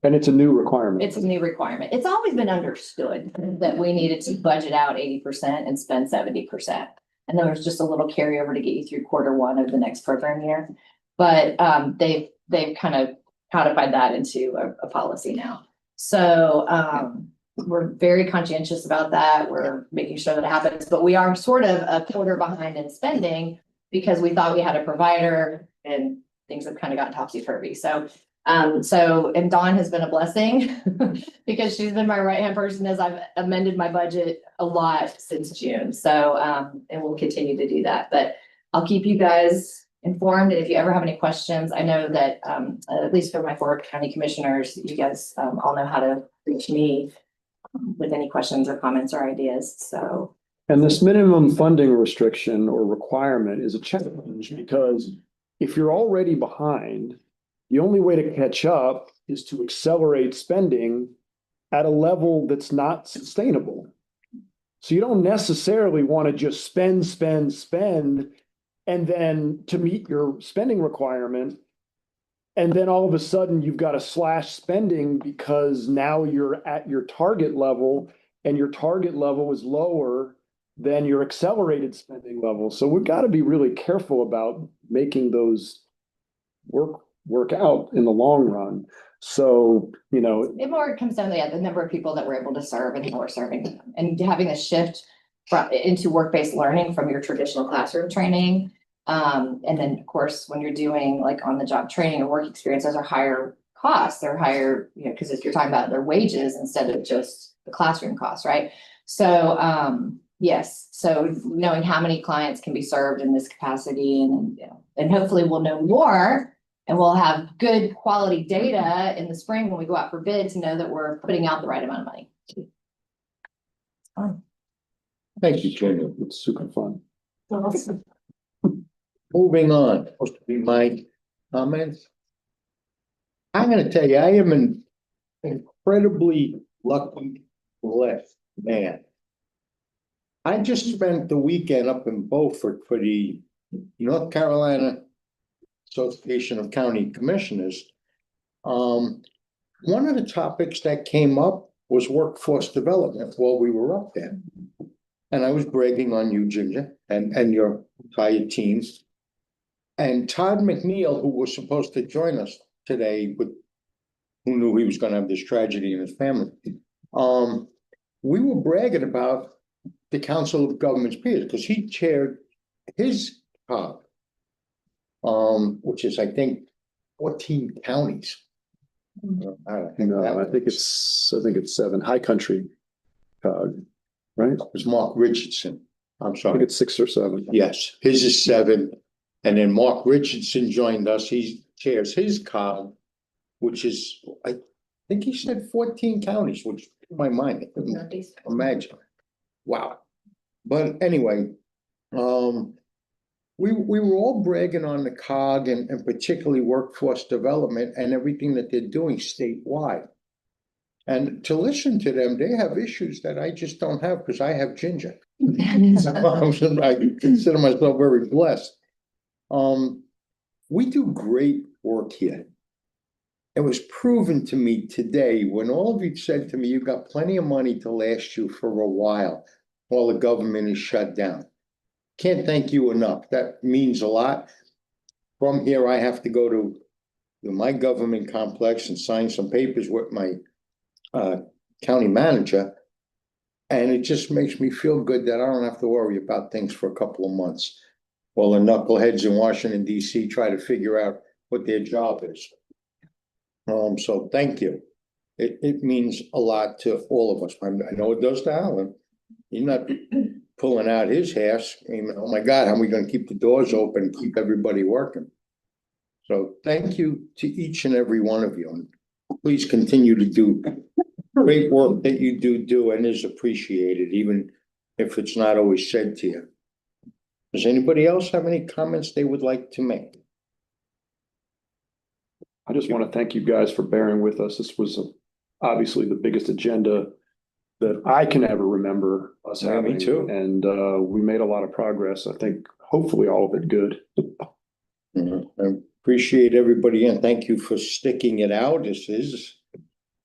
it's a new requirement. it's a new requirement. It's always been understood that we needed to budget out 80% and spend 70%. And then there's just a little carryover to get you through Q1 of the next program year. But they've kind of codified that into a policy now. So we're very conscientious about that. We're making sure that it happens, but we are sort of a quarter behind in spending because we thought we had a provider and things have kind of gotten topsy-turvy. So and Dawn has been a blessing because she's been my right-hand person as I've amended my budget a lot since June. So, and we'll continue to do that, but I'll keep you guys informed. And if you ever have any questions, I know that, at least for my 4 county commissioners, you guys, all know how to reach me with any questions or comments or ideas. So. And this minimum funding restriction or requirement is a challenge because if you're already behind, the only way to catch up is to accelerate spending at a level that's not sustainable. So you don't necessarily want to just spend, and then to meet your spending requirement. And then all of a sudden you've got to slash spending because now you're at your target level and your target level is lower than your accelerated spending level. So we've got to be really careful about making those work out in the long run. So, you know, it more comes down to the number of people that we're able to serve and how we're serving them and having a shift into work-based learning from your traditional classroom training. And then of course, when you're doing like on the job training or work experience, those are higher costs. They're higher, you know, because if you're talking about their wages instead of just the classroom costs, right? So, yes. So knowing how many clients can be served in this capacity and, you know, and hopefully we'll know more. And we'll have good quality data in the spring when we go out for bid to know that we're putting out the right amount of money. Thank you, Jenny. it's super fun. Moving on, supposed to be my comments. I'm gonna tell you, I am an incredibly lucky, blessed man. I just spent the weekend up in Beaufort for the North Carolina Association of County Commissioners. One of the topics that came up was workforce development while we were up there. And I was bragging on you, Ginger, and your entire teams. And Todd McNeil, who was supposed to join us today, but who knew he was gonna have this tragedy in his family. We were bragging about the Council of Governments Peers, because he chaired his COG. Which is, I think, 14 counties. I think it's 7 High Country COG, right? It was Mark Richardson. I'm I think sorry. it's 6 or 7. Yes, his is 7. And then Mark Richardson joined us. He chairs his COG, which is, I think he said 14 counties, which in my mind, I couldn't imagine. Wow. But anyway, we were all bragging on the COG and particularly workforce development and everything that they're doing statewide. And to listen to them, they have issues that I just don't have because I have Ginger. So I consider myself very blessed. We do great work here. It was proven to me today when all of you said to me, you've got plenty of money to last you for a while the government is shut down. Can't thank you enough. That means a lot. From here, I have to go to my government complex and sign some papers with my county manager. And it just makes me feel good that I don't have to worry about things for a couple of months while the knuckleheads in Washington, D.C. try to figure out what their job is. So thank you. It means a lot to all of us. I know it does to Alan. He's not pulling out his hair, screaming, oh my God, how are we gonna keep the doors open, keep everybody working? So thank you to each and every one of you. And please continue to do great work that you do and is appreciated, even if it's not always said to you. Does anybody else have any comments they would like to make? I just want to thank you guys for bearing with us. This was obviously the biggest agenda that I can ever remember us Yeah, me having. too. And we made a lot of progress. I think hopefully all of it good. I appreciate everybody and thank you for sticking it out. This has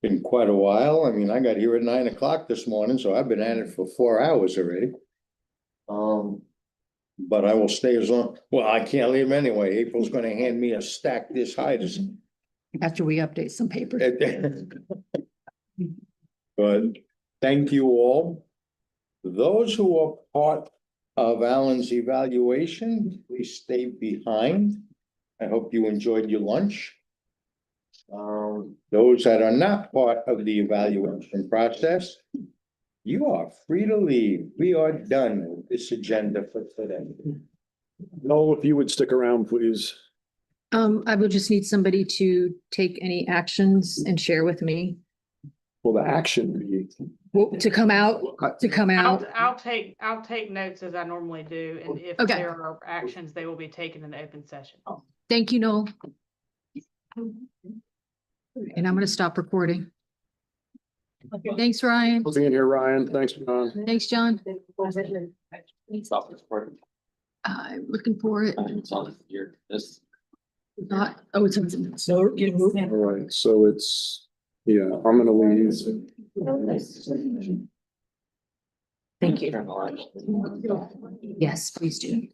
been quite a while. I mean, I got here at 9 o'clock this morning, so I've been at it for 4 hours already. But I will stay as long, well, I can't leave anyway. April's gonna hand me a stack this high this. After we update some papers. But thank you all. Those who are part of Alan's evaluation, please stay behind. I hope you enjoyed your lunch. Those that are not part of the evaluation process, you are free to leave. We are done with this agenda for today. Noel, if you would stick around, please. I would just need somebody to take any actions and share with me. Will the action be? Well, to come out. I'll take notes as I normally do, and if Okay. there are actions, they will be taken in the open session. Thank you, Noel. And I'm gonna stop recording. Thanks, Ryan. For being here, Ryan. Thanks, John. Thanks, John. Stop this part. I'm looking for it. It's on here. This. Not, oh, it's. So. All right, so it's, yeah, I'm gonna leave. Thank you. Yes, please do.